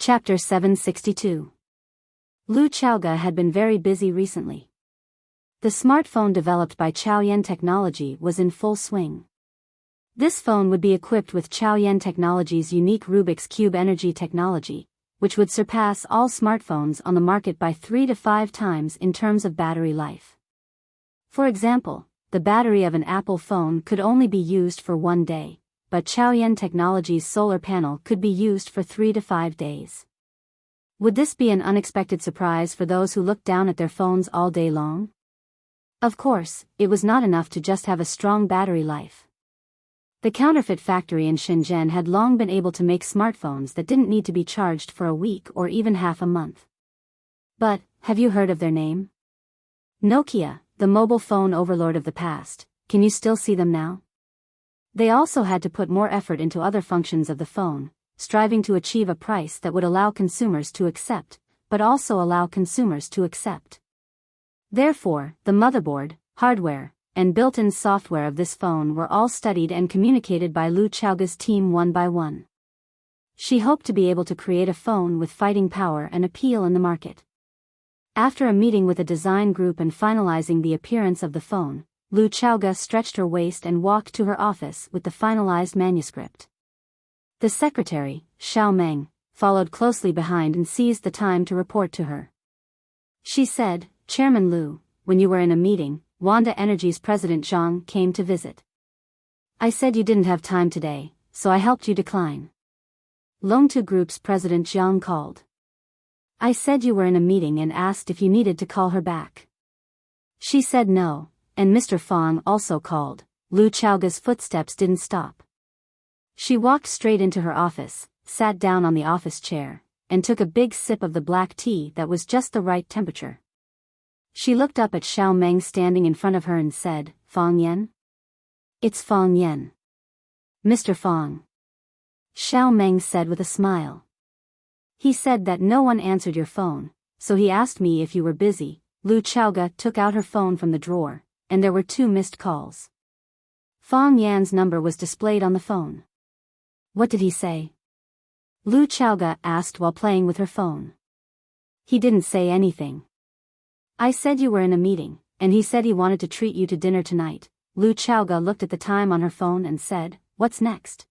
Chapter 762. Lu Chaoge had been very busy recently. The smartphone developed by Chaoyen Technology was in full swing. This phone would be equipped with Chaoyen Technology's unique Rubik's Cube energy technology, which would surpass all smartphones on the market by 3 to 5 times in terms of battery life. For example, the battery of an Apple phone could only be used for 1 day, but Chaoyen Technology's solar panel could be used for 3 to 5 days. Would this be an unexpected surprise for those who looked down at their phones all day long? Of course, it was not enough to just have a strong battery life. The counterfeit factory in Shenzhen had long been able to make smartphones that didn't need to be charged for a week or even half a month. But, have you heard of their name? Nokia, the mobile phone overlord of the past. Can you still see them now? They also had to put more effort into other functions of the phone, striving to achieve a price that would allow consumers to accept, but also allow consumers to accept. Therefore, the motherboard, hardware, and built-in software of this phone were all studied and communicated by Lu Chaoge's team one by one. She hoped to be able to create a phone with fighting power and appeal in the market. After a meeting with a design group and finalizing the appearance of the phone, Lu Chaoge stretched her waist and walked to her office with the finalized manuscript. The secretary, Xiao Meng, followed closely behind and seized the time to report to her. She said, "Chairman Lu, when you were in a meeting, Wanda Energy's president Zhang came to visit. I said you didn't have time today, so I helped you decline." Longtu Group's president Zhang called. "I said you were in a meeting and asked if you needed to call her back. She said no, and Mr. Fong also called." Lu Chaoge's footsteps didn't stop. She walked straight into her office, sat down on the office chair, and took a big sip of the black tea that was just the right temperature. She looked up at Xiao Meng standing in front of her and said, "Fong Yan?" "It's Fong Yan. Mr. Fong," Xiao Meng said with a smile. "He said that no one answered your phone, so he asked me if you were busy." Lu Chaoge took out her phone from the drawer, and there were 2 missed calls. Fong Yan's number was displayed on the phone. "What did he say?" Lu Chaoge asked while playing with her phone. "He didn't say anything. I said you were in a meeting, and he said he wanted to treat you to dinner tonight." Lu Chaoge looked at the time on her phone and said, "What's next?"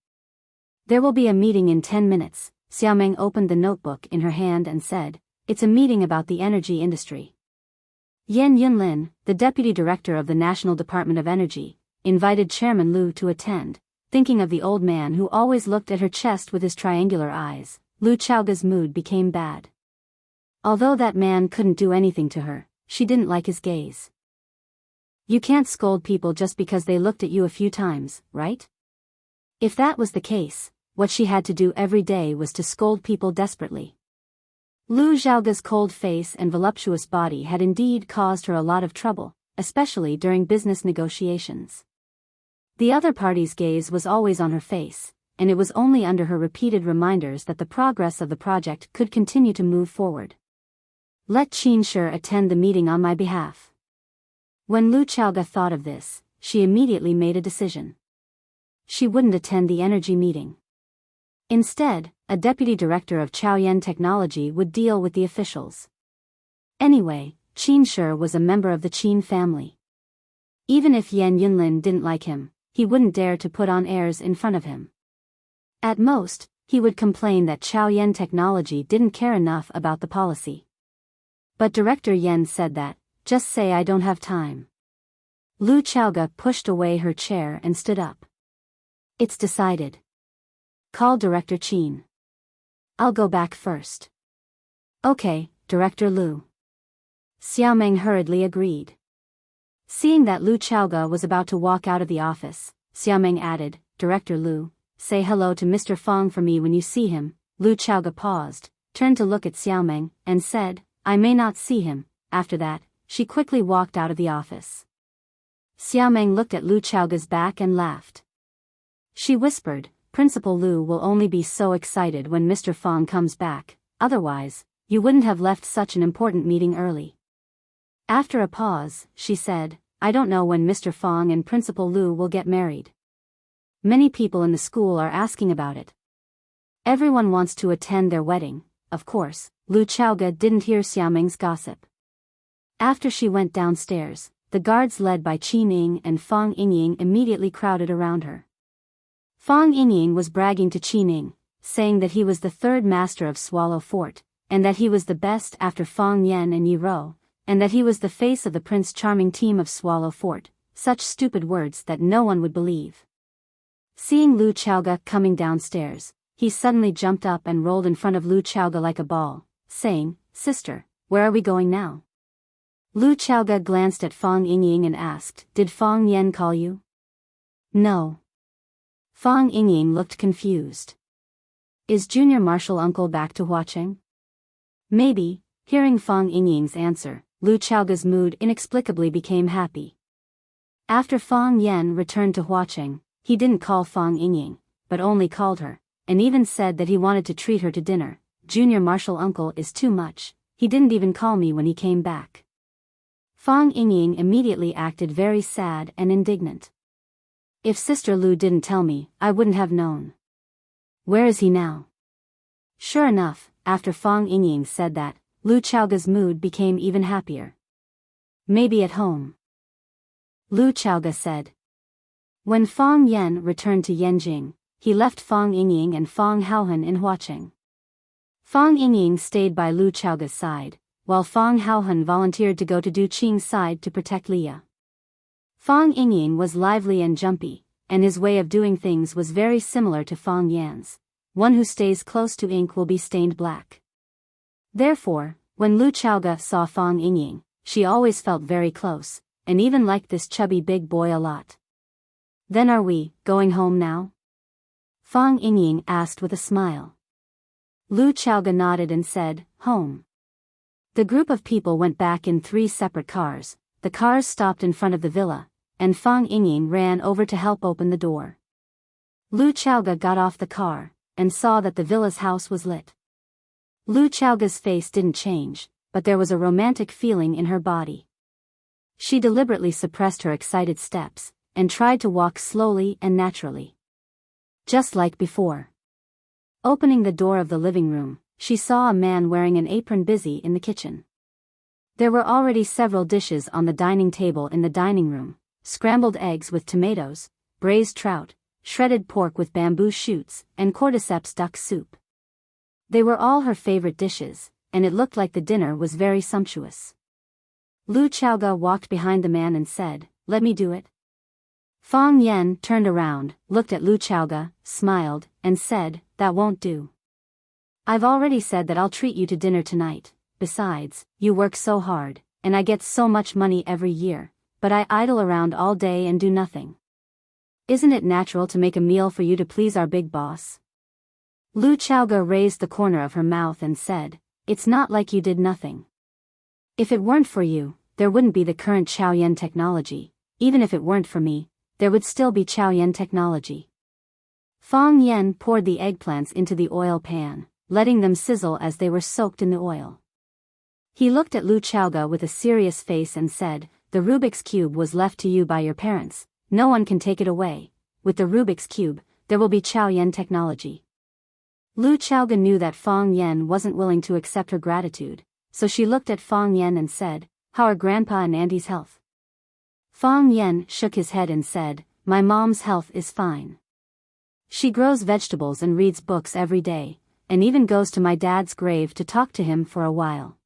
"There will be a meeting in 10 minutes. Xiaomeng opened the notebook in her hand and said, "It's a meeting about the energy industry." Yan Yunlin, the deputy director of the National Department of Energy, invited Chairman Lu to attend. Thinking of the old man who always looked at her chest with his triangular eyes, Lu Chaoge's mood became bad. Although that man couldn't do anything to her, she didn't like his gaze. You can't scold people just because they looked at you a few times, right? If that was the case, what she had to do every day was to scold people desperately. Lu Xiaoge's cold face and voluptuous body had indeed caused her a lot of trouble, especially during business negotiations. The other party's gaze was always on her face, and it was only under her repeated reminders that the progress of the project could continue to move forward. "Let Qin Shi attend the meeting on my behalf." When Lu Chaoge thought of this, she immediately made a decision. She wouldn't attend the energy meeting. Instead, a deputy director of Chaoyen Technology would deal with the officials. Anyway, Qin Shi was a member of the Qin family. Even if Yan Yunlin didn't like him, he wouldn't dare to put on airs in front of him. At most, he would complain that Chaoyen Technology didn't care enough about the policy. But Director Yan said that, "Just say I don't have time." Lu Chaoge pushed away her chair and stood up. "It's decided. Call Director Qin. I'll go back first." "Okay, Director Lu." Xiaomeng hurriedly agreed. Seeing that Lu Chaoge was about to walk out of the office, Xiaomeng added, "Director Lu, say hello to Mr. Fong for me when you see him." Lu Chaoge paused, turned to look at Xiaomeng, and said, "I may not see him." After that, she quickly walked out of the office. Xiaomeng looked at Lu Chaoge's back and laughed. She whispered, "Principal Lu will only be so excited when Mr. Fong comes back, otherwise, you wouldn't have left such an important meeting early." After a pause, she said, "I don't know when Mr. Fong and Principal Lu will get married. Many people in the school are asking about it. Everyone wants to attend their wedding, of course, Lu Chaoga didn't hear Xiaoming's gossip. After she went downstairs, the guards led by Qi Ning and Fang Yingying immediately crowded around her. Fang Yingying was bragging to Qi Ning, saying that he was the third master of Swallow Fort, and that he was the best after Fang Yan and Yi Ro, and that he was the face of the Prince Charming team of Swallow Fort, such stupid words that no one would believe. Seeing Lu Chaoga coming downstairs, he suddenly jumped up and rolled in front of Lu Chaoga like a ball, saying, "Sister, where are we going now?" Lu Chaoga glanced at Fang Yingying and asked, "Did Fang Yan call you?" "No." Fang Yingying looked confused. "Is Junior Marshal Uncle back to Huaqing?" "Maybe." Hearing Fang Yingying's answer, Lu Chaoga's mood inexplicably became happy. After Fang Yan returned to Huaqing, he didn't call Fang Yingying, but only called her, and even said that he wanted to treat her to dinner. "Junior Marshal Uncle is too much, he didn't even call me when he came back." Fang Yingying immediately acted very sad and indignant. "If Sister Lu didn't tell me, I wouldn't have known. Where is he now?" Sure enough, after Fang Yingying said that, Lu Chaoga's mood became even happier. "Maybe at home," Lu Chaoga said. When Fang Yan returned to Yanjing, he left Fang Yingying and Fang Haohan in Huaqing. Fang Yingying stayed by Lu Chaoga's side, while Fang Haohan volunteered to go to Du Qing's side to protect Leah. Fang Yingying was lively and jumpy, and his way of doing things was very similar to Fang Yan's. One who stays close to ink will be stained black. Therefore, when Lu Chaoga saw Fang Yingying, she always felt very close, and even liked this chubby big boy a lot. "Then are we going home now?" Fang Yingying asked with a smile. Lu Chaoga nodded and said, "Home." The group of people went back in 3 separate cars. The cars stopped in front of the villa, and Fang Yingying ran over to help open the door. Lu Chaoga got off the car, and saw that the villa's house was lit. Lu Chaoga's face didn't change, but there was a romantic feeling in her body. She deliberately suppressed her excited steps, and tried to walk slowly and naturally. Just like before. Opening the door of the living room, she saw a man wearing an apron busy in the kitchen. There were already several dishes on the dining table in the dining room: scrambled eggs with tomatoes, braised trout, shredded pork with bamboo shoots, and cordyceps duck soup. They were all her favorite dishes, and it looked like the dinner was very sumptuous. Lu Chaoga walked behind the man and said, "Let me do it." Fang Yan turned around, looked at Lu Chaoga, smiled, and said, "That won't do. I've already said that I'll treat you to dinner tonight. Besides, you work so hard, and I get so much money every year, but I idle around all day and do nothing. Isn't it natural to make a meal for you to please our big boss?" Lu Chaoga raised the corner of her mouth and said, "It's not like you did nothing. If it weren't for you, there wouldn't be the current Chaoyan technology. Even if it weren't for me, there would still be Chaoyan technology." Fang Yan poured the eggplants into the oil pan, letting them sizzle as they were soaked in the oil. He looked at Lu Chaoga with a serious face and said, "The Rubik's Cube was left to you by your parents. No one can take it away. With the Rubik's Cube, there will be Chaoyan technology." Lu Chaoga knew that Fang Yan wasn't willing to accept her gratitude, so she looked at Fang Yan and said, "How are Grandpa and Auntie's health?" Fang Yan shook his head and said, "My mom's health is fine. She grows vegetables and reads books every day, and even goes to my dad's grave to talk to him for a while.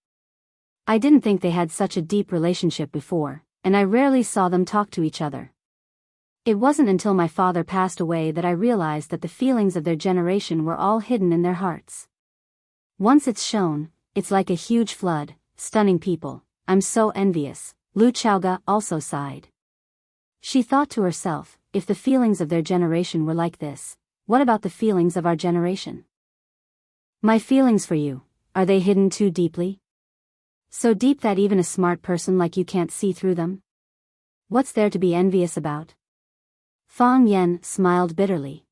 I didn't think they had such a deep relationship before, and I rarely saw them talk to each other. It wasn't until my father passed away that I realized that the feelings of their generation were all hidden in their hearts. Once it's shown, it's like a huge flood, stunning people. I'm so envious." Lu Chaoga also sighed. She thought to herself, if the feelings of their generation were like this, what about the feelings of our generation? My feelings for you, are they hidden too deeply? So deep that even a smart person like you can't see through them? What's there to be envious about? Fang Yan smiled bitterly.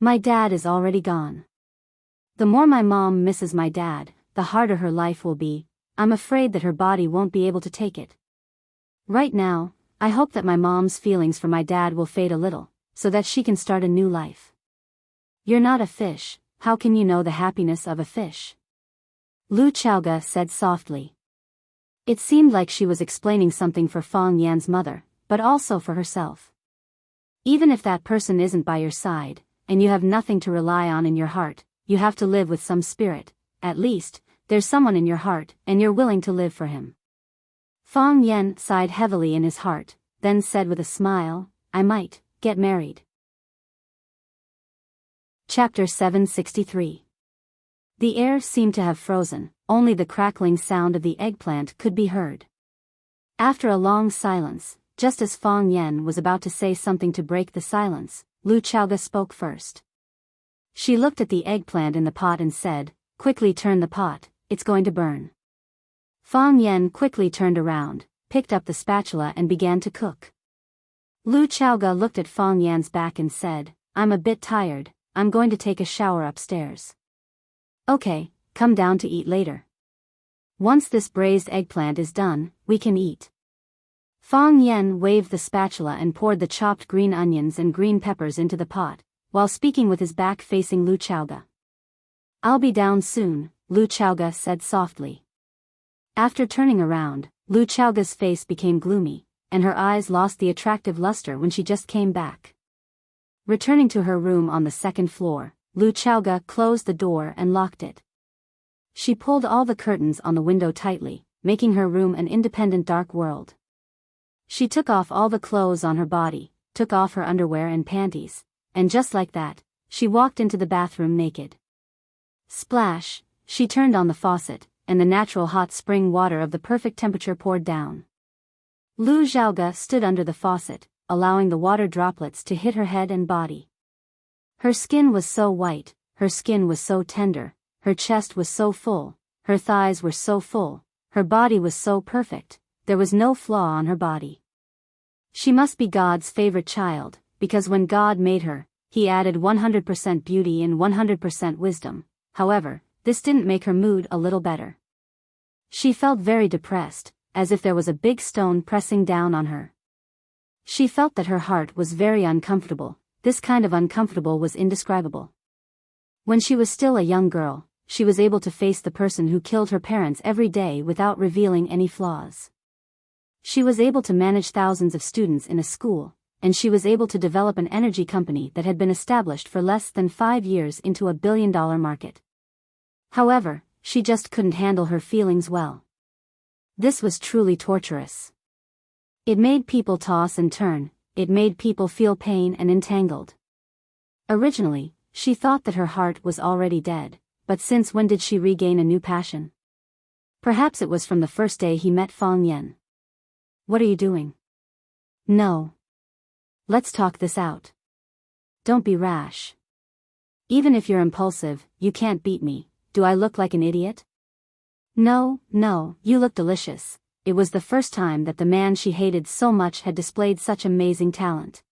My dad is already gone. The more my mom misses my dad, the harder her life will be. I'm afraid that her body won't be able to take it. Right now, I hope that my mom's feelings for my dad will fade a little, so that she can start a new life. You're not a fish, how can you know the happiness of a fish? Lu Chaoga said softly. It seemed like she was explaining something for Fang Yan's mother, but also for herself. Even if that person isn't by your side, and you have nothing to rely on in your heart, you have to live with some spirit. At least, there's someone in your heart, and you're willing to live for him. Fang Yan sighed heavily in his heart, then said with a smile, I might get married. Chapter 763. The air seemed to have frozen, only the crackling sound of the eggplant could be heard. After a long silence, just as Fang Yan was about to say something to break the silence, Lu Chaoga spoke first. She looked at the eggplant in the pot and said, quickly turn the pot, it's going to burn. Fang Yan quickly turned around, picked up the spatula and began to cook. Lu Chaoga looked at Fang Yan's back and said, I'm a bit tired, I'm going to take a shower upstairs. Okay, come down to eat later. Once this braised eggplant is done, we can eat. Fang Yan waved the spatula and poured the chopped green onions and green peppers into the pot, while speaking with his back facing Lu Chaoga. I'll be down soon, Lu Chaoga said softly. After turning around, Lu Chaoga's face became gloomy, and her eyes lost the attractive luster when she just came back. Returning to her room on the second floor, Lu Chaoga closed the door and locked it. She pulled all the curtains on the window tightly, making her room an independent dark world. She took off all the clothes on her body, took off her underwear and panties, and just like that, she walked into the bathroom naked. Splash, she turned on the faucet, and the natural hot spring water of the perfect temperature poured down. Lu Chaoga stood under the faucet, allowing the water droplets to hit her head and body. Her skin was so white, her skin was so tender, her chest was so full, her thighs were so full, her body was so perfect, there was no flaw on her body. She must be God's favorite child, because when God made her, he added 100% beauty and 100% wisdom. However, this didn't make her mood a little better. She felt very depressed, as if there was a big stone pressing down on her. She felt that her heart was very uncomfortable. This kind of uncomfortable was indescribable. When she was still a young girl, she was able to face the person who killed her parents every day without revealing any flaws. She was able to manage thousands of students in a school, and she was able to develop an energy company that had been established for less than 5 years into a billion-dollar market. However, she just couldn't handle her feelings well. This was truly torturous. It made people toss and turn, it made people feel pain and entangled. Originally, she thought that her heart was already dead, but since when did she regain a new passion? Perhaps it was from the first day he met Fang Yan. What are you doing? No. Let's talk this out. Don't be rash. Even if you're impulsive, you can't beat me. Do I look like an idiot? No, you look delicious. It was the first time that the man she hated so much had displayed such amazing talent.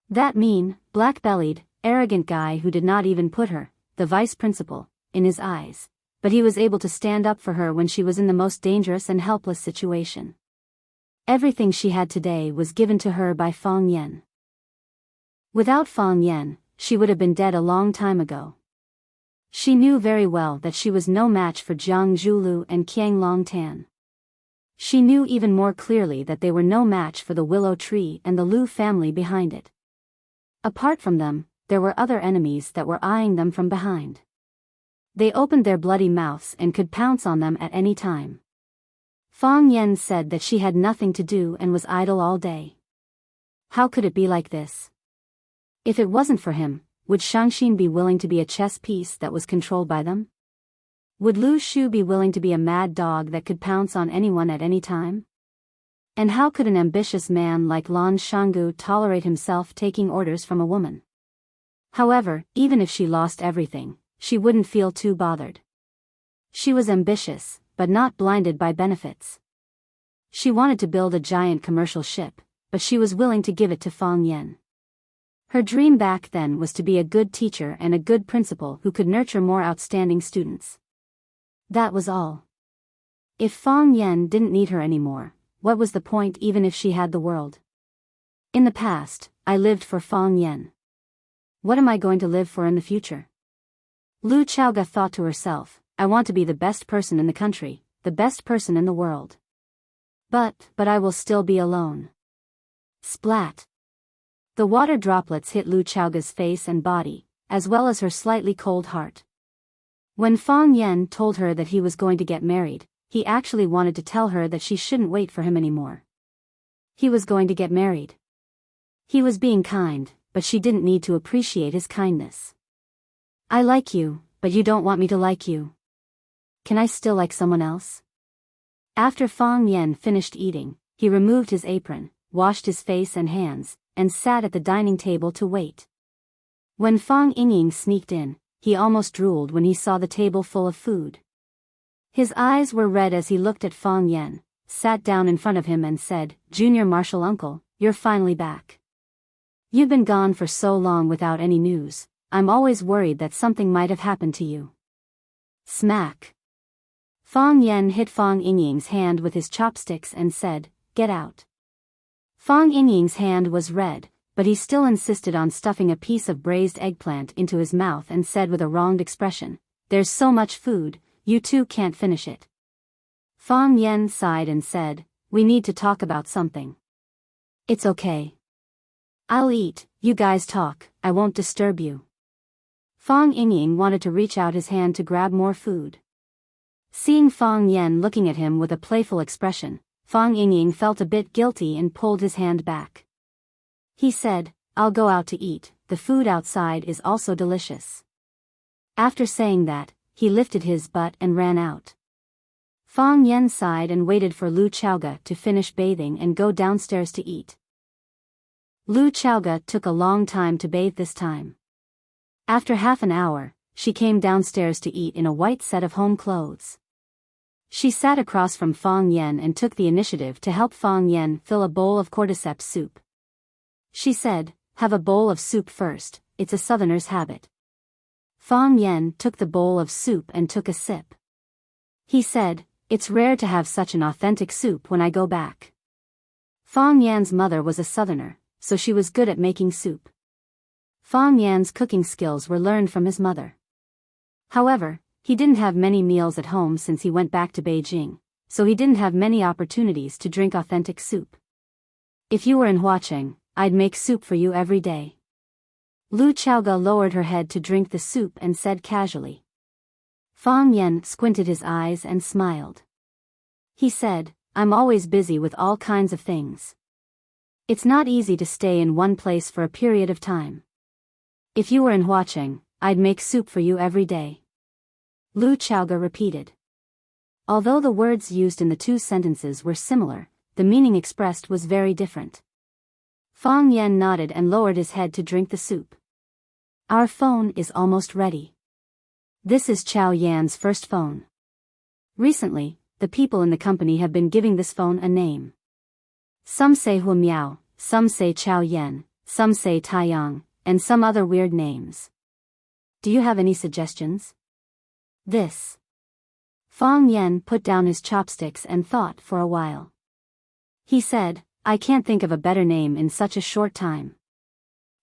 That mean, black-bellied, arrogant guy who did not even put her, the vice principal, in his eyes, but he was able to stand up for her when she was in the most dangerous and helpless situation. Everything she had today was given to her by Fang Yan. Without Fang Yan, she would have been dead a long time ago. She knew very well that she was no match for Jiang Zhulu and Qiang Longtan. She knew even more clearly that they were no match for the willow tree and the Lu family behind it. Apart from them, there were other enemies that were eyeing them from behind. They opened their bloody mouths and could pounce on them at any time. Fang Yan said that she had nothing to do and was idle all day. How could it be like this? If it wasn't for him, would Shangxin be willing to be a chess piece that was controlled by them? Would Lu Shu be willing to be a mad dog that could pounce on anyone at any time? And how could an ambitious man like Lan Shanggu tolerate himself taking orders from a woman? However, even if she lost everything, she wouldn't feel too bothered. She was ambitious, but not blinded by benefits. She wanted to build a giant commercial ship, but she was willing to give it to Fang Yan. Her dream back then was to be a good teacher and a good principal who could nurture more outstanding students. That was all. If Fang Yan didn't need her anymore, what was the point even if she had the world? In the past, I lived for Fang Yan. What am I going to live for in the future? Lu Chaoga thought to herself, I want to be the best person in the country, the best person in the world. But I will still be alone. Splat. The water droplets hit Lu Chaoga's face and body, as well as her slightly cold heart. When Fang Yen told her that he was going to get married, he actually wanted to tell her that she shouldn't wait for him anymore. He was going to get married. He was being kind, but she didn't need to appreciate his kindness. I like you, but you don't want me to like you. Can I still like someone else? After Fang Yen finished eating, he removed his apron, washed his face and hands, and sat at the dining table to wait. When Fang Yingying sneaked in, he almost drooled when he saw the table full of food. His eyes were red as he looked at Fang Yen, sat down in front of him and said, "Junior Marshal Uncle, you're finally back. You've been gone for so long without any news. I'm always worried that something might have happened to you." Smack. Fang Yen hit Fang Yingying's hand with his chopsticks and said, "Get out." Fang Yingying's hand was red, but he still insisted on stuffing a piece of braised eggplant into his mouth and said with a wronged expression, "There's so much food, you two can't finish it." Fang Yen sighed and said, "We need to talk about something." "It's okay. I'll eat, you guys talk, I won't disturb you." Fang Yingying wanted to reach out his hand to grab more food. Seeing Fang Yen looking at him with a playful expression, Fang Yingying felt a bit guilty and pulled his hand back. He said, "I'll go out to eat, the food outside is also delicious." After saying that, he lifted his butt and ran out. Fang Yen sighed and waited for Lu Chaoga to finish bathing and go downstairs to eat. Lu Chaoga took a long time to bathe this time. After half an hour, she came downstairs to eat in a white set of home clothes. She sat across from Fang Yen and took the initiative to help Fang Yen fill a bowl of cordyceps soup. She said, "Have a bowl of soup first, it's a southerner's habit." Fang Yen took the bowl of soup and took a sip. He said, "It's rare to have such an authentic soup when I go back." Fang Yan's mother was a southerner, so she was good at making soup. Fang Yan's cooking skills were learned from his mother. However, he didn't have many meals at home since he went back to Beijing, so he didn't have many opportunities to drink authentic soup. "If you were in Huaqing, I'd make soup for you every day." Lu Chaoga lowered her head to drink the soup and said casually. Fang Yen squinted his eyes and smiled. He said, "I'm always busy with all kinds of things. It's not easy to stay in one place for a period of time. If you were in Huaqing, I'd make soup for you every day." Lu Chaoga repeated. Although the words used in the two sentences were similar, the meaning expressed was very different. Fang Yen nodded and lowered his head to drink the soup. "Our phone is almost ready. This is Chao Yan's first phone. Recently, the people in the company have been giving this phone a name. Some say Hu Miao, some say Chao Yan, some say Taiyang, and some other weird names. Do you have any suggestions?" "This." Fang Yen put down his chopsticks and thought for a while. He said, "I can't think of a better name in such a short time.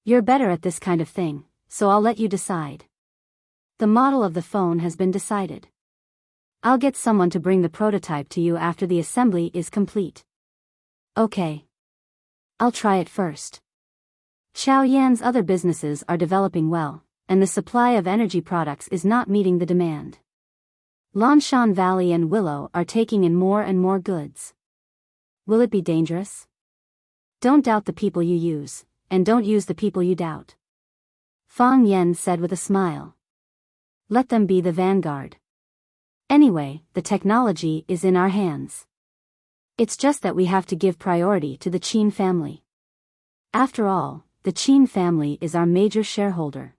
You're better at this kind of thing, so I'll let you decide. The model of the phone has been decided. I'll get someone to bring the prototype to you after the assembly is complete." "Okay. I'll try it first." Chao Yan's other businesses are developing well, and the supply of energy products is not meeting the demand. Lanshan Valley and Willow are taking in more and more goods. Will it be dangerous? Don't doubt the people you use, and don't use the people you doubt. Fang Yen said with a smile. Let them be the vanguard. Anyway, the technology is in our hands. It's just that we have to give priority to the Qin family. After all, the Qin family is our major shareholder.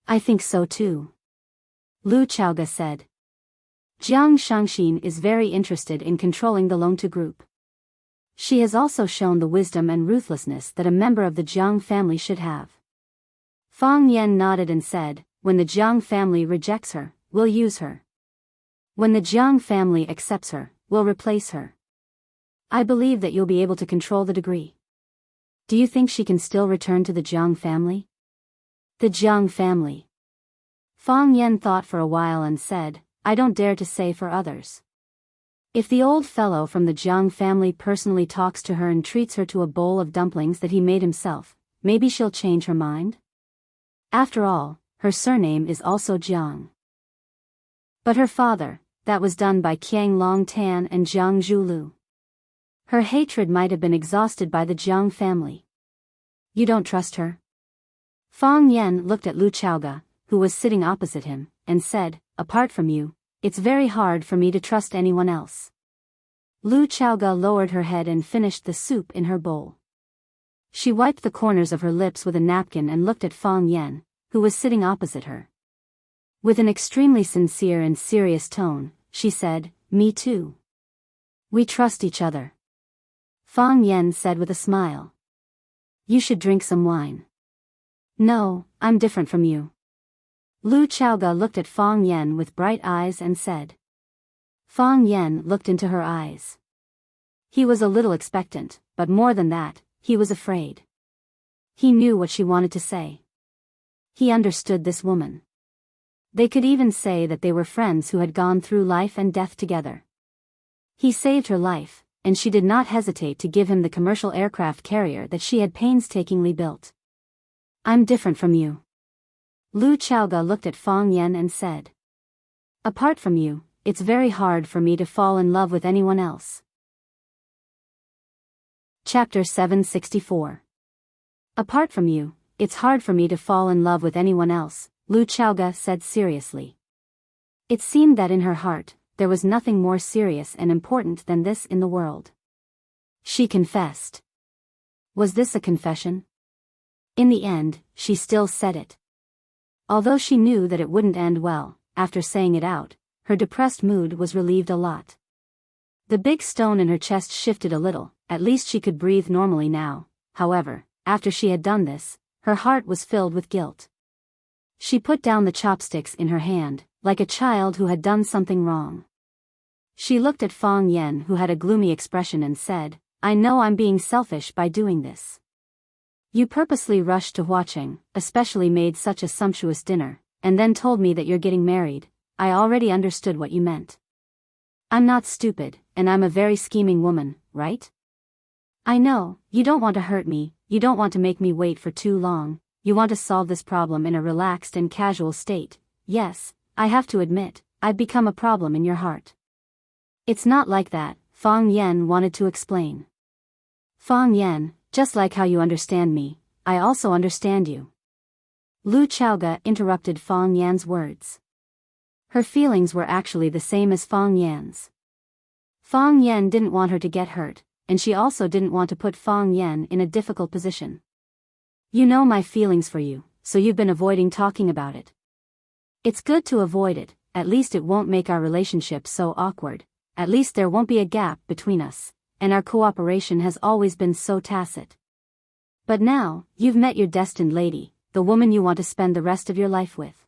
I think so too. Lu Chaoga said. Jiang Shangxin is very interested in controlling the Longtu group. She has also shown the wisdom and ruthlessness that a member of the Jiang family should have. Fang Yen nodded and said, when the Jiang family rejects her, we'll use her. When the Jiang family accepts her, we'll replace her. I believe that you'll be able to control the degree. Do you think she can still return to the Jiang family? The Jiang family. Fang Yen thought for a while and said, I don't dare to say for others. If the old fellow from the Jiang family personally talks to her and treats her to a bowl of dumplings that he made himself, maybe she'll change her mind? After all, her surname is also Jiang. But her father, that was done by Qiang Longtan and Jiang Zhulu. Her hatred might have been exhausted by the Jiang family. You don't trust her? Fang Yan looked at Lu Chaoga, who was sitting opposite him, and said, apart from you, it's very hard for me to trust anyone else. Lu Chaoga lowered her head and finished the soup in her bowl. She wiped the corners of her lips with a napkin and looked at Fang Yan, who was sitting opposite her. With an extremely sincere and serious tone, she said, me too. We trust each other. Fang Yan said with a smile. You should drink some wine. No, I'm different from you. Lu Chaoga looked at Fang Yan with bright eyes and said. Fang Yan looked into her eyes. He was a little expectant, but more than that, he was afraid. He knew what she wanted to say. He understood this woman. They could even say that they were friends who had gone through life and death together. He saved her life, and she did not hesitate to give him the commercial aircraft carrier that she had painstakingly built. I'm different from you. Lu Chaoga looked at Fang Yan and said. Apart from you, it's very hard for me to fall in love with anyone else. Chapter 764. Apart from you, it's hard for me to fall in love with anyone else, Lu Chaoga said seriously. It seemed that in her heart, there was nothing more serious and important than this in the world. She confessed. Was this a confession? In the end, she still said it. Although she knew that it wouldn't end well, after saying it out, her depressed mood was relieved a lot. The big stone in her chest shifted a little, at least she could breathe normally now. However, after she had done this, her heart was filled with guilt. She put down the chopsticks in her hand, like a child who had done something wrong. She looked at Fang Yan, who had a gloomy expression, and said, I know I'm being selfish by doing this. You purposely rushed to Huacheng, especially made such a sumptuous dinner, and then told me that you're getting married. I already understood what you meant. I'm not stupid, and I'm a very scheming woman, right? I know, you don't want to hurt me, you don't want to make me wait for too long, you want to solve this problem in a relaxed and casual state. Yes, I have to admit, I've become a problem in your heart. It's not like that, Fang Yan wanted to explain. Fang Yan, just like how you understand me, I also understand you. Lu Chaoga interrupted Fang Yan's words. Her feelings were actually the same as Fang Yan's. Fang Yan didn't want her to get hurt, and she also didn't want to put Fang Yan in a difficult position. You know my feelings for you, so you've been avoiding talking about it. It's good to avoid it, at least it won't make our relationship so awkward, at least there won't be a gap between us, and our cooperation has always been so tacit. But now, you've met your destined lady, the woman you want to spend the rest of your life with.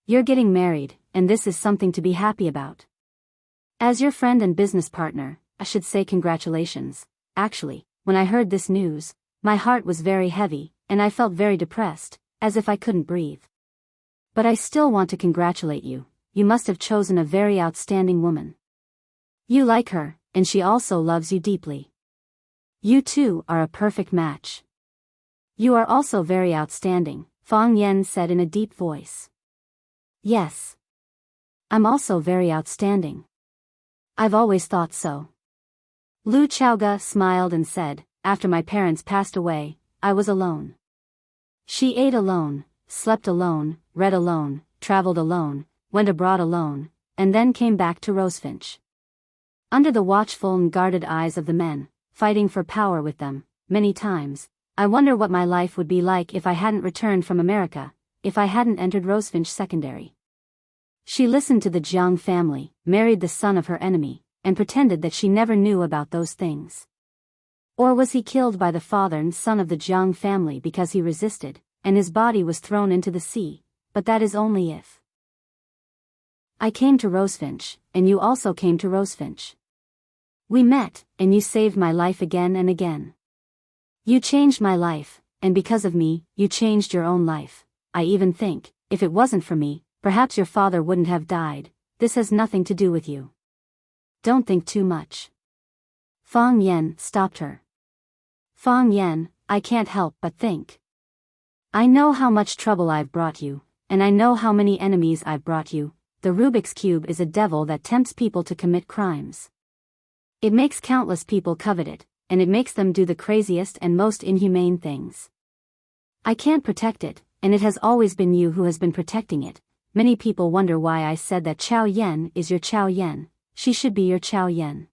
You're getting married, and this is something to be happy about. As your friend and business partner, I should say congratulations. Actually, when I heard this news, my heart was very heavy, and I felt very depressed, as if I couldn't breathe. But I still want to congratulate you. You must have chosen a very outstanding woman. You like her, and she also loves you deeply. You two are a perfect match. You are also very outstanding, Fang Yan said in a deep voice. Yes. I'm also very outstanding. I've always thought so. Lu Chaoga smiled and said, after my parents passed away, I was alone. She ate alone, slept alone, read alone, traveled alone, went abroad alone, and then came back to Rosefinch. Under the watchful and guarded eyes of the men, fighting for power with them, many times, I wonder what my life would be like if I hadn't returned from America, if I hadn't entered Rosefinch Secondary. She listened to the Jiang family, married the son of her enemy, and pretended that she never knew about those things. Or was he killed by the father and son of the Jiang family because he resisted, and his body was thrown into the sea? But that is only if. I came to Rosefinch, and you also came to Rosefinch. We met, and you saved my life again and again. You changed my life, and because of me, you changed your own life. I even think, if it wasn't for me, perhaps your father wouldn't have died, this has nothing to do with you. Don't think too much. Fang Yan stopped her. Fang Yan, I can't help but think. I know how much trouble I've brought you, and I know how many enemies I've brought you. The Rubik's Cube is a devil that tempts people to commit crimes. It makes countless people covet it, and it makes them do the craziest and most inhumane things. I can't protect it, and it has always been you who has been protecting it. Many people wonder why I said that Chao Yan is your Chao Yan. She should be your Chao Yan.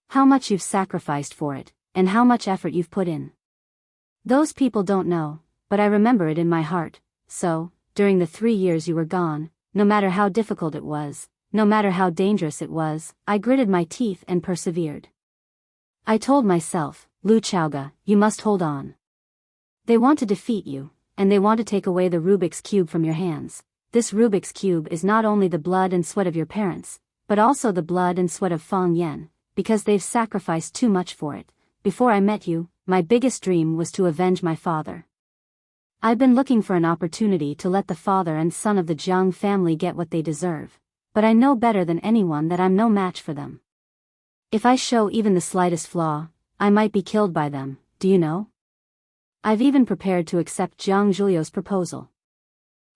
How much you've sacrificed for it, and how much effort you've put in. Those people don't know, but I remember it in my heart. So, during the 3 years you were gone, no matter how difficult it was, no matter how dangerous it was, I gritted my teeth and persevered. I told myself, Lu Chaoga, you must hold on. They want to defeat you, and they want to take away the Rubik's Cube from your hands. This Rubik's Cube is not only the blood and sweat of your parents, but also the blood and sweat of Fang Yan, because they've sacrificed too much for it. Before I met you, my biggest dream was to avenge my father. I've been looking for an opportunity to let the father and son of the Jiang family get what they deserve, but I know better than anyone that I'm no match for them. If I show even the slightest flaw, I might be killed by them, do you know? I've even prepared to accept Jiang Zhuliu's proposal.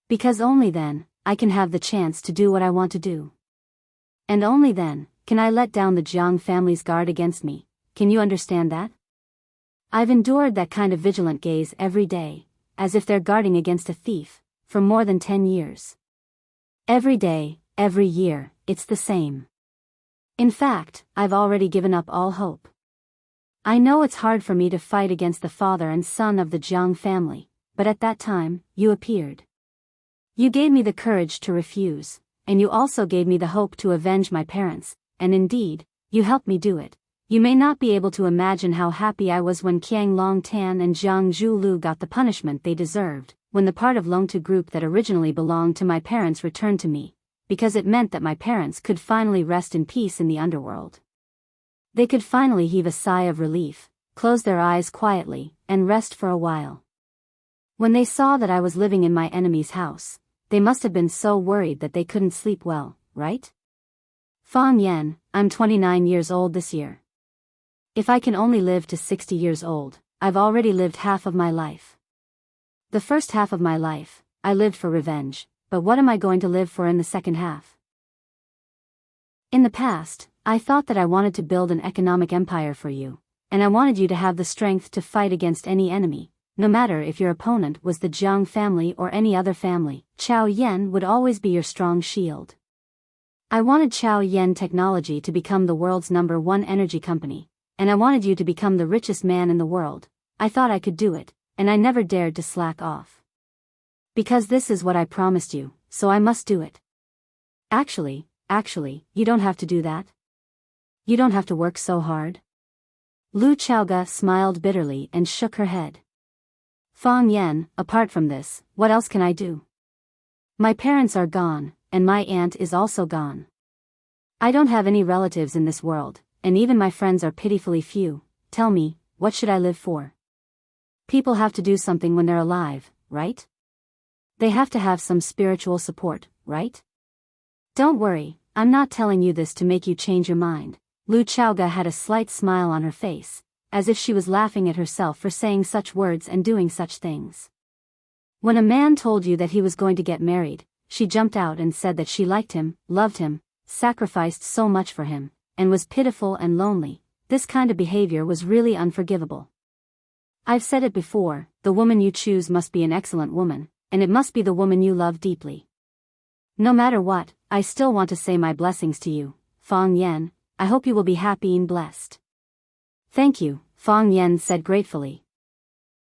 Because only then, I can have the chance to do what I want to do. And only then, can I let down the Jiang family's guard against me. Can you understand that? I've endured that kind of vigilant gaze every day, as if they're guarding against a thief, for more than 10 years. Every day, every year, it's the same. In fact, I've already given up all hope. I know it's hard for me to fight against the father and son of the Jiang family, but at that time, you appeared. You gave me the courage to refuse, and you also gave me the hope to avenge my parents, and indeed, you helped me do it. You may not be able to imagine how happy I was when Qiang Longtan and Jiang Zhulu got the punishment they deserved, when the part of Longtu group that originally belonged to my parents returned to me, because it meant that my parents could finally rest in peace in the underworld. They could finally heave a sigh of relief, close their eyes quietly, and rest for a while. When they saw that I was living in my enemy's house, they must have been so worried that they couldn't sleep well, right? Fang Yan, I'm 29 years old this year. If I can only live to 60 years old, I've already lived half of my life. The first half of my life, I lived for revenge, but what am I going to live for in the second half? In the past, I thought that I wanted to build an economic empire for you, and I wanted you to have the strength to fight against any enemy, no matter if your opponent was the Jiang family or any other family. Chao Yan would always be your strong shield. I wanted Chao Yan Technology to become the world's #1 energy company, and I wanted you to become the richest man in the world. I thought I could do it, and I never dared to slack off. Because this is what I promised you, so I must do it. Actually, you don't have to do that. You don't have to work so hard. Lu Chaoga smiled bitterly and shook her head. Fang Yan, apart from this, what else can I do? My parents are gone, and my aunt is also gone. I don't have any relatives in this world, and even my friends are pitifully few. Tell me, what should I live for? People have to do something when they're alive, right? They have to have some spiritual support, right? Don't worry, I'm not telling you this to make you change your mind. Lu Chaoga had a slight smile on her face, as if she was laughing at herself for saying such words and doing such things. When a man told you that he was going to get married, she jumped out and said that she liked him, loved him, sacrificed so much for him, and was pitiful and lonely. This kind of behavior was really unforgivable. I've said it before, the woman you choose must be an excellent woman, and it must be the woman you love deeply. No matter what, I still want to say my blessings to you, Fang Yan. I hope you will be happy and blessed. Thank you, Fang Yan said gratefully.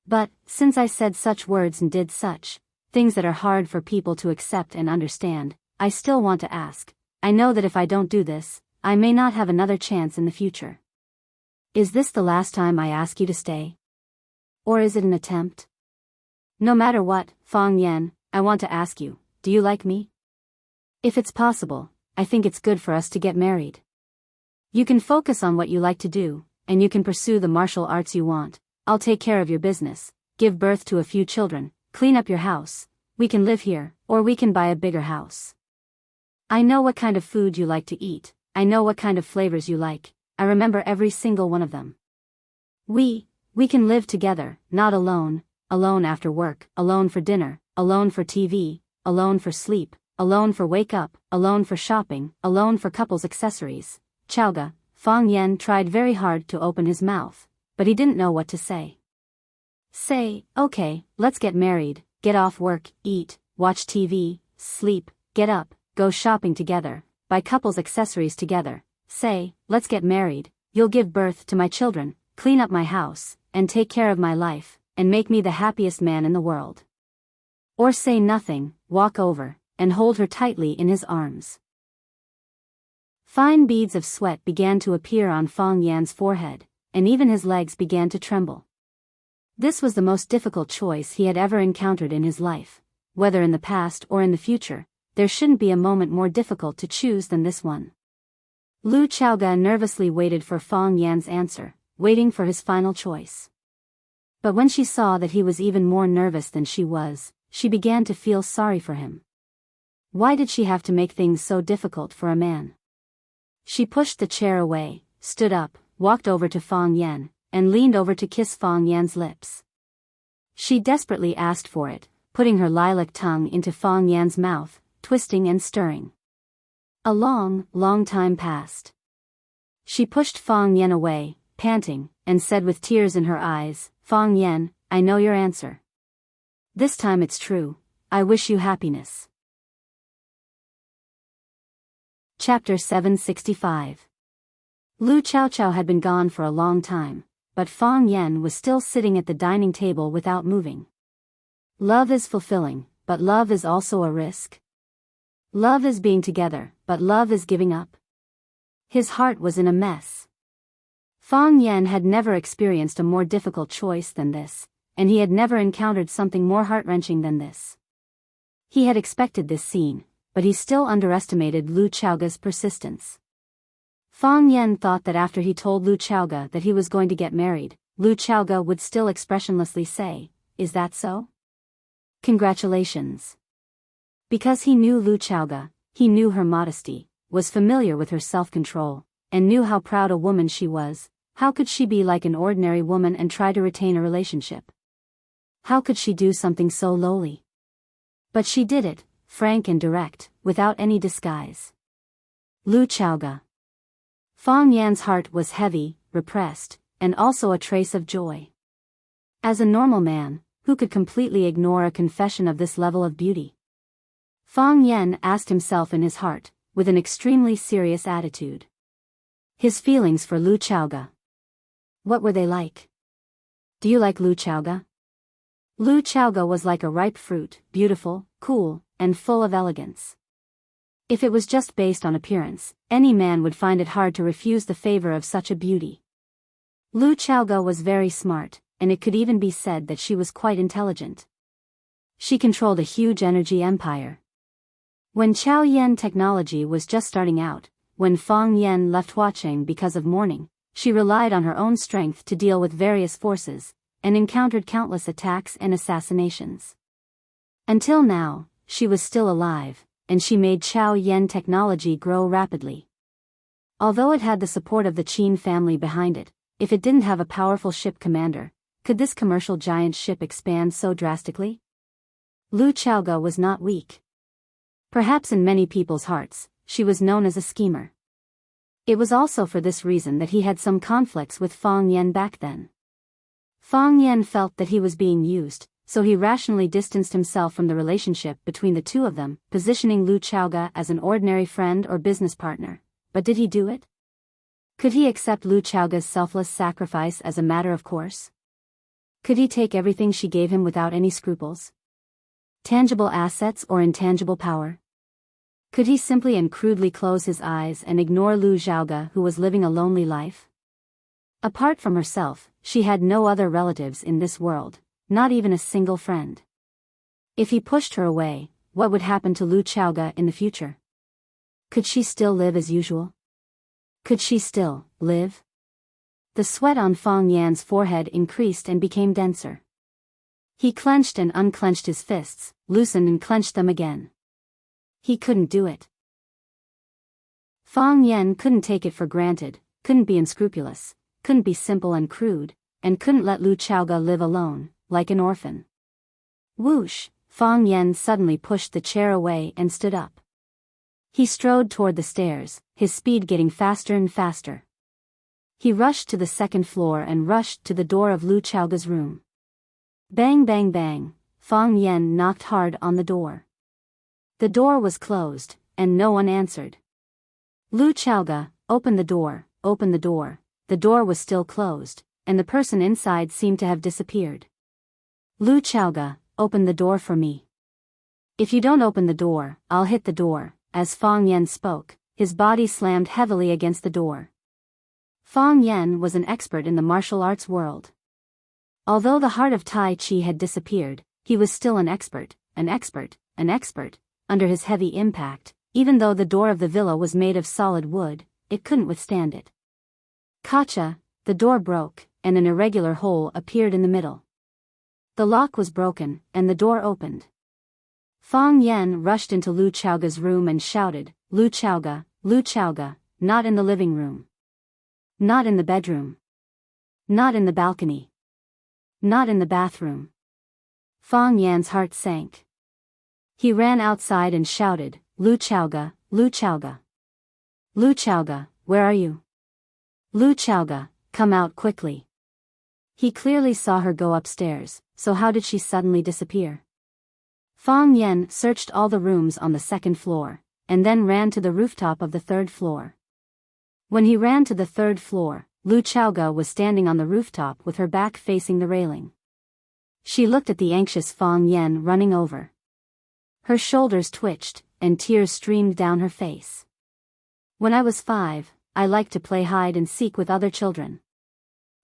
But, since I said such words and did such things that are hard for people to accept and understand, I still want to ask. I know that if I don't do this, I may not have another chance in the future. Is this the last time I ask you to stay? Or is it an attempt? No matter what, Fang Yan, I want to ask you, do you like me? If it's possible, I think it's good for us to get married. You can focus on what you like to do, and you can pursue the martial arts you want. I'll take care of your business, give birth to a few children, clean up your house. We can live here, or we can buy a bigger house. I know what kind of food you like to eat, I know what kind of flavors you like, I remember every single one of them. We can live together, not alone, alone after work, alone for dinner, alone for TV, alone for sleep, alone for wake up, alone for shopping, alone for couples accessories. Chaoga, Fang Yan tried very hard to open his mouth, but he didn't know what to say. Say, okay, let's get married, get off work, eat, watch TV, sleep, get up, go shopping together, buy couples accessories together. Say, let's get married, you'll give birth to my children, clean up my house, and take care of my life, and make me the happiest man in the world. Or say nothing, walk over, and hold her tightly in his arms. Fine beads of sweat began to appear on Fang Yan's forehead, and even his legs began to tremble. This was the most difficult choice he had ever encountered in his life. Whether in the past or in the future, there shouldn't be a moment more difficult to choose than this one. Lu Chaoga nervously waited for Fang Yan's answer, waiting for his final choice. But when she saw that he was even more nervous than she was, she began to feel sorry for him. Why did she have to make things so difficult for a man? She pushed the chair away, stood up, walked over to Fang Yan, and leaned over to kiss Fang Yan's lips. She desperately asked for it, putting her lilac tongue into Fang Yan's mouth, twisting and stirring. A long, long time passed. She pushed Fang Yan away, panting, and said with tears in her eyes, Fang Yan, I know your answer. This time it's true, I wish you happiness. Chapter 765. Lu Chaochao had been gone for a long time, but Fang Yan was still sitting at the dining table without moving. Love is fulfilling, but love is also a risk. Love is being together, but love is giving up. His heart was in a mess. Fang Yan had never experienced a more difficult choice than this, and he had never encountered something more heart-wrenching than this. He had expected this scene, but he still underestimated Lu Chaoga's persistence. Fang Yan thought that after he told Lu Chaoga that he was going to get married, Lu Chaoga would still expressionlessly say, "Is that so? Congratulations." Because he knew Lu Chaoga, he knew her modesty, was familiar with her self-control, and knew how proud a woman she was. How could she be like an ordinary woman and try to retain a relationship? How could she do something so lowly? But she did it, frank and direct, without any disguise. Lu Chaoga. Fang Yan's heart was heavy, repressed, and also a trace of joy. As a normal man, who could completely ignore a confession of this level of beauty? Fang Yan asked himself in his heart, with an extremely serious attitude. His feelings for Lu Chaoga. What were they like? Do you like Lu Chaoga? Lu Chaoga was like a ripe fruit, beautiful, cool, and full of elegance. If it was just based on appearance, any man would find it hard to refuse the favor of such a beauty. Lu Chaoga was very smart, and it could even be said that she was quite intelligent. She controlled a huge energy empire. When Chaoyan technology was just starting out, when Fang Yan left Huaqing because of mourning, she relied on her own strength to deal with various forces, and encountered countless attacks and assassinations. Until now, she was still alive, and she made Chaoyan technology grow rapidly. Although it had the support of the Qin family behind it, if it didn't have a powerful ship commander, could this commercial giant ship expand so drastically? Lu Chaoga was not weak. Perhaps in many people's hearts, she was known as a schemer. It was also for this reason that he had some conflicts with Fang Yan back then. Fang Yan felt that he was being used, so he rationally distanced himself from the relationship between the two of them, positioning Lu Chaoga as an ordinary friend or business partner. But did he do it? Could he accept Lu Chaoga's selfless sacrifice as a matter of course? Could he take everything she gave him without any scruples? Tangible assets or intangible power? Could he simply and crudely close his eyes and ignore Lu Chaoga, who was living a lonely life? Apart from herself, she had no other relatives in this world. Not even a single friend. If he pushed her away, what would happen to Lu Chaoga in the future? Could she still live as usual? Could she still live? The sweat on Fang Yan's forehead increased and became denser. He clenched and unclenched his fists, loosened and clenched them again. He couldn't do it. Fang Yen couldn't take it for granted, couldn't be unscrupulous, couldn't be simple and crude, and couldn't let Lu Chaoga live alone, like an orphan. Whoosh! Fang Yen suddenly pushed the chair away and stood up. He strode toward the stairs, his speed getting faster and faster. He rushed to the second floor and rushed to the door of Lu Chaoga's room. Bang bang bang, Fang Yen knocked hard on the door. The door was closed, and no one answered. Lu Chaoga, open the door, open the door. The door was still closed, and the person inside seemed to have disappeared. Lu Chaoga, open the door for me. If you don't open the door, I'll hit the door. As Fang Yen spoke, his body slammed heavily against the door. Fang Yen was an expert in the martial arts world. Although the heart of Tai Chi had disappeared, he was still an expert, under his heavy impact. Even though the door of the villa was made of solid wood, it couldn't withstand it. Kacha, the door broke, and an irregular hole appeared in the middle. The lock was broken, and the door opened. Fang Yen rushed into Lu Chaoga's room and shouted, Lu Chaoga, not in the living room. Not in the bedroom. Not in the balcony. Not in the bathroom. Fang Yan's heart sank. He ran outside and shouted, Lu Chaoga, Lu Chaoga. Lu Chaoga, where are you? Lu Chaoga, come out quickly. He clearly saw her go upstairs, so how did she suddenly disappear? Fang Yen searched all the rooms on the second floor, and then ran to the rooftop of the third floor. When he ran to the third floor, Lu Chaoga was standing on the rooftop with her back facing the railing. She looked at the anxious Fang Yen running over. Her shoulders twitched, and tears streamed down her face. When I was 5, I liked to play hide and seek with other children.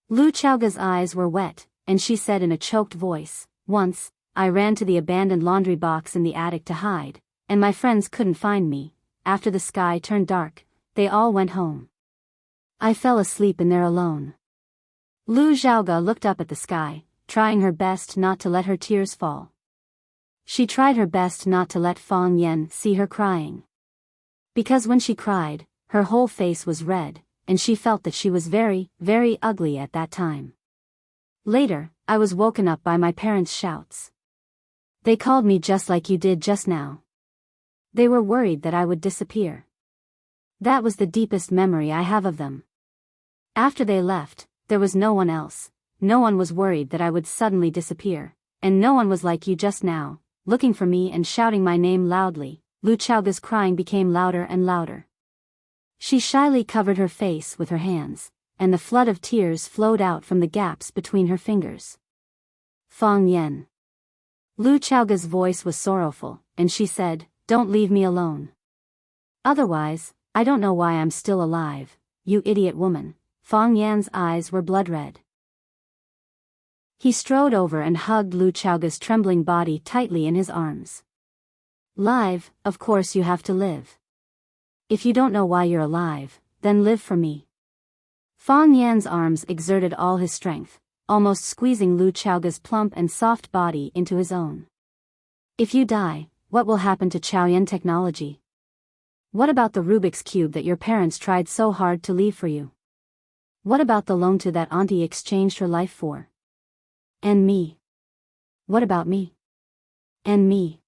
Lu Chaoga's eyes were wet, and she said in a choked voice, once, I ran to the abandoned laundry box in the attic to hide, and my friends couldn't find me. After the sky turned dark, they all went home. I fell asleep in there alone. Lu Chaoga looked up at the sky, trying her best not to let her tears fall. She tried her best not to let Fang Yen see her crying. Because when she cried, her whole face was red, and she felt that she was very, very ugly at that time. Later, I was woken up by my parents' shouts. They called me just like you did just now. They were worried that I would disappear. That was the deepest memory I have of them. After they left, there was no one else. No one was worried that I would suddenly disappear, and no one was like you just now, looking for me and shouting my name loudly. Lu Chaoga's crying became louder and louder. She shyly covered her face with her hands, and the flood of tears flowed out from the gaps between her fingers. Fang Yen. Lu Chaoga's voice was sorrowful, and she said, don't leave me alone. Otherwise, I don't know why I'm still alive, you idiot woman. Fang Yan's eyes were blood red. He strode over and hugged Lu Chaoga's trembling body tightly in his arms. Live, of course you have to live. If you don't know why you're alive, then live for me. Fang Yan's arms exerted all his strength, almost squeezing Lu Chaoga's plump and soft body into his own. If you die, what will happen to Chaoyan technology? What about the Rubik's Cube that your parents tried so hard to leave for you? What about the loan to that auntie exchanged her life for? And me? What about me? And me?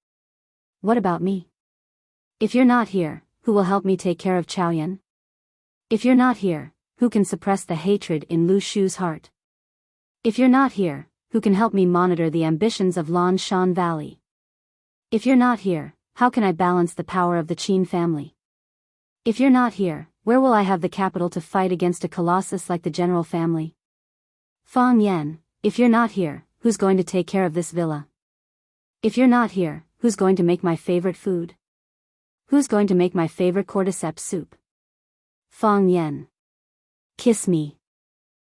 What about me? If you're not here, who will help me take care of Chaoyan? If you're not here, who can suppress the hatred in Lu Shu's heart? If you're not here, who can help me monitor the ambitions of Lan Shan Valley? If you're not here, how can I balance the power of the Qin family? If you're not here, where will I have the capital to fight against a colossus like the general family? Fang Yen, if you're not here, who's going to take care of this villa? If you're not here, who's going to make my favorite food? Who's going to make my favorite cordyceps soup? Fang Yen. Kiss me.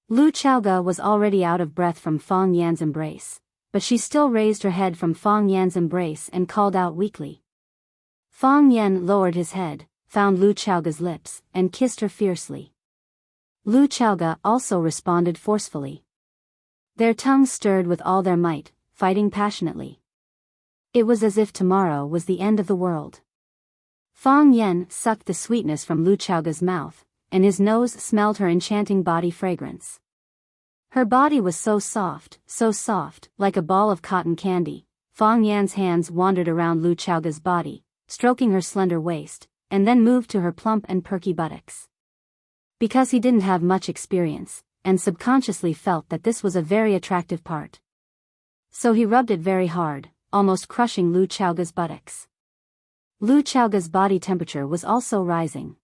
Lu Chaoga was already out of breath from Fang Yan's embrace, but she still raised her head from Fang Yan's embrace and called out weakly. Fang Yen lowered his head, found Lu Chaoga's lips, and kissed her fiercely. Lu Chaoga also responded forcefully. Their tongues stirred with all their might, fighting passionately. It was as if tomorrow was the end of the world. Fang Yan sucked the sweetness from Lu Chaoga's mouth, and his nose smelled her enchanting body fragrance. Her body was so soft, like a ball of cotton candy. Fang Yan's hands wandered around Lu Chaoga's body, stroking her slender waist, and then moved to her plump and perky buttocks. Because he didn't have much experience, and subconsciously felt that this was a very attractive part. So he rubbed it very hard, almost crushing Lu Chaoga's buttocks. Lu Chaoga's body temperature was also rising.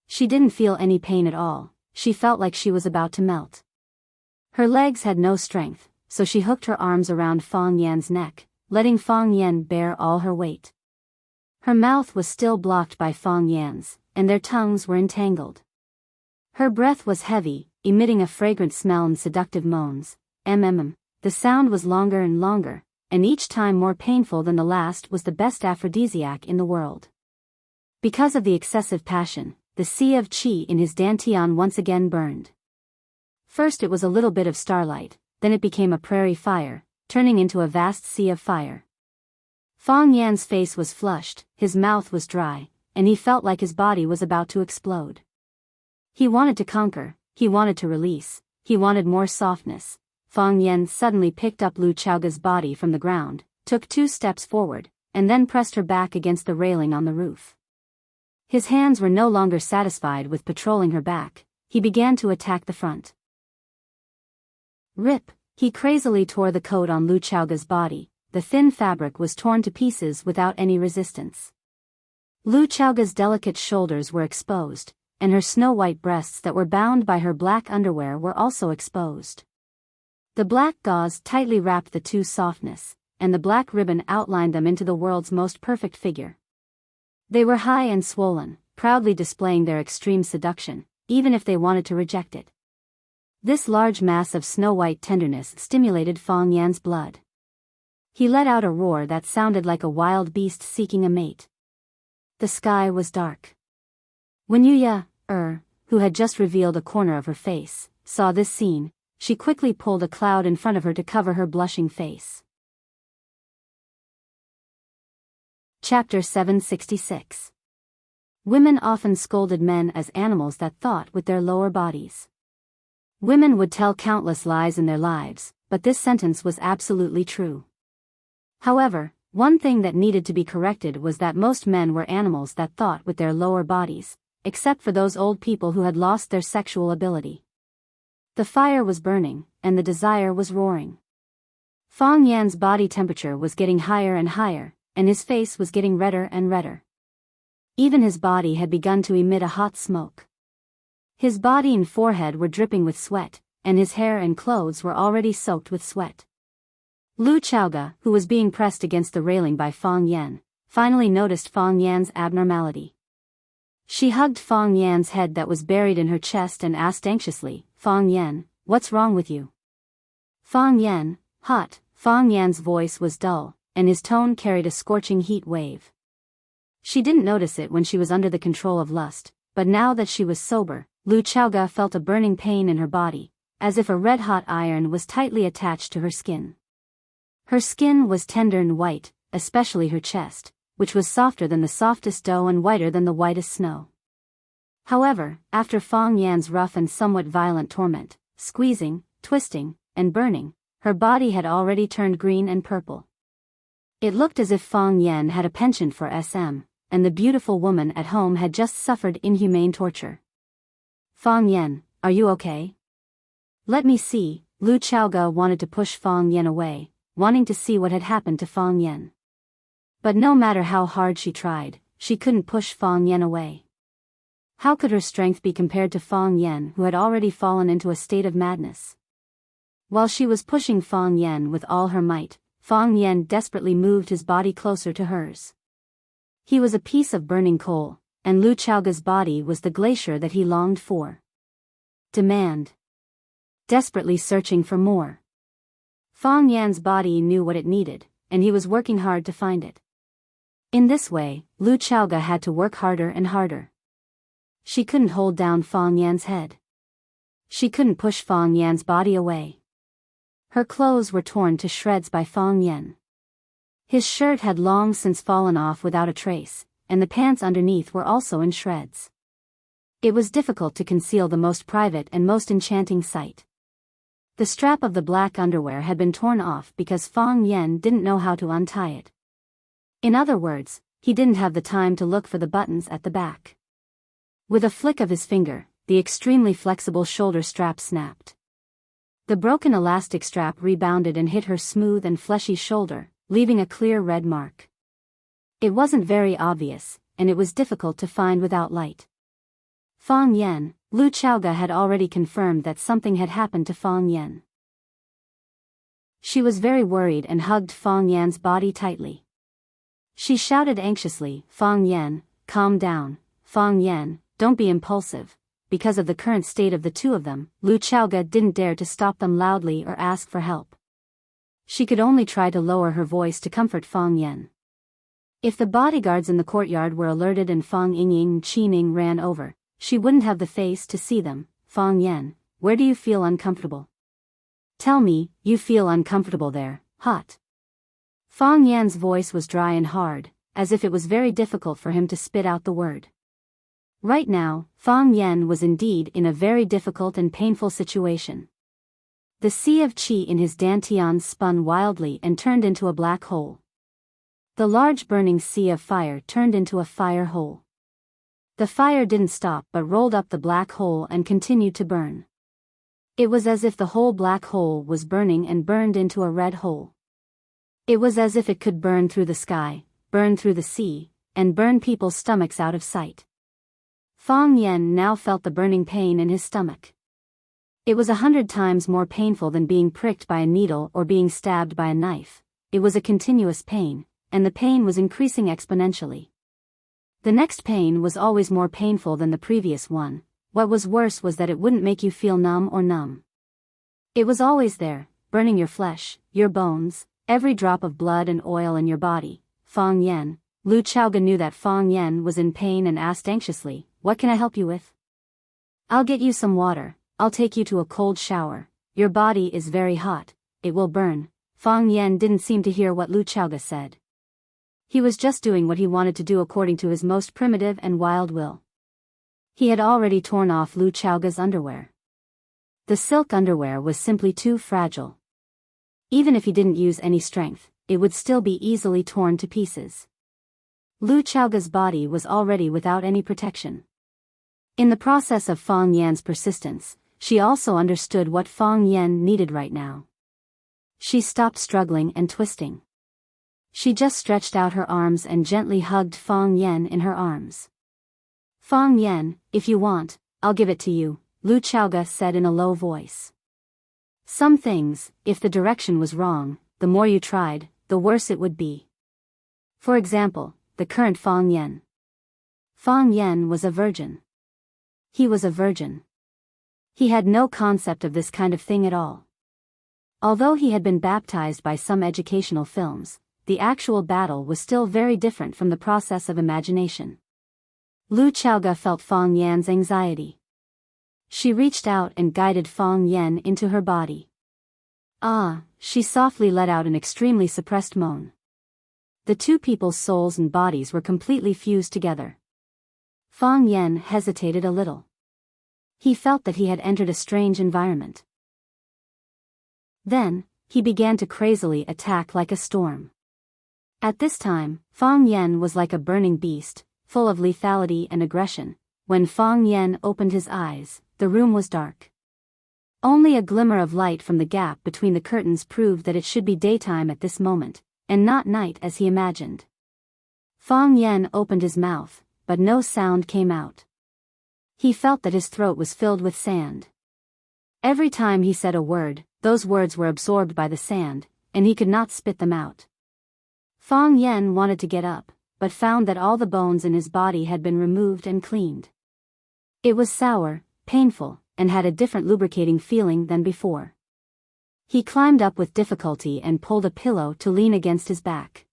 She didn't feel any pain at all, she felt like she was about to melt. Her legs had no strength, so she hooked her arms around Fang Yan's neck, letting Fang Yan bear all her weight. Her mouth was still blocked by Fang Yan's, and their tongues were entangled. Her breath was heavy, emitting a fragrant smell and seductive moans. The sound was longer and longer, and each time more painful than the last was the best aphrodisiac in the world. Because of the excessive passion, the sea of qi in his dantian once again burned. First it was a little bit of starlight, then it became a prairie fire, turning into a vast sea of fire. Fang Yan's face was flushed, his mouth was dry, and he felt like his body was about to explode. He wanted to conquer, he wanted to release, he wanted more softness. Fang Yan suddenly picked up Lu Chaoga's body from the ground, took 2 steps forward, and then pressed her back against the railing on the roof. His hands were no longer satisfied with patrolling her back, he began to attack the front. Rip! He crazily tore the coat on Lu Chaoga's body, the thin fabric was torn to pieces without any resistance. Lu Chaoga's delicate shoulders were exposed, and her snow-white breasts that were bound by her black underwear were also exposed. The black gauze tightly wrapped the two softness, and the black ribbon outlined them into the world's most perfect figure. They were high and swollen, proudly displaying their extreme seduction, even if they wanted to reject it. This large mass of snow-white tenderness stimulated Fang Yan's blood. He let out a roar that sounded like a wild beast seeking a mate. The sky was dark. When Yuya, who had just revealed a corner of her face, saw this scene, she quickly pulled a cloud in front of her to cover her blushing face. Chapter 766. Women often scolded men as animals that thought with their lower bodies. Women would tell countless lies in their lives, but this sentence was absolutely true. However, one thing that needed to be corrected was that most men were animals that thought with their lower bodies, except for those old people who had lost their sexual ability. The fire was burning, and the desire was roaring. Fang Yan's body temperature was getting higher and higher, and his face was getting redder and redder. Even his body had begun to emit a hot smoke. His body and forehead were dripping with sweat, and his hair and clothes were already soaked with sweat. Lu Chaoga, who was being pressed against the railing by Fang Yan, finally noticed Fang Yan's abnormality. She hugged Fang Yan's head that was buried in her chest and asked anxiously, "Fang Yan, what's wrong with you?" "Fang Yan, hot." Fang Yan's voice was dull, and his tone carried a scorching heat wave. She didn't notice it when she was under the control of lust, but now that she was sober, Lu Chaoga felt a burning pain in her body, as if a red-hot iron was tightly attached to her skin. Her skin was tender and white, especially her chest, which was softer than the softest dough and whiter than the whitest snow. However, after Fang Yan's rough and somewhat violent torment, squeezing, twisting, and burning, her body had already turned green and purple. It looked as if Fang Yan had a penchant for SM, and the beautiful woman at home had just suffered inhumane torture. "Fang Yan, are you okay?" "Let me see." Lu Chaoga wanted to push Fang Yan away, wanting to see what had happened to Fang Yan. But no matter how hard she tried, she couldn't push Fang Yan away. How could her strength be compared to Fang Yan, who had already fallen into a state of madness? While she was pushing Fang Yan with all her might, Fang Yan desperately moved his body closer to hers. He was a piece of burning coal, and Lu Chaoga's body was the glacier that he longed for. Demand. Desperately searching for more. Fang Yan's body knew what it needed, and he was working hard to find it. In this way, Lu Chaoga had to work harder and harder. She couldn't hold down Fang Yan's head. She couldn't push Fang Yan's body away. Her clothes were torn to shreds by Fang Yan. His shirt had long since fallen off without a trace, and the pants underneath were also in shreds. It was difficult to conceal the most private and most enchanting sight. The strap of the black underwear had been torn off because Fang Yen didn't know how to untie it. In other words, he didn't have the time to look for the buttons at the back. With a flick of his finger, the extremely flexible shoulder strap snapped. The broken elastic strap rebounded and hit her smooth and fleshy shoulder, leaving a clear red mark. It wasn't very obvious, and it was difficult to find without light. Fang Yen, Lu Chaoga had already confirmed that something had happened to Fang Yen. She was very worried and hugged Fang Yan's body tightly. She shouted anxiously, "Fang Yen, calm down, Fang Yen, don't be impulsive." Because of the current state of the two of them, Lu Chaoga didn't dare to stop them loudly or ask for help. She could only try to lower her voice to comfort Fang Yen. If the bodyguards in the courtyard were alerted and Fang Yingying and Qining ran over, she wouldn't have the face to see them. "Fang Yen, where do you feel uncomfortable? Tell me, you feel uncomfortable there, hot." Fang Yan's voice was dry and hard, as if it was very difficult for him to spit out the word. Right now, Fang Yen was indeed in a very difficult and painful situation. The sea of qi in his dantian spun wildly and turned into a black hole. The large burning sea of fire turned into a fire hole. The fire didn't stop but rolled up the black hole and continued to burn. It was as if the whole black hole was burning and burned into a red hole. It was as if it could burn through the sky, burn through the sea, and burn people's stomachs out of sight. Fang Yen now felt the burning pain in his stomach. It was 100 times more painful than being pricked by a needle or being stabbed by a knife. It was a continuous pain, and the pain was increasing exponentially. The next pain was always more painful than the previous one. What was worse was that it wouldn't make you feel numb or numb. It was always there, burning your flesh, your bones, every drop of blood and oil in your body. Fang Yen, Lu Chaoga knew that Fang Yen was in pain and asked anxiously, "What can I help you with?" "I'll get you some water, I'll take you to a cold shower. Your body is very hot, it will burn." Fang Yen didn't seem to hear what Lu Chaoga said. He was just doing what he wanted to do according to his most primitive and wild will. He had already torn off Lu Chaoga's underwear. The silk underwear was simply too fragile. Even if he didn't use any strength, it would still be easily torn to pieces. Lu Chaoga's body was already without any protection. In the process of Fang Yan's persistence, she also understood what Fang Yen needed right now. She stopped struggling and twisting. She just stretched out her arms and gently hugged Fang Yen in her arms. "Fang Yen, if you want, I'll give it to you," Lu Chaoga said in a low voice. Some things, if the direction was wrong, the more you tried, the worse it would be. For example, the current Fang Yen. Fang Yen was a virgin. He was a virgin. He had no concept of this kind of thing at all. Although he had been baptized by some educational films, the actual battle was still very different from the process of imagination. Lu Chaoga felt Fang Yan's anxiety. She reached out and guided Fang Yen into her body. "Ah," she softly let out an extremely suppressed moan. The two people's souls and bodies were completely fused together. Fang Yen hesitated a little. He felt that he had entered a strange environment. Then, he began to crazily attack like a storm. At this time, Fang Yen was like a burning beast, full of lethality and aggression. When Fang Yen opened his eyes, the room was dark. Only a glimmer of light from the gap between the curtains proved that it should be daytime at this moment, and not night as he imagined. Fang Yen opened his mouth, but no sound came out. He felt that his throat was filled with sand. Every time he said a word, those words were absorbed by the sand, and he could not spit them out. Fang Yen wanted to get up, but found that all the bones in his body had been removed and cleaned. It was sour, painful, and had a different lubricating feeling than before. He climbed up with difficulty and pulled a pillow to lean against his back.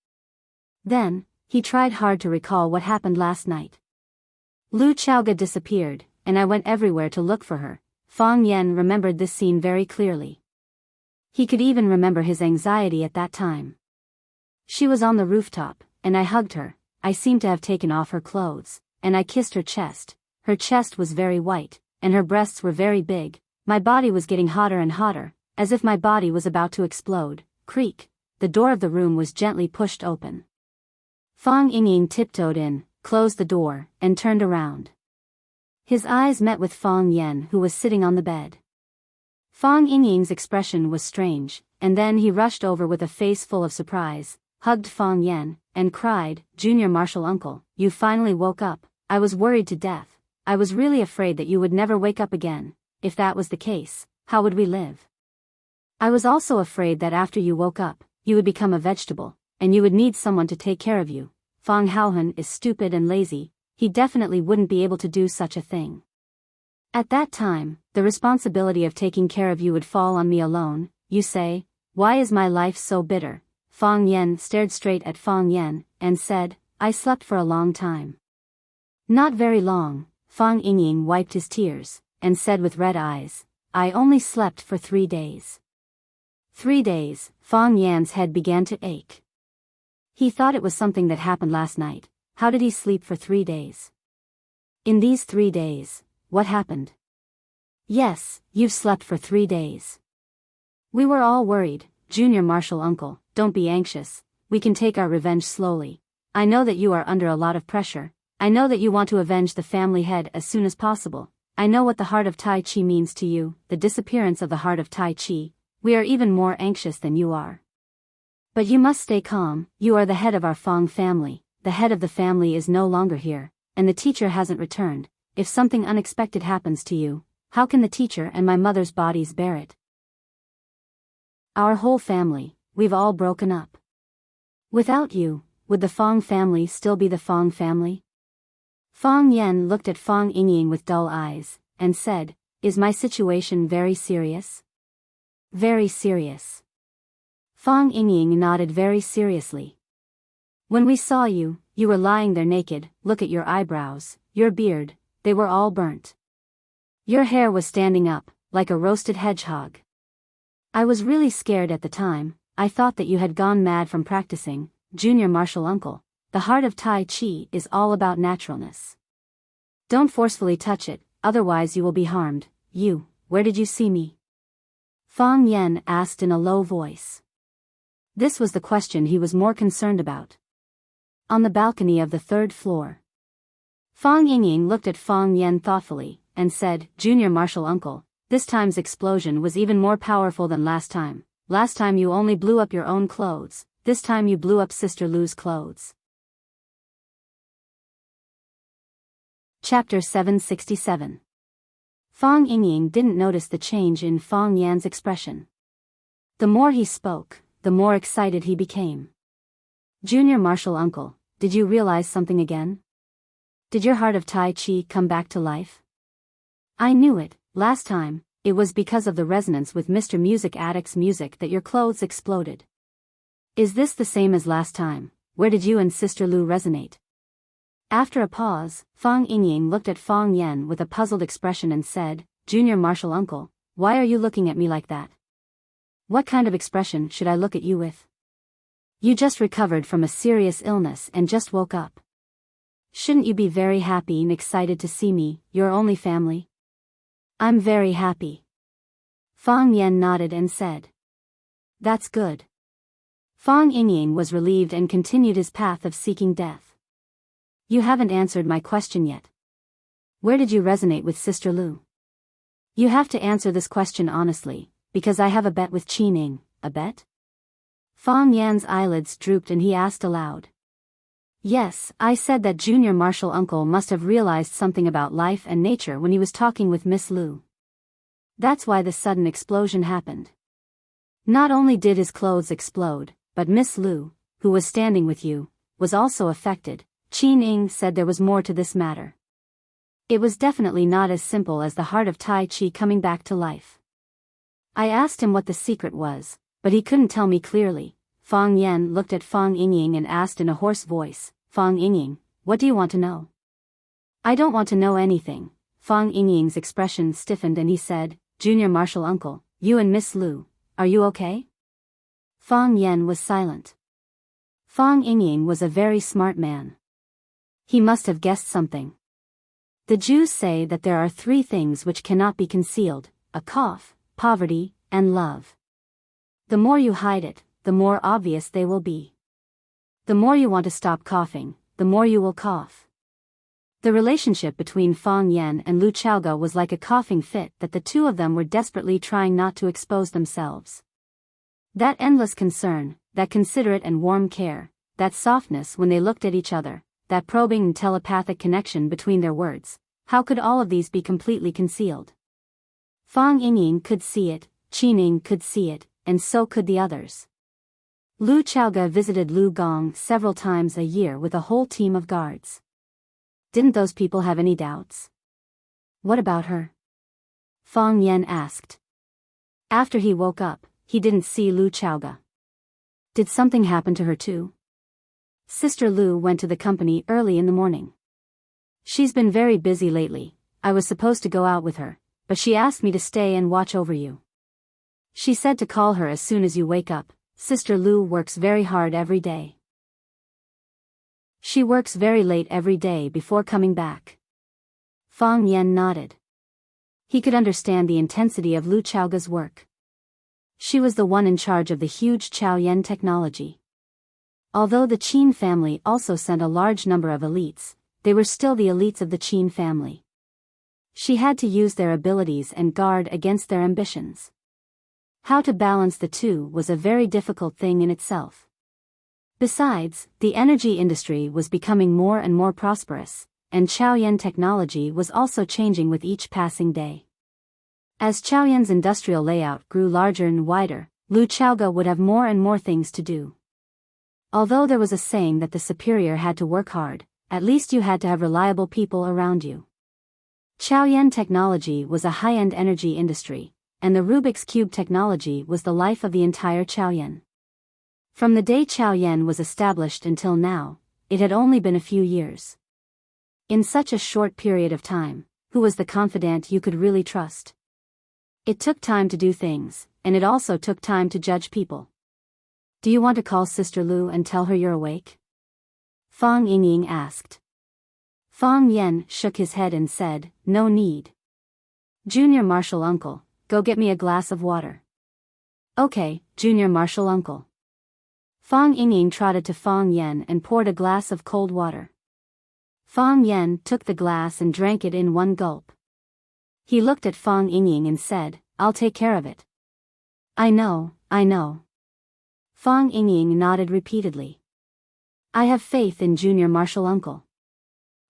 Then, he tried hard to recall what happened last night. Lu Chaoga disappeared, and I went everywhere to look for her. Fang Yen remembered this scene very clearly. He could even remember his anxiety at that time. She was on the rooftop, and I hugged her. I seemed to have taken off her clothes, and I kissed her chest. Her chest was very white, and her breasts were very big. My body was getting hotter and hotter, as if my body was about to explode. Creak. The door of the room was gently pushed open. Fang Yingying tiptoed in, closed the door, and turned around. His eyes met with Fang Yan, who was sitting on the bed. Fang Yingying's expression was strange, and then he rushed over with a face full of surprise, hugged Fang Yan, and cried, "Junior Martial Uncle, you finally woke up. I was worried to death. I was really afraid that you would never wake up again. If that was the case, how would we live? I was also afraid that after you woke up, you would become a vegetable, and you would need someone to take care of you. Fang Haohan is stupid and lazy. He definitely wouldn't be able to do such a thing. At that time, the responsibility of taking care of you would fall on me alone. You say, why is my life so bitter?" Fang Yan stared straight at Fang Yan, and said, "I slept for a long time." "Not very long." Fang Yingying wiped his tears, and said with red eyes, "I only slept for 3 days." 3 days, Fang Yan's head began to ache. He thought it was something that happened last night. How did he sleep for 3 days? In these 3 days, what happened? Yes, you've slept for 3 days. We were all worried. Junior Martial Uncle, don't be anxious. We can take our revenge slowly. I know that you are under a lot of pressure. I know that you want to avenge the family head as soon as possible. I know what the heart of Tai Chi means to you, the disappearance of the heart of Tai Chi. We are even more anxious than you are. But you must stay calm. You are the head of our Fang family. The head of the family is no longer here, and the teacher hasn't returned. If something unexpected happens to you, how can the teacher and my mother's bodies bear it? Our whole family, we've all broken up. Without you, would the Fang family still be the Fang family? Fang Yan looked at Fang Yingying with dull eyes, and said, "Is my situation very serious?" "Very serious." Fang Yingying nodded very seriously. "When we saw you, you were lying there naked. Look at your eyebrows, your beard, they were all burnt. Your hair was standing up, like a roasted hedgehog. I was really scared at the time. I thought that you had gone mad from practicing. Junior Martial Uncle, the heart of Tai Chi is all about naturalness. Don't forcefully touch it, otherwise you will be harmed." "You, where did you see me?" Fang Yan asked in a low voice. This was the question he was more concerned about. "On the balcony of the 3rd floor." Fang Yingying looked at Fang Yan thoughtfully, and said, "Junior Martial Uncle, this time's explosion was even more powerful than last time. Last time you only blew up your own clothes, this time you blew up Sister Lu's clothes." Chapter 767. Fang Yingying didn't notice the change in Fang Yan's expression. The more he spoke, the more excited he became. "Junior Martial Uncle, did you realize something again? Did your heart of Tai Chi come back to life? I knew it. Last time, it was because of the resonance with Mr. Music Addict's music that your clothes exploded. Is this the same as last time? Where did you and Sister Lu resonate?" After a pause, Fang Yingying looked at Fang Yan with a puzzled expression and said, "Junior Martial Uncle, why are you looking at me like that? What kind of expression should I look at you with? You just recovered from a serious illness and just woke up. Shouldn't you be very happy and excited to see me, your only family?" "I'm very happy." Fang Yan nodded and said, "That's good." Fang Yingying was relieved and continued his path of seeking death. "You haven't answered my question yet. Where did you resonate with Sister Lu?" "You have to answer this question honestly, because I have a bet with Qi Ning." "A bet?" Fang Yan's eyelids drooped and he asked aloud. "Yes, I said that Junior Martial Uncle must have realized something about life and nature when he was talking with Miss Lu. That's why the sudden explosion happened. Not only did his clothes explode, but Miss Lu, who was standing with you, was also affected." Qi Ning said there was more to this matter. It was definitely not as simple as the heart of Tai Chi coming back to life. I asked him what the secret was, but he couldn't tell me clearly. Fang Yan looked at Fang Yingying and asked in a hoarse voice, "Fang Yingying, what do you want to know?" "I don't want to know anything." Fang Yingying's expression stiffened and he said, "Junior Martial Uncle, you and Miss Lu, are you okay?" Fang Yan was silent. Fang Yingying was a very smart man. He must have guessed something. The Jews say that there are 3 things which cannot be concealed: a cough, poverty, and love. The more you hide it, the more obvious they will be. The more you want to stop coughing, the more you will cough. The relationship between Fang Yan and Lu Chaoga was like a coughing fit that the two of them were desperately trying not to expose themselves. That endless concern, that considerate and warm care, that softness when they looked at each other, that probing and telepathic connection between their words, how could all of these be completely concealed? Fang Yingying could see it, Qining could see it, and so could the others. Lu Chaoga visited Lu Gong several times a year with a whole team of guards. Didn't those people have any doubts? What about her? Fang Yan asked. After he woke up, he didn't see Lu Chaoga. Did something happen to her too? Sister Lu went to the company early in the morning. She's been very busy lately. I was supposed to go out with her, but she asked me to stay and watch over you. She said to call her as soon as you wake up. Sister Lu works very hard every day. She works very late every day before coming back. Fang Yan nodded. He could understand the intensity of Lu Chaoga's work. She was the one in charge of the huge Chaoyan technology. Although the Qin family also sent a large number of elites, they were still the elites of the Qin family. She had to use their abilities and guard against their ambitions. How to balance the two was a very difficult thing in itself. Besides, the energy industry was becoming more and more prosperous, and Chaoyan technology was also changing with each passing day. As Chaoyan's industrial layout grew larger and wider, Lu Chaoga would have more and more things to do. Although there was a saying that the superior had to work hard, at least you had to have reliable people around you. Chaoyan technology was a high-end energy industry, and the Rubik's Cube technology was the life of the entire Chaoyan. From the day Chaoyan was established until now, it had only been a few years. In such a short period of time, who was the confidant you could really trust? It took time to do things, and it also took time to judge people. Do you want to call Sister Lu and tell her you're awake? Fang Yingying asked. Fang Yan shook his head and said, no need. Junior Marshal Uncle, go get me a glass of water. Okay, Junior Marshal Uncle. Fang Yingying trotted to Fang Yan and poured a glass of cold water. Fang Yan took the glass and drank it in one gulp. He looked at Fang Yingying and said, I'll take care of it. I know. Fang Yingying nodded repeatedly. I have faith in Junior Marshal Uncle.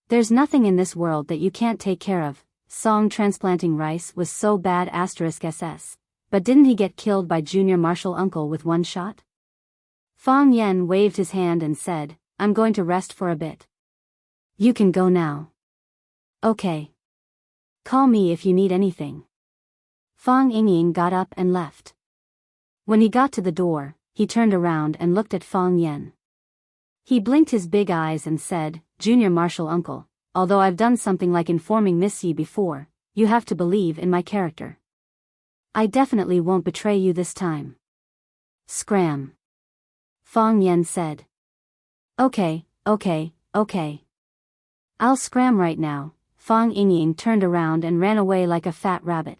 There's nothing in this world that you can't take care of. Song transplanting rice was so bad *SS, but didn't he get killed by Junior Marshal Uncle with one shot? Fang Yan waved his hand and said, I'm going to rest for a bit. You can go now. Okay. Call me if you need anything. Fang Yingying got up and left. When he got to the door, he turned around and looked at Fang Yan. He blinked his big eyes and said, Junior Marshal Uncle, although I've done something like informing Miss Yi before, you have to believe in my character. I definitely won't betray you this time. Scram. Fang Yan said. Okay. I'll scram right now. Fang Yingying turned around and ran away like a fat rabbit.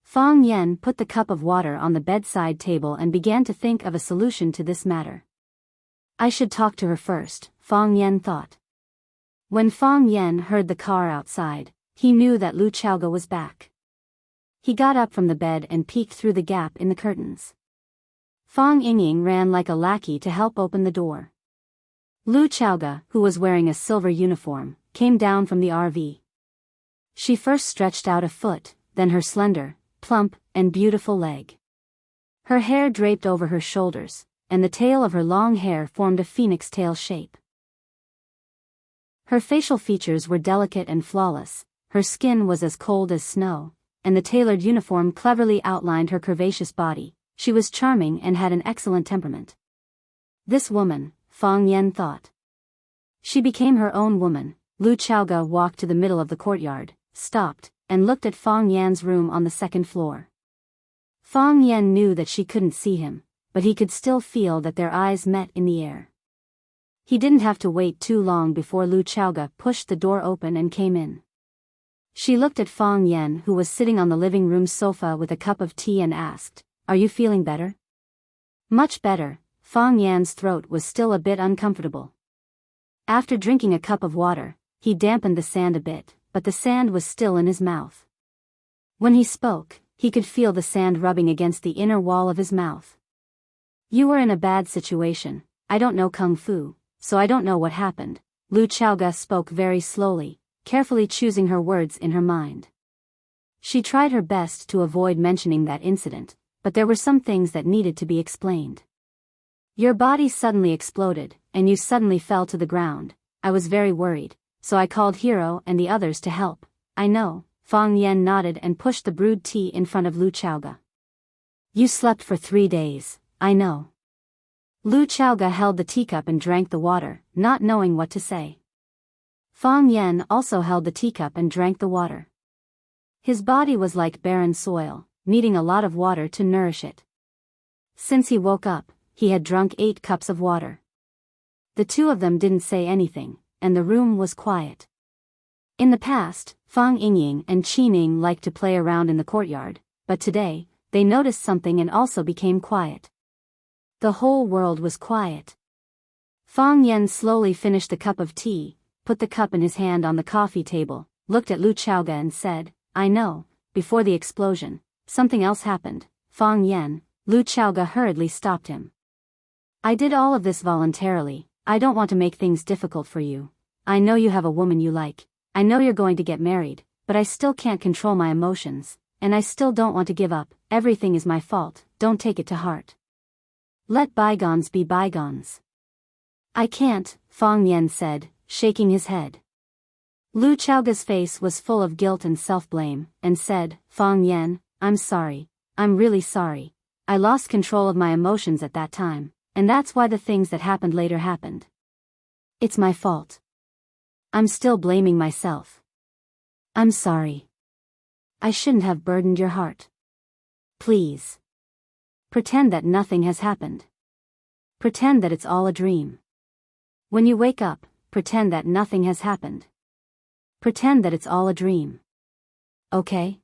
Fang Yan put the cup of water on the bedside table and began to think of a solution to this matter. I should talk to her first, Fang Yan thought. When Fang Yan heard the car outside, he knew that Lu Chaoga was back. He got up from the bed and peeked through the gap in the curtains. Fang Yingying ran like a lackey to help open the door. Lu Chaoga, who was wearing a silver uniform, came down from the RV. She first stretched out a foot, then her slender, plump, and beautiful leg. Her hair draped over her shoulders, and the tail of her long hair formed a phoenix tail shape. Her facial features were delicate and flawless, her skin was as cold as snow, and the tailored uniform cleverly outlined her curvaceous body. She was charming and had an excellent temperament. This woman, Fang Yan thought. She became her own woman. Lu Chaoga walked to the middle of the courtyard, stopped, and looked at Fang Yan's room on the second floor. Fang Yan knew that she couldn't see him, but he could still feel that their eyes met in the air. He didn't have to wait too long before Lu Chaoga pushed the door open and came in. She looked at Fang Yan, who was sitting on the living room sofa with a cup of tea, and asked, "Are you feeling better?" "Much better." Fang Yan's throat was still a bit uncomfortable. After drinking a cup of water, he dampened the sand a bit, but the sand was still in his mouth. When he spoke, he could feel the sand rubbing against the inner wall of his mouth. "You were in a bad situation. I don't know Kung Fu, so I don't know what happened." Lu Chaoga spoke very slowly, carefully choosing her words in her mind. She tried her best to avoid mentioning that incident, but there were some things that needed to be explained. "Your body suddenly exploded, and you suddenly fell to the ground. I was very worried, so I called Hero and the others to help." "I know." Fang Yan nodded and pushed the brewed tea in front of Lu Chaoga. "You slept for 3 days, I know." Lu Chaoga held the teacup and drank the water, not knowing what to say. Fang Yan also held the teacup and drank the water. His body was like barren soil, needing a lot of water to nourish it. Since he woke up, he had drunk 8 cups of water. The two of them didn't say anything, and the room was quiet. In the past, Fang Yingying and Qining liked to play around in the courtyard, but today, they noticed something and also became quiet. The whole world was quiet. Fang Yan slowly finished the cup of tea, put the cup in his hand on the coffee table, looked at Lu Chaoga and said, "I know." Before the explosion, something else happened. Fang Yan, Lu Chaoga hurriedly stopped him. "I did all of this voluntarily. I don't want to make things difficult for you. I know you have a woman you like. I know you're going to get married, but I still can't control my emotions, and I still don't want to give up. Everything is my fault. Don't take it to heart. Let bygones be bygones." "I can't," Fang Yan said, shaking his head. Lu Chaoga's face was full of guilt and self-blame, and said, "Fang Yan, I'm sorry. I'm really sorry. I lost control of my emotions at that time, and that's why the things that happened later happened. It's my fault. I'm still blaming myself. I'm sorry. I shouldn't have burdened your heart. Please. Pretend that nothing has happened. Pretend that it's all a dream. When you wake up, pretend that nothing has happened. Pretend that it's all a dream. Okay?"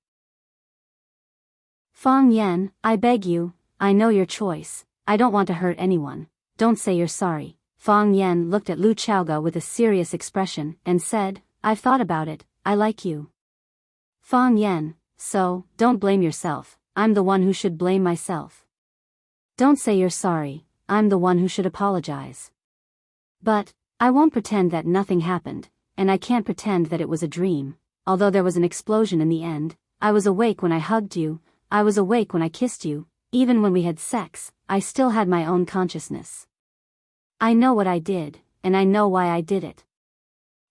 "Fang Yan, I beg you, I know your choice. I don't want to hurt anyone. Don't say you're sorry." Fang Yan looked at Lu Chaoga with a serious expression and said, "I've thought about it. I like you." "Fang Yan, so, don't blame yourself. I'm the one who should blame myself. Don't say you're sorry. I'm the one who should apologize. But, I won't pretend that nothing happened, and I can't pretend that it was a dream. Although there was an explosion in the end, I was awake when I hugged you, I was awake when I kissed you, even when we had sex, I still had my own consciousness. I know what I did, and I know why I did it.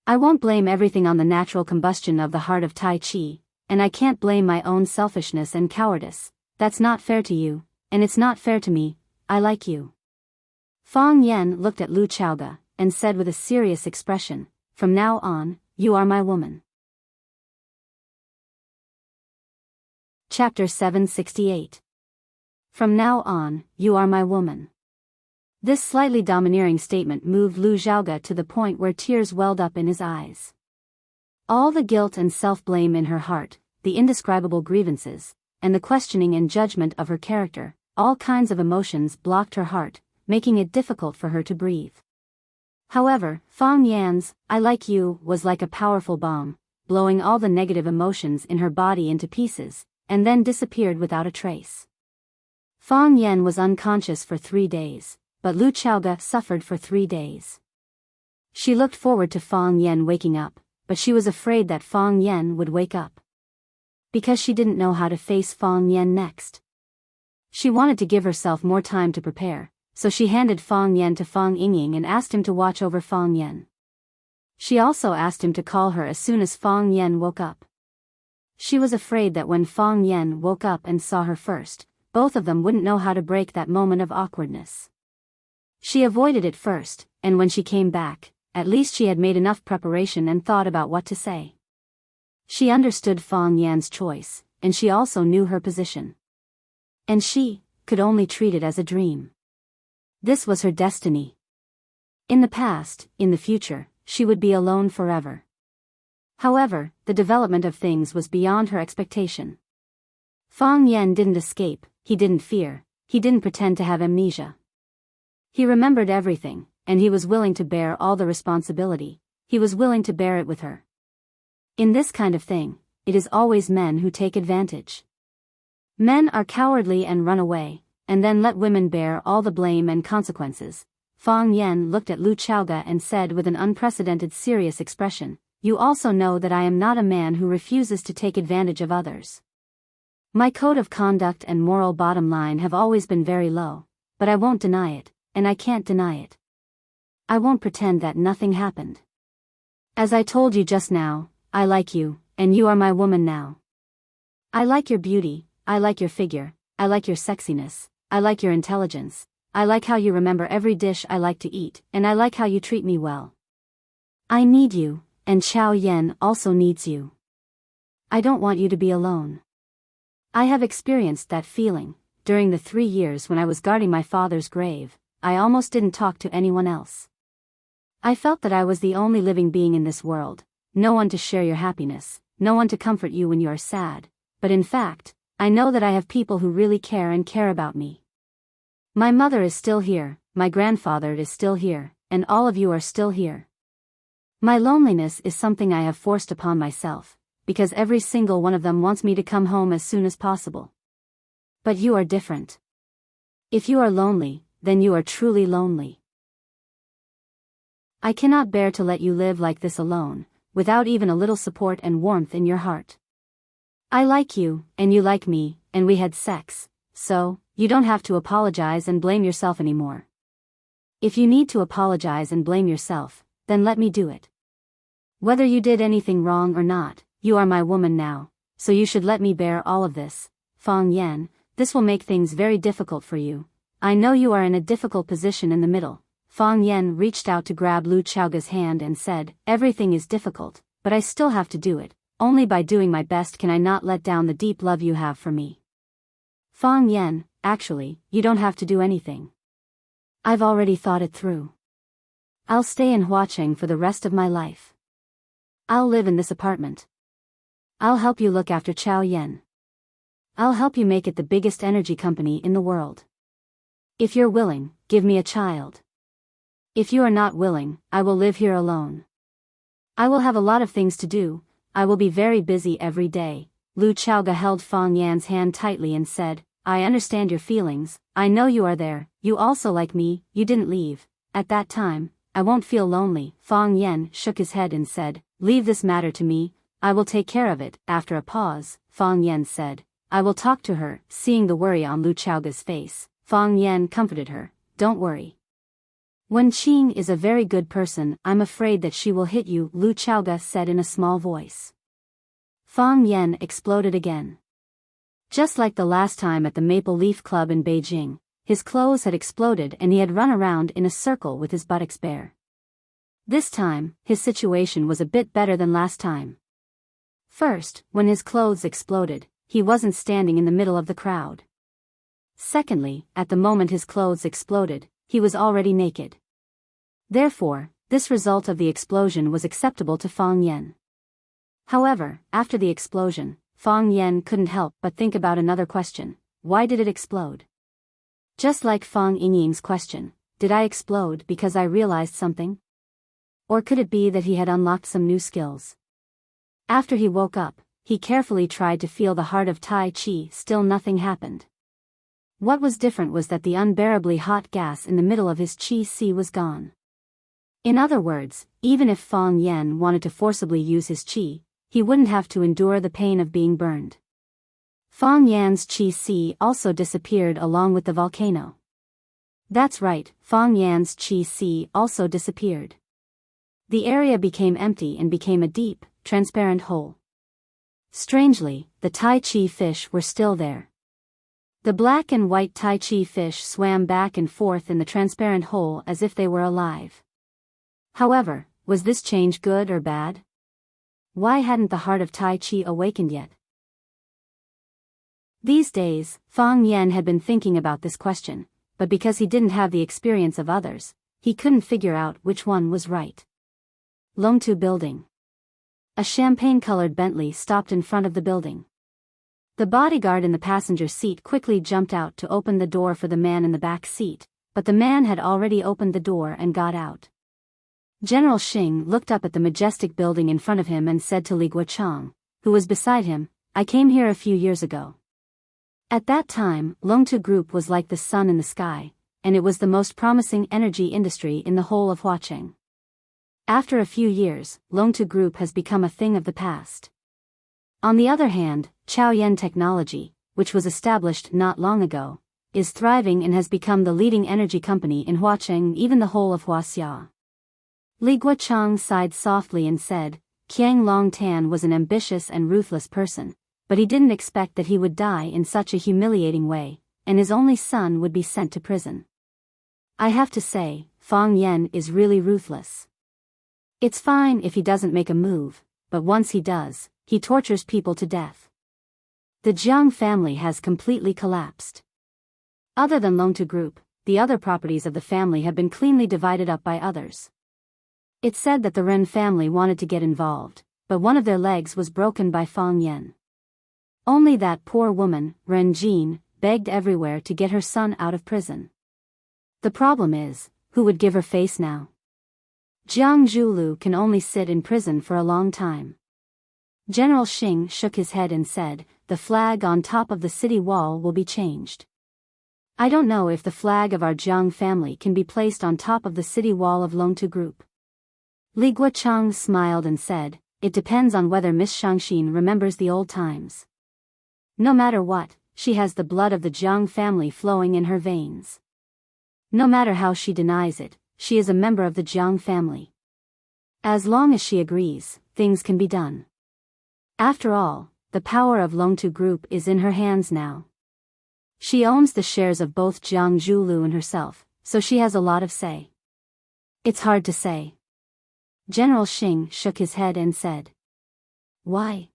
I won't blame everything on the natural combustion of the heart of Tai Chi, and I can't blame my own selfishness and cowardice. That's not fair to you, and it's not fair to me. I like you." Fang Yan looked at Lu Chaoga, and said with a serious expression, "From now on, you are my woman." Chapter 768. From now on, you are my woman. This slightly domineering statement moved Lu Chaoga to the point where tears welled up in his eyes. All the guilt and self-blame in her heart, the indescribable grievances, and the questioning and judgment of her character, all kinds of emotions blocked her heart, making it difficult for her to breathe. However, Fang Yan's "I like you" was like a powerful bomb, blowing all the negative emotions in her body into pieces, and then disappeared without a trace. Fang Yan was unconscious for 3 days, but Lu Chaoga suffered for 3 days. She looked forward to Fang Yan waking up, but she was afraid that Fang Yan would wake up. Because she didn't know how to face Fang Yan next. She wanted to give herself more time to prepare, so she handed Fang Yan to Fang Yingying and asked him to watch over Fang Yan. She also asked him to call her as soon as Fang Yan woke up. She was afraid that when Fang Yan woke up and saw her first, both of them wouldn't know how to break that moment of awkwardness. She avoided it first, and when she came back, at least she had made enough preparation and thought about what to say. She understood Fang Yan's choice, and she also knew her position. And she could only treat it as a dream. This was her destiny. In the past, in the future, she would be alone forever. However, the development of things was beyond her expectation. Fang Yan didn't escape, he didn't fear, he didn't pretend to have amnesia. He remembered everything, and he was willing to bear all the responsibility, he was willing to bear it with her. In this kind of thing, it is always men who take advantage. Men are cowardly and run away, and then let women bear all the blame and consequences. Fang Yan looked at Lu Chaoga and said with an unprecedented serious expression, "You also know that I am not a man who refuses to take advantage of others. My code of conduct and moral bottom line have always been very low, but I won't deny it, and I can't deny it. I won't pretend that nothing happened. As I told you just now, I like you, and you are my woman now. I like your beauty, I like your figure, I like your sexiness, I like your intelligence, I like how you remember every dish I like to eat, and I like how you treat me well. I need you, and Chao Yan also needs you. I don't want you to be alone. I have experienced that feeling. During the 3 years when I was guarding my father's grave, I almost didn't talk to anyone else. I felt that I was the only living being in this world, no one to share your happiness, no one to comfort you when you are sad, but in fact, I know that I have people who really care and care about me. My mother is still here, my grandfather is still here, and all of you are still here. My loneliness is something I have forced upon myself, because every single one of them wants me to come home as soon as possible. But you are different. If you are lonely, then you are truly lonely. I cannot bear to let you live like this alone, without even a little support and warmth in your heart. I like you, and you like me, and we had sex, so, you don't have to apologize and blame yourself anymore. If you need to apologize and blame yourself, then let me do it. Whether you did anything wrong or not, you are my woman now, so you should let me bear all of this. Fang Yan, this will make things very difficult for you. I know you are in a difficult position in the middle. Fang Yan reached out to grab Lu Chaoga's hand and said, "Everything is difficult, but I still have to do it. Only by doing my best can I not let down the deep love you have for me." Fang Yan, actually, you don't have to do anything. I've already thought it through. I'll stay in Huacheng for the rest of my life. I'll live in this apartment. I'll help you look after Chao Yan. I'll help you make it the biggest energy company in the world. If you're willing, give me a child. If you are not willing, I will live here alone. I will have a lot of things to do, I will be very busy every day. Lu Chaoga held Fang Yan's hand tightly and said, "I understand your feelings, I know you are there, you also like me, you didn't leave. At that time, I won't feel lonely." Fang Yan shook his head and said, "Leave this matter to me, I will take care of it." After a pause, Fang Yan said, "I will talk to her." Seeing the worry on Lu Chaoga's face, Fang Yan comforted her, "Don't worry. Wen Qing is a very good person, I'm afraid that she will hit you," Lu Chaoga said in a small voice. Fang Yan exploded again. Just like the last time at the Maple Leaf Club in Beijing, his clothes had exploded and he had run around in a circle with his buttocks bare. This time, his situation was a bit better than last time. First, when his clothes exploded, he wasn't standing in the middle of the crowd. Secondly, at the moment his clothes exploded, he was already naked. Therefore, this result of the explosion was acceptable to Fang Yan. However, after the explosion, Fang Yan couldn't help but think about another question: why did it explode? Just like Fang Yingying's question, did I explode because I realized something? Or could it be that he had unlocked some new skills? After he woke up, he carefully tried to feel the heart of Tai Chi, still nothing happened. What was different was that the unbearably hot gas in the middle of his Qi Si was gone. In other words, even if Fang Yan wanted to forcibly use his Qi, he wouldn't have to endure the pain of being burned. Fang Yan's Qi Si also disappeared along with the volcano. That's right, Fang Yan's Qi Si also disappeared. The area became empty and became a deep, transparent hole. Strangely, the Tai Chi fish were still there. The black and white Tai Chi fish swam back and forth in the transparent hole as if they were alive. However, was this change good or bad? Why hadn't the heart of Tai Chi awakened yet? These days, Fang Yan had been thinking about this question, but because he didn't have the experience of others, he couldn't figure out which one was right. Longtu Building. A champagne-colored Bentley stopped in front of the building. The bodyguard in the passenger seat quickly jumped out to open the door for the man in the back seat, but the man had already opened the door and got out. General Xing looked up at the majestic building in front of him and said to Li Guochang, who was beside him, "I came here a few years ago." At that time, Longtu Group was like the sun in the sky, and it was the most promising energy industry in the whole of Huaqing. After a few years, Longtu Group has become a thing of the past. On the other hand, Chaoyan Technology, which was established not long ago, is thriving and has become the leading energy company in Huaqing, even the whole of Huaxia. Li Guochang sighed softly and said, Qiang Longtan was an ambitious and ruthless person, but he didn't expect that he would die in such a humiliating way, and his only son would be sent to prison. I have to say, Fang Yan is really ruthless. It's fine if he doesn't make a move, but once he does, he tortures people to death. The Jiang family has completely collapsed. Other than Longtu Group, the other properties of the family have been cleanly divided up by others. It's said that the Ren family wanted to get involved, but one of their legs was broken by Fang Yan. Only that poor woman, Ren Jin, begged everywhere to get her son out of prison. The problem is, who would give her face now? Jiang Zhulu can only sit in prison for a long time. General Xing shook his head and said, the flag on top of the city wall will be changed. I don't know if the flag of our Jiang family can be placed on top of the city wall of Longtu Group. Li Guochang smiled and said, it depends on whether Miss Shangxin remembers the old times. No matter what, she has the blood of the Jiang family flowing in her veins. No matter how she denies it, she is a member of the Jiang family. As long as she agrees, things can be done. After all, the power of Longtu Group is in her hands now. She owns the shares of both Jiang Zhulu and herself, so she has a lot of say. It's hard to say. General Xing shook his head and said, why?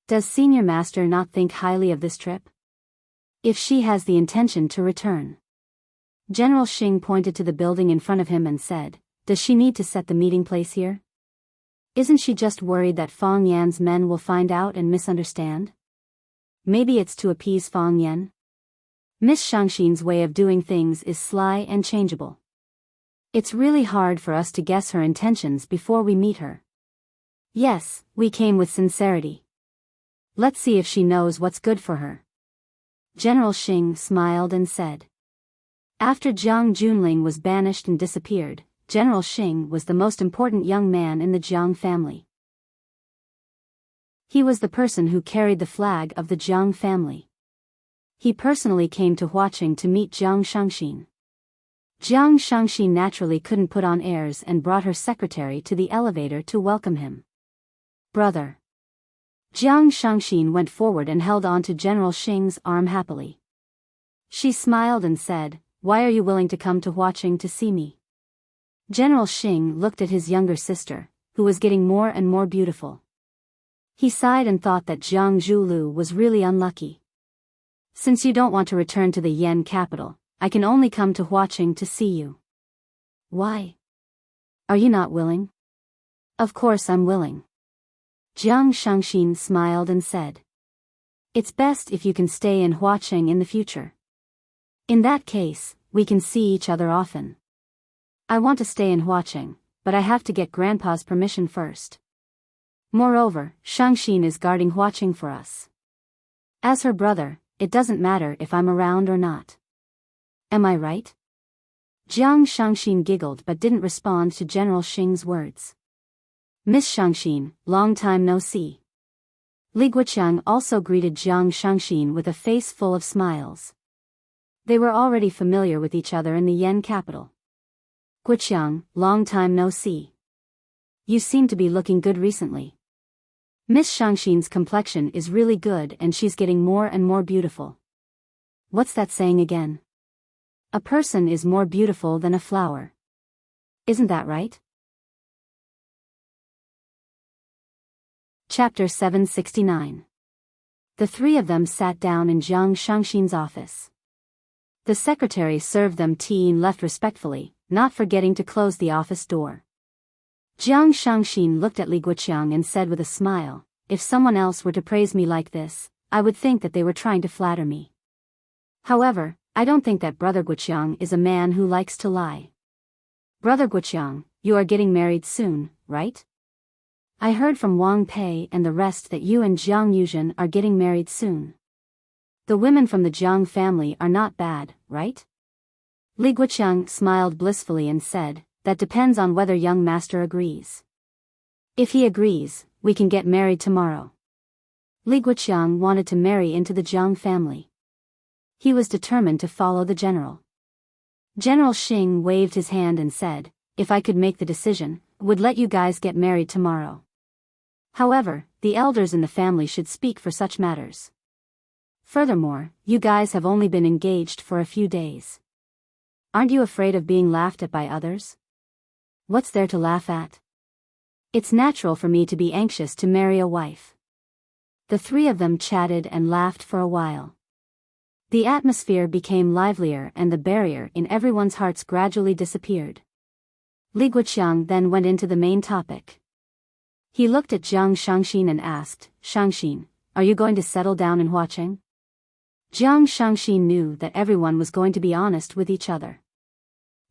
Does Senior Master not think highly of this trip? If she has the intention to return. General Xing pointed to the building in front of him and said, does she need to set the meeting place here? Isn't she just worried that Fang Yan's men will find out and misunderstand? Maybe it's to appease Fang Yan? Miss Shangxin's way of doing things is sly and changeable. It's really hard for us to guess her intentions before we meet her. Yes, we came with sincerity. Let's see if she knows what's good for her. General Xing smiled and said. After Jiang Junling was banished and disappeared, General Xing was the most important young man in the Jiang family. He was the person who carried the flag of the Jiang family. He personally came to Huaqing to meet Jiang Shangxin. Jiang Shangxin naturally couldn't put on airs and brought her secretary to the elevator to welcome him. Brother. Jiang Shangxin went forward and held on to General Xing's arm happily. She smiled and said, why are you willing to come to Huaqing to see me? General Xing looked at his younger sister, who was getting more and more beautiful. He sighed and thought that Jiang Zhulu was really unlucky. Since you don't want to return to the Yen capital, I can only come to Huaqing to see you. Why? Are you not willing? Of course I'm willing. Jiang Shangxin smiled and said. It's best if you can stay in Huaqing in the future. In that case, we can see each other often. I want to stay in Huaqing, but I have to get Grandpa's permission first. Moreover, Shangxin is guarding Huaqing for us. As her brother, it doesn't matter if I'm around or not. Am I right? Jiang Shangxin giggled but didn't respond to General Xing's words. Miss Shangxin, long time no see. Li Guochang also greeted Jiang Shangxin with a face full of smiles. They were already familiar with each other in the Yen capital. Guochang, long time no see. You seem to be looking good recently. Miss Shangxin's complexion is really good and she's getting more and more beautiful. What's that saying again? A person is more beautiful than a flower. Isn't that right? Chapter 769. The three of them sat down in Jiang Shangxin's office. The secretary served them tea and left respectfully, not forgetting to close the office door. Jiang Shangxin looked at Li Guoqiang and said with a smile, "If someone else were to praise me like this, I would think that they were trying to flatter me. However, I don't think that Brother Guoqiang is a man who likes to lie. Brother Guoqiang, you are getting married soon, right? I heard from Wang Pei and the rest that you and Jiang Yuzhen are getting married soon. The women from the Jiang family are not bad, right?" Li Guoqiang smiled blissfully and said, "That depends on whether young master agrees. If he agrees, we can get married tomorrow." Li Guoqiang wanted to marry into the Jiang family. He was determined to follow the general. General Xing waved his hand and said, "If I could make the decision, would let you guys get married tomorrow. However, the elders in the family should speak for such matters. Furthermore, you guys have only been engaged for a few days. Aren't you afraid of being laughed at by others? What's there to laugh at? It's natural for me to be anxious to marry a wife." The three of them chatted and laughed for a while. The atmosphere became livelier and the barrier in everyone's hearts gradually disappeared. Li Guoqiang then went into the main topic. He looked at Jiang Shangxin and asked, "Shangxin, are you going to settle down in Huaqing?" Jiang Shangxin knew that everyone was going to be honest with each other.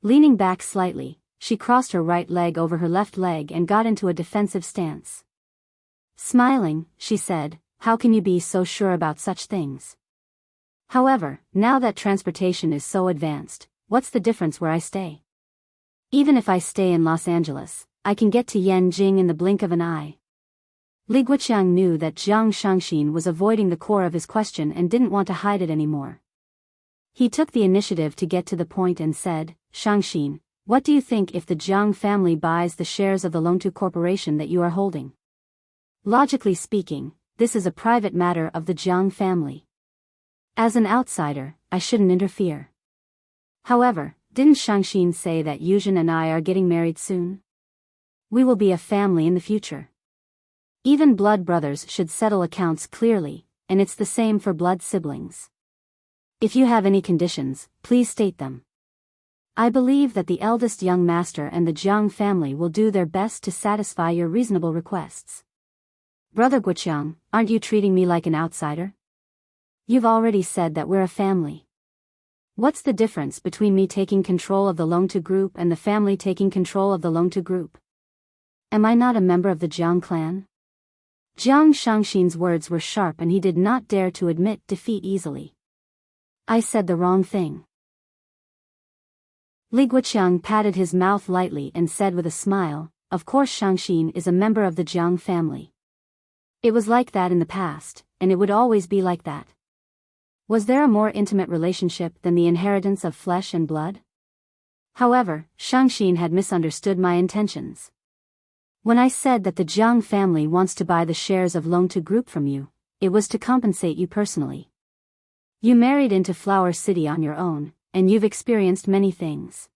Leaning back slightly, she crossed her right leg over her left leg and got into a defensive stance. Smiling, she said, "How can you be so sure about such things? However, now that transportation is so advanced, what's the difference where I stay? Even if I stay in Los Angeles, I can get to Yanjing in the blink of an eye." Li Guoqiang knew that Jiang Shangxin was avoiding the core of his question and didn't want to hide it anymore. He took the initiative to get to the point and said, "Shangxin, what do you think if the Jiang family buys the shares of the Longtu Corporation that you are holding? Logically speaking, this is a private matter of the Jiang family. As an outsider, I shouldn't interfere. However, didn't Shangxin say that Yuzhen and I are getting married soon? We will be a family in the future. Even blood brothers should settle accounts clearly, and it's the same for blood siblings. If you have any conditions, please state them. I believe that the eldest young master and the Jiang family will do their best to satisfy your reasonable requests. Brother Guoqiang, aren't you treating me like an outsider? You've already said that we're a family. What's the difference between me taking control of the Longtu group and the family taking control of the Longtu group? Am I not a member of the Jiang clan?" Jiang Shangxin's words were sharp and he did not dare to admit defeat easily. "I said the wrong thing." Li Guoqiang patted his mouth lightly and said with a smile, "Of course Shangxin is a member of the Jiang family. It was like that in the past, and it would always be like that. Was there a more intimate relationship than the inheritance of flesh and blood? However, Shangxin had misunderstood my intentions. When I said that the Jiang family wants to buy the shares of Longtu Group from you, it was to compensate you personally. You married into Flower City on your own, and you've experienced many things.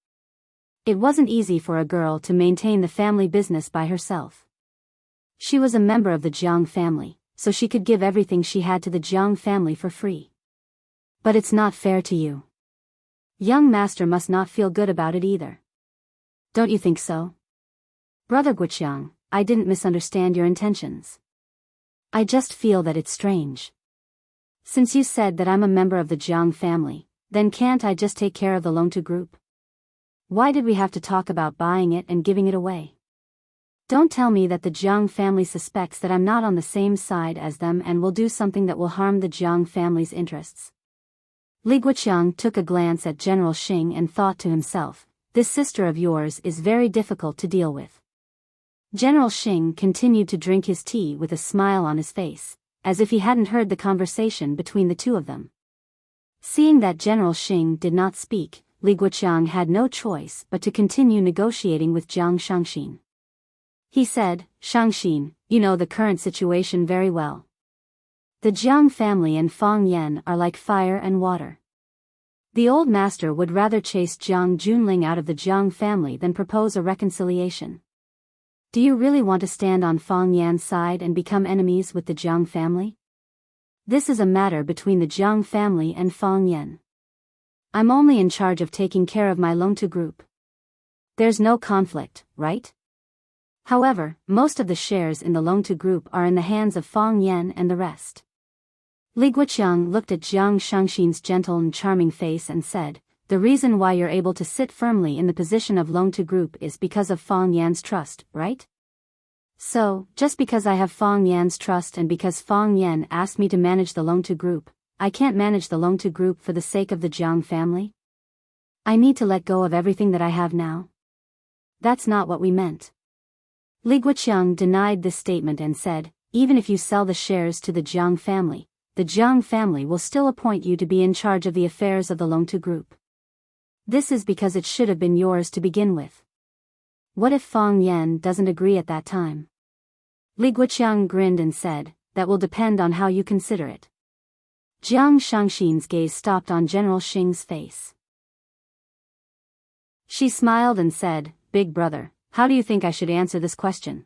It wasn't easy for a girl to maintain the family business by herself. She was a member of the Jiang family, so she could give everything she had to the Jiang family for free. But it's not fair to you. Young master must not feel good about it either. Don't you think so? Brother Guoqiang, I didn't misunderstand your intentions. I just feel that it's strange. Since you said that I'm a member of the Jiang family, then can't I just take care of the Longtu group? Why did we have to talk about buying it and giving it away? Don't tell me that the Jiang family suspects that I'm not on the same side as them and will do something that will harm the Jiang family's interests." Li Guoqiang took a glance at General Xing and thought to himself, "This sister of yours is very difficult to deal with." General Xing continued to drink his tea with a smile on his face, as if he hadn't heard the conversation between the two of them. Seeing that General Xing did not speak, Li Guoqiang had no choice but to continue negotiating with Jiang Shangxin. He said, "Shangxin, you know the current situation very well. The Jiang family and Fang Yan are like fire and water. The old master would rather chase Jiang Junling out of the Jiang family than propose a reconciliation. Do you really want to stand on Fang Yan's side and become enemies with the Jiang family? This is a matter between the Jiang family and Fang Yan. I'm only in charge of taking care of my Longtu group. There's no conflict, right? However, most of the shares in the Longtu Group are in the hands of Fang Yan and the rest. Li Guoqiang looked at Jiang Shangxin's gentle and charming face and said, the reason why you're able to sit firmly in the position of Longtu Group is because of Fang Yan's trust, right? So, just because I have Fang Yan's trust and because Fang Yan asked me to manage the Longtu Group, I can't manage the Longtu Group for the sake of the Jiang family? I need to let go of everything that I have now? That's not what we meant. Li Guoqiang denied this statement and said, even if you sell the shares to the Jiang family will still appoint you to be in charge of the affairs of the Longtu Group. This is because it should have been yours to begin with. What if Fang Yan doesn't agree at that time? Li Guoqiang grinned and said, that will depend on how you consider it. Jiang Shangxin's gaze stopped on General Xing's face. She smiled and said, Big brother, how do you think I should answer this question?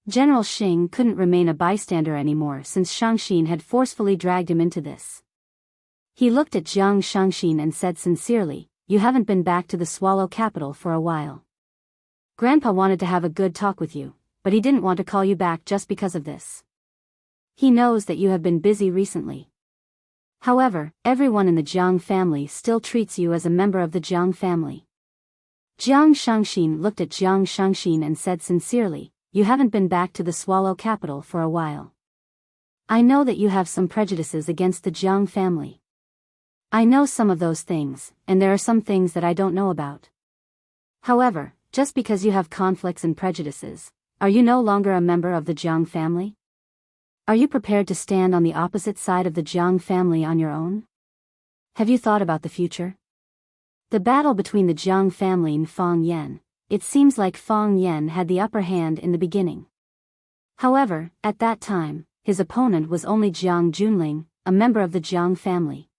General Xing couldn't remain a bystander anymore since Shangxin had forcefully dragged him into this. He looked at Jiang Shangxin and said sincerely, you haven't been back to the Swallow capital for a while. Grandpa wanted to have a good talk with you, but he didn't want to call you back just because of this. He knows that you have been busy recently. However, everyone in the Jiang family still treats you as a member of the Jiang family. Jiang Shangxin looked at Jiang Shangxin and said sincerely, you haven't been back to the Swallow capital for a while. I know that you have some prejudices against the Jiang family. I know some of those things, and there are some things that I don't know about. However, just because you have conflicts and prejudices, are you no longer a member of the Jiang family? Are you prepared to stand on the opposite side of the Jiang family on your own? Have you thought about the future? The battle between the Jiang family and Fang Yan, it seems like Fang Yan had the upper hand in the beginning. However, at that time, his opponent was only Jiang Junling, a member of the Jiang family.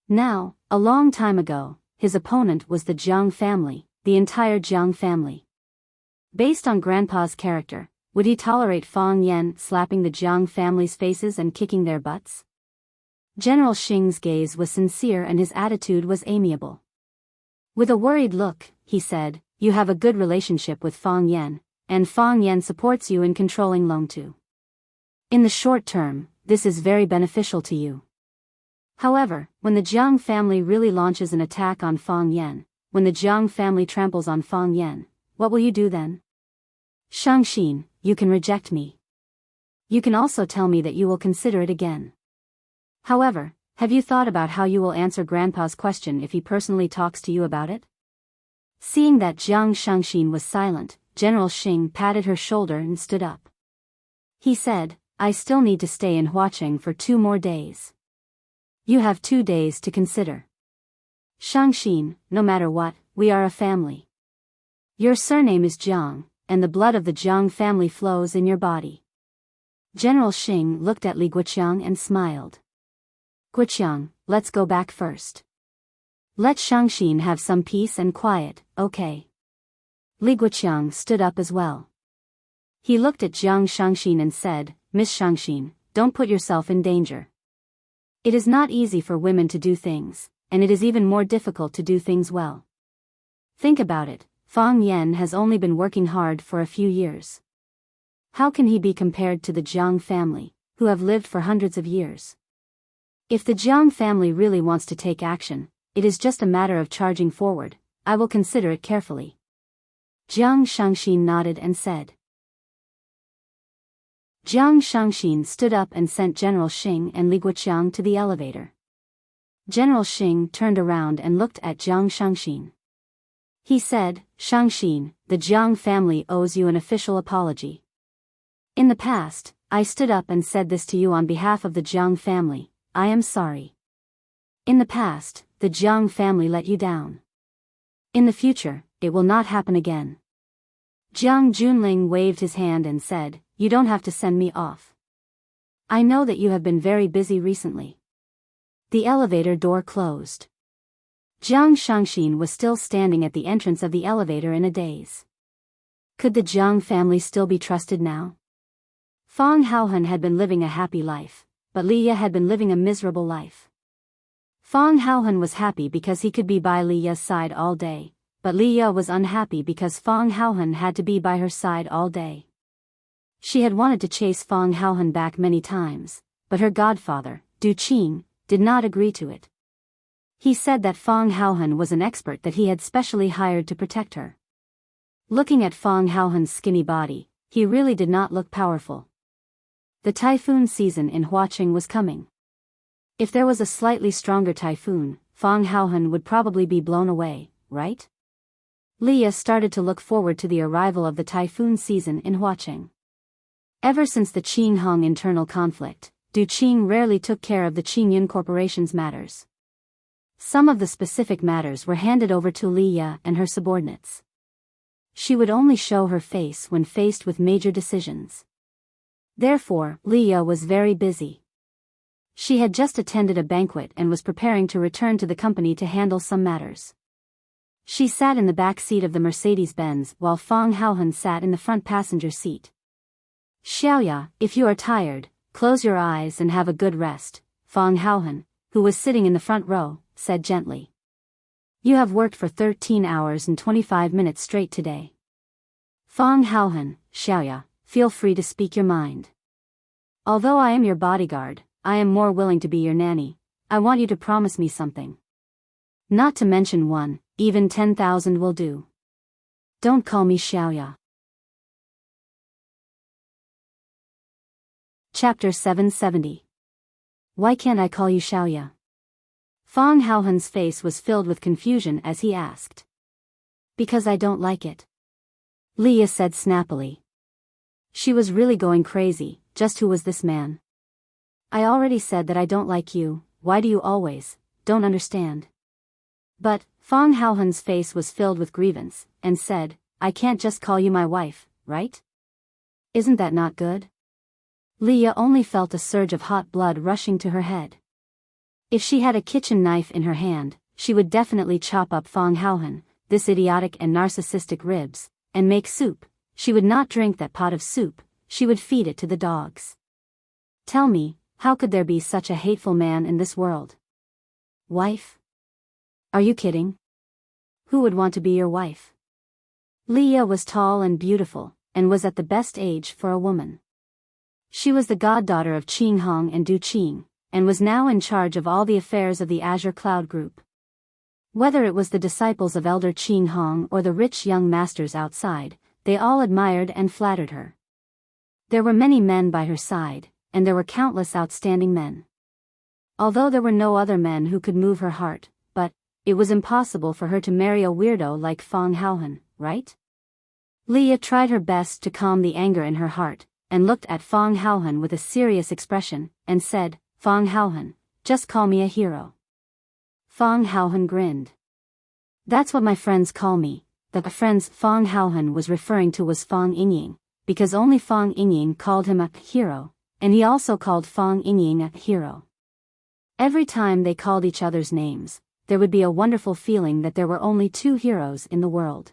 Now, a long time ago, his opponent was the Jiang family, the entire Jiang family. Based on Grandpa's character, would he tolerate Fang Yan slapping the Jiang family's faces and kicking their butts? General Xing's gaze was sincere and his attitude was amiable. With a worried look, he said, you have a good relationship with Fang Yan, and Fang Yan supports you in controlling Longtu. In the short term, this is very beneficial to you. However, when the Jiang family really launches an attack on Fang Yan, when the Jiang family tramples on Fang Yan, what will you do then? Shangxin, you can reject me. You can also tell me that you will consider it again. However, have you thought about how you will answer Grandpa's question if he personally talks to you about it? Seeing that Jiang Shangxin was silent, General Xing patted her shoulder and stood up. He said, I still need to stay in Huaqing for 2 more days. You have 2 days to consider. Shangxin, no matter what, we are a family. Your surname is Jiang, and the blood of the Jiang family flows in your body. General Xing looked at Li Guoqiang and smiled. Guoqiang, let's go back first. Let Shangxin have some peace and quiet, okay? Li Guoqiang stood up as well. He looked at Jiang Shangxin and said, Miss Shangxin, don't put yourself in danger. It is not easy for women to do things, and it is even more difficult to do things well. Think about it, Fang Yan has only been working hard for a few years. How can he be compared to the Jiang family, who have lived for hundreds of years? If the Jiang family really wants to take action, it is just a matter of charging forward. I will consider it carefully. Jiang Shangxin nodded and said. Jiang Shangxin stood up and sent General Xing and Li Guoqiang to the elevator. General Xing turned around and looked at Jiang Shangxin. He said, Shangxin, the Jiang family owes you an official apology. In the past, I stood up and said this to you on behalf of the Jiang family. I am sorry. In the past, the Jiang family let you down. In the future, it will not happen again. Jiang Junling waved his hand and said, you don't have to send me off. I know that you have been very busy recently. The elevator door closed. Jiang Shangxin was still standing at the entrance of the elevator in a daze. Could the Jiang family still be trusted now? Fang Haohan had been living a happy life, but Li Ye had been living a miserable life. Fang Haohan was happy because he could be by Li Ye's side all day, but Leah was unhappy because Fong Haohan had to be by her side all day. She had wanted to chase Fong Haohan back many times, but her godfather, Du Qing, did not agree to it. He said that Fong Haohan was an expert that he had specially hired to protect her. Looking at Fong Haohan's skinny body, he really did not look powerful. The typhoon season in Huaqing was coming. If there was a slightly stronger typhoon, Fong Haohan would probably be blown away, right? Leah started to look forward to the arrival of the typhoon season in Huaqing. Ever since the Qinghong internal conflict, Du Qing rarely took care of the Qingyun Corporation's matters. Some of the specific matters were handed over to Leah and her subordinates. She would only show her face when faced with major decisions. Therefore, Leah was very busy. She had just attended a banquet and was preparing to return to the company to handle some matters. She sat in the back seat of the Mercedes-Benz while Fong Haohan sat in the front passenger seat. Xiaoya, if you are tired, close your eyes and have a good rest, Fong Haohan, who was sitting in the front row, said gently. You have worked for 13 hours and 25 minutes straight today. Fong Haohan, Xiaoya, feel free to speak your mind. Although I am your bodyguard, I am more willing to be your nanny. I want you to promise me something. Not to mention one, even 10,000 will do. Don't call me Xiaoya. Chapter 770. Why can't I call you Xiaoya? Fong Haohan's face was filled with confusion as he asked. Because I don't like it. Leah said snappily. She was really going crazy. Just who was this man? I already said that I don't like you. Why do you always, don't understand? But, Fong Haohan's face was filled with grievance, and said, I can't just call you my wife, right? Isn't that not good? Leah only felt a surge of hot blood rushing to her head. If she had a kitchen knife in her hand, she would definitely chop up Fong Haohan, this idiotic and narcissistic ribs, and make soup. She would not drink that pot of soup, she would feed it to the dogs. Tell me, how could there be such a hateful man in this world? Wife? Are you kidding? Who would want to be your wife? Leah was tall and beautiful, and was at the best age for a woman. She was the goddaughter of Qinghong and Du Qing, and was now in charge of all the affairs of the Azure Cloud Group. Whether it was the disciples of Elder Qinghong or the rich young masters outside, they all admired and flattered her. There were many men by her side, and there were countless outstanding men. Although there were no other men who could move her heart, but it was impossible for her to marry a weirdo like Fong Haohan, right? Leah tried her best to calm the anger in her heart, and looked at Fong Haohan with a serious expression, and said, Fong Haohan, just call me a hero. Fong Haohan grinned. That's what my friends call me. The friends Fong Haohan was referring to was Fong Yingying, because only Fong Yingying called him a hero, and he also called Fong Yingying a hero. Every time they called each other's names, there would be a wonderful feeling that there were only two heroes in the world.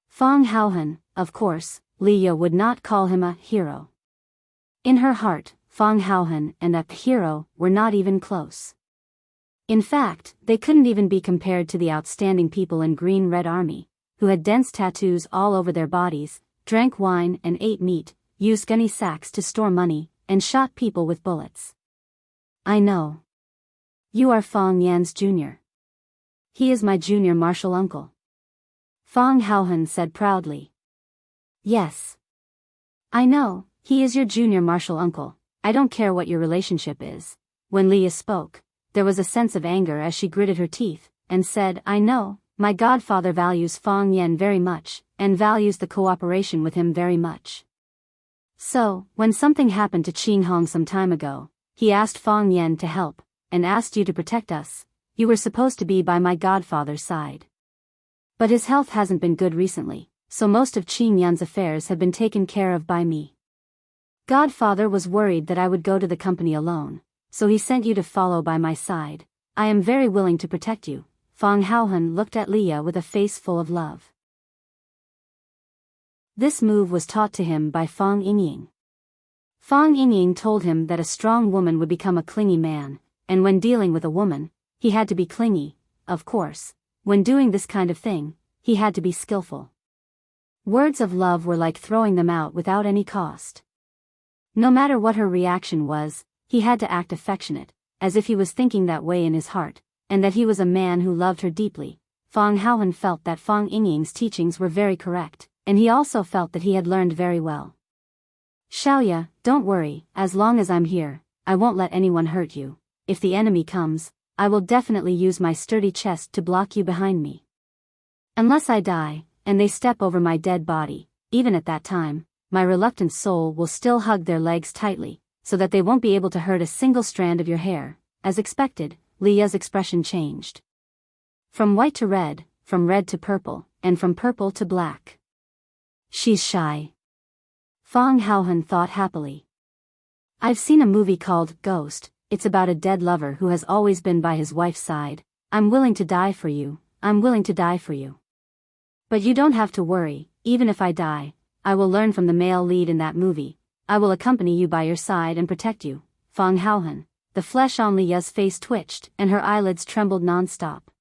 Fong Haohan, of course, Leah would not call him a hero. In her heart, Fong Haohan and a hero were not even close. In fact, they couldn't even be compared to the outstanding people in Green Red Army, who had dense tattoos all over their bodies, drank wine and ate meat, used gunny sacks to store money, and shot people with bullets. I know. You are Fong Yan's junior. He is my junior martial uncle. Fong Haohan said proudly. Yes. I know, he is your junior martial uncle. I don't care what your relationship is. When Leah spoke, there was a sense of anger as she gritted her teeth, and said, I know, my godfather values Fong Yan very much, and values the cooperation with him very much. So, when something happened to Qinghong some time ago, he asked Fong Yan to help, and asked you to protect us. You were supposed to be by my godfather's side. But his health hasn't been good recently, so most of Qing Yan's affairs have been taken care of by me. Godfather was worried that I would go to the company alone, so he sent you to follow by my side. I am very willing to protect you. Fong Haohan looked at Leah with a face full of love. This move was taught to him by Fong Yingying. Fong Yingying told him that a strong woman would become a clingy man, and when dealing with a woman, he had to be clingy. Of course, when doing this kind of thing, he had to be skillful. Words of love were like throwing them out without any cost. No matter what her reaction was, he had to act affectionate, as if he was thinking that way in his heart, and that he was a man who loved her deeply. Fang Haohan felt that Fang Yingying's teachings were very correct, and he also felt that he had learned very well. Xiaoya, don't worry, as long as I'm here, I won't let anyone hurt you. If the enemy comes, I will definitely use my sturdy chest to block you behind me. Unless I die, and they step over my dead body, even at that time, my reluctant soul will still hug their legs tightly, so that they won't be able to hurt a single strand of your hair. As expected, Lia's expression changed. From white to red, from red to purple, and from purple to black. She's shy. Fang Haohan thought happily. I've seen a movie called Ghost. It's about a dead lover who has always been by his wife's side. I'm willing to die for you, I'm willing to die for you. But you don't have to worry, even if I die, I will learn from the male lead in that movie. I will accompany you by your side and protect you. Fang Haohan. The flesh on Lia's face twitched, and her eyelids trembled non-stop.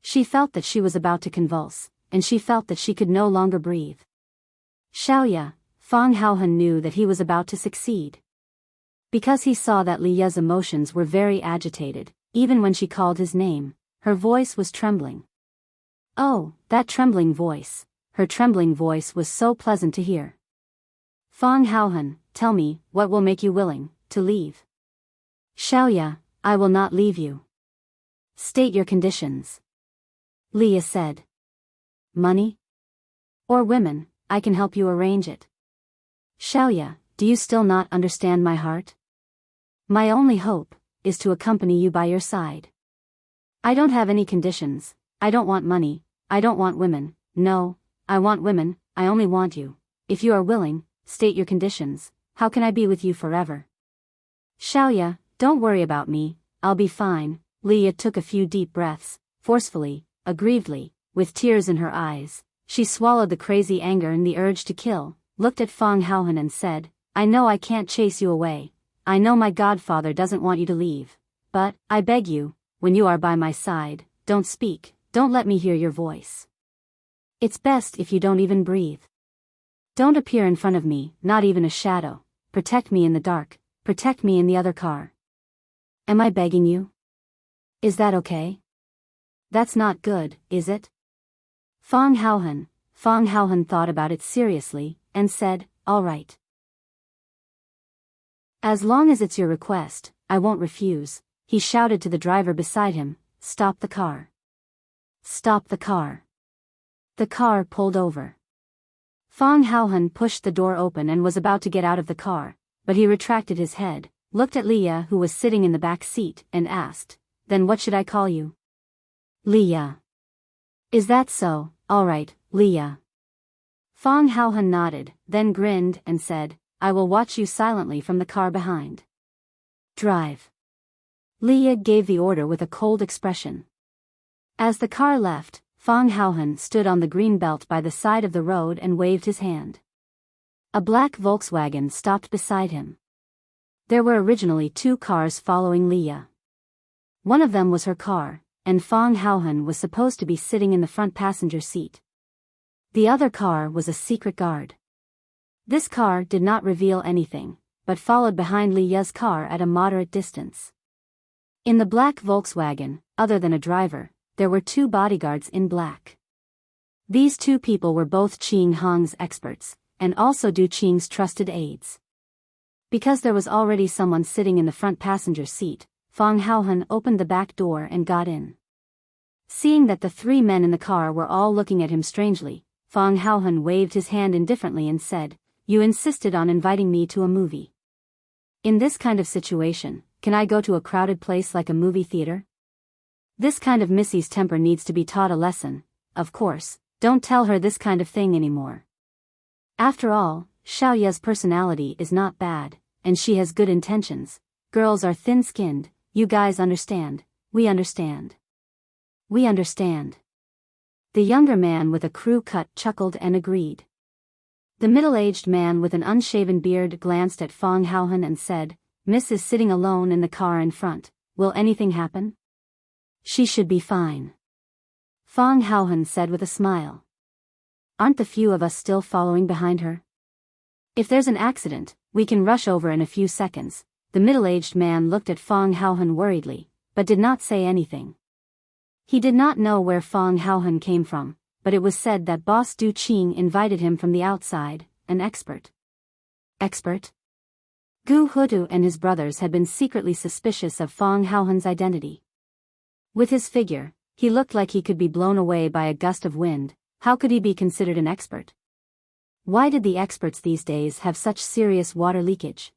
She felt that she was about to convulse, and she felt that she could no longer breathe. Xiaoya, Fang Haohan knew that he was about to succeed. Because he saw that Lia's emotions were very agitated, even when she called his name, her voice was trembling. Oh, that trembling voice. Her trembling voice was so pleasant to hear. Fang Haohan, tell me, what will make you willing to leave? Xiaoya, I will not leave you. State your conditions. Lia said. Money? Or women, I can help you arrange it. Xiaoya, do you still not understand my heart? My only hope is to accompany you by your side. I don't have any conditions. I don't want money. I don't want women. No, I want women. I only want you. If you are willing, state your conditions. How can I be with you forever? Xiaoya, don't worry about me. I'll be fine. Lia took a few deep breaths, forcefully, aggrievedly, with tears in her eyes. She swallowed the crazy anger and the urge to kill, looked at Fang Haohan and said, I know I can't chase you away. I know my godfather doesn't want you to leave. But, I beg you, when you are by my side, don't speak, don't let me hear your voice. It's best if you don't even breathe. Don't appear in front of me, not even a shadow. Protect me in the dark, protect me in the other car. Am I begging you? Is that okay? That's not good, is it? Fang Haohan thought about it seriously, and said, all right. As long as it's your request, I won't refuse. He shouted to the driver beside him, stop the car. Stop the car. The car pulled over. Fang Haohan pushed the door open and was about to get out of the car, but he retracted his head, looked at Lia who was sitting in the back seat, and asked, then what should I call you? Lia. Is that so? All right, Lia. Fang Haohan nodded, then grinned and said, I will watch you silently from the car behind. Drive. Lia gave the order with a cold expression. As the car left, Fang Haohan stood on the green belt by the side of the road and waved his hand. A black Volkswagen stopped beside him. There were originally 2 cars following Lia. One of them was her car, and Fang Haohan was supposed to be sitting in the front passenger seat. The other car was a secret guard. This car did not reveal anything, but followed behind Lia's car at a moderate distance. In the black Volkswagen, other than a driver, there were 2 bodyguards in black. These 2 people were both Qing Hong's experts, and also Du Qing's trusted aides. Because there was already someone sitting in the front passenger seat, Fang Haohan opened the back door and got in. Seeing that the 3 men in the car were all looking at him strangely, Fang Haohan waved his hand indifferently and said, you insisted on inviting me to a movie. In this kind of situation, can I go to a crowded place like a movie theater? This kind of Missy's temper needs to be taught a lesson. Of course, don't tell her this kind of thing anymore. After all, Xiaoya's personality is not bad, and she has good intentions. Girls are thin-skinned, you guys understand, we understand. We understand. The younger man with a crew cut chuckled and agreed. The middle-aged man with an unshaven beard glanced at Fang Haohan and said, Miss is sitting alone in the car in front. Will anything happen? She should be fine. Fong Haohan said with a smile. Aren't the few of us still following behind her? If there's an accident, we can rush over in a few seconds. The middle-aged man looked at Fong Haohan worriedly, but did not say anything. He did not know where Fong Haohan came from, but it was said that Boss Du Qing invited him from the outside, an expert. Expert? Gu Hutu and his brothers had been secretly suspicious of Fong Haohan's identity. With his figure, he looked like he could be blown away by a gust of wind. How could he be considered an expert? Why did the experts these days have such serious water leakage?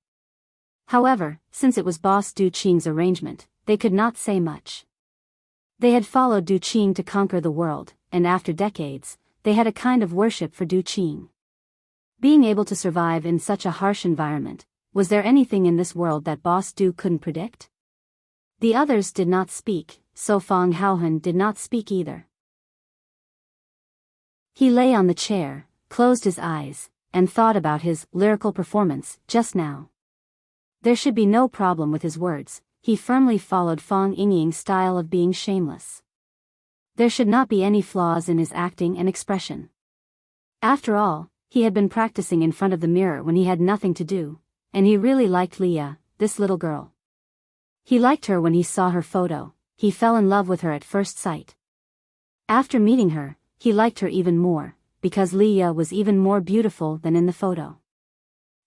However, since it was Boss Du Qing's arrangement, they could not say much. They had followed Du Qing to conquer the world, and after decades, they had a kind of worship for Du Qing. Being able to survive in such a harsh environment, was there anything in this world that Boss Du couldn't predict? The others did not speak, so Fong Haohan did not speak either. He lay on the chair, closed his eyes, and thought about his lyrical performance just now. There should be no problem with his words. He firmly followed Fong Yingying's style of being shameless. There should not be any flaws in his acting and expression. After all, he had been practicing in front of the mirror when he had nothing to do, and he really liked Leah, this little girl. He liked her when he saw her photo. He fell in love with her at first sight. After meeting her, he liked her even more, because Leah was even more beautiful than in the photo.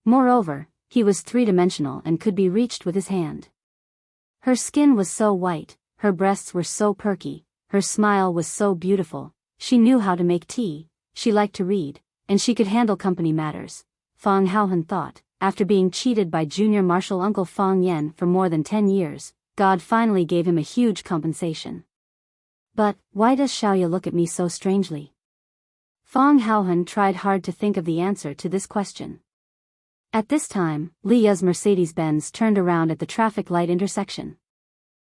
Moreover, he was three-dimensional and could be reached with his hand. Her skin was so white, her breasts were so perky, her smile was so beautiful, she knew how to make tea, she liked to read, and she could handle company matters. Fong Haohan thought, after being cheated by junior marshal Uncle Fong Yen for more than 10 years, God finally gave him a huge compensation. But, why does Xiaoya look at me so strangely? Fong Haohan tried hard to think of the answer to this question. At this time, Leah's Mercedes-Benz turned around at the traffic light intersection.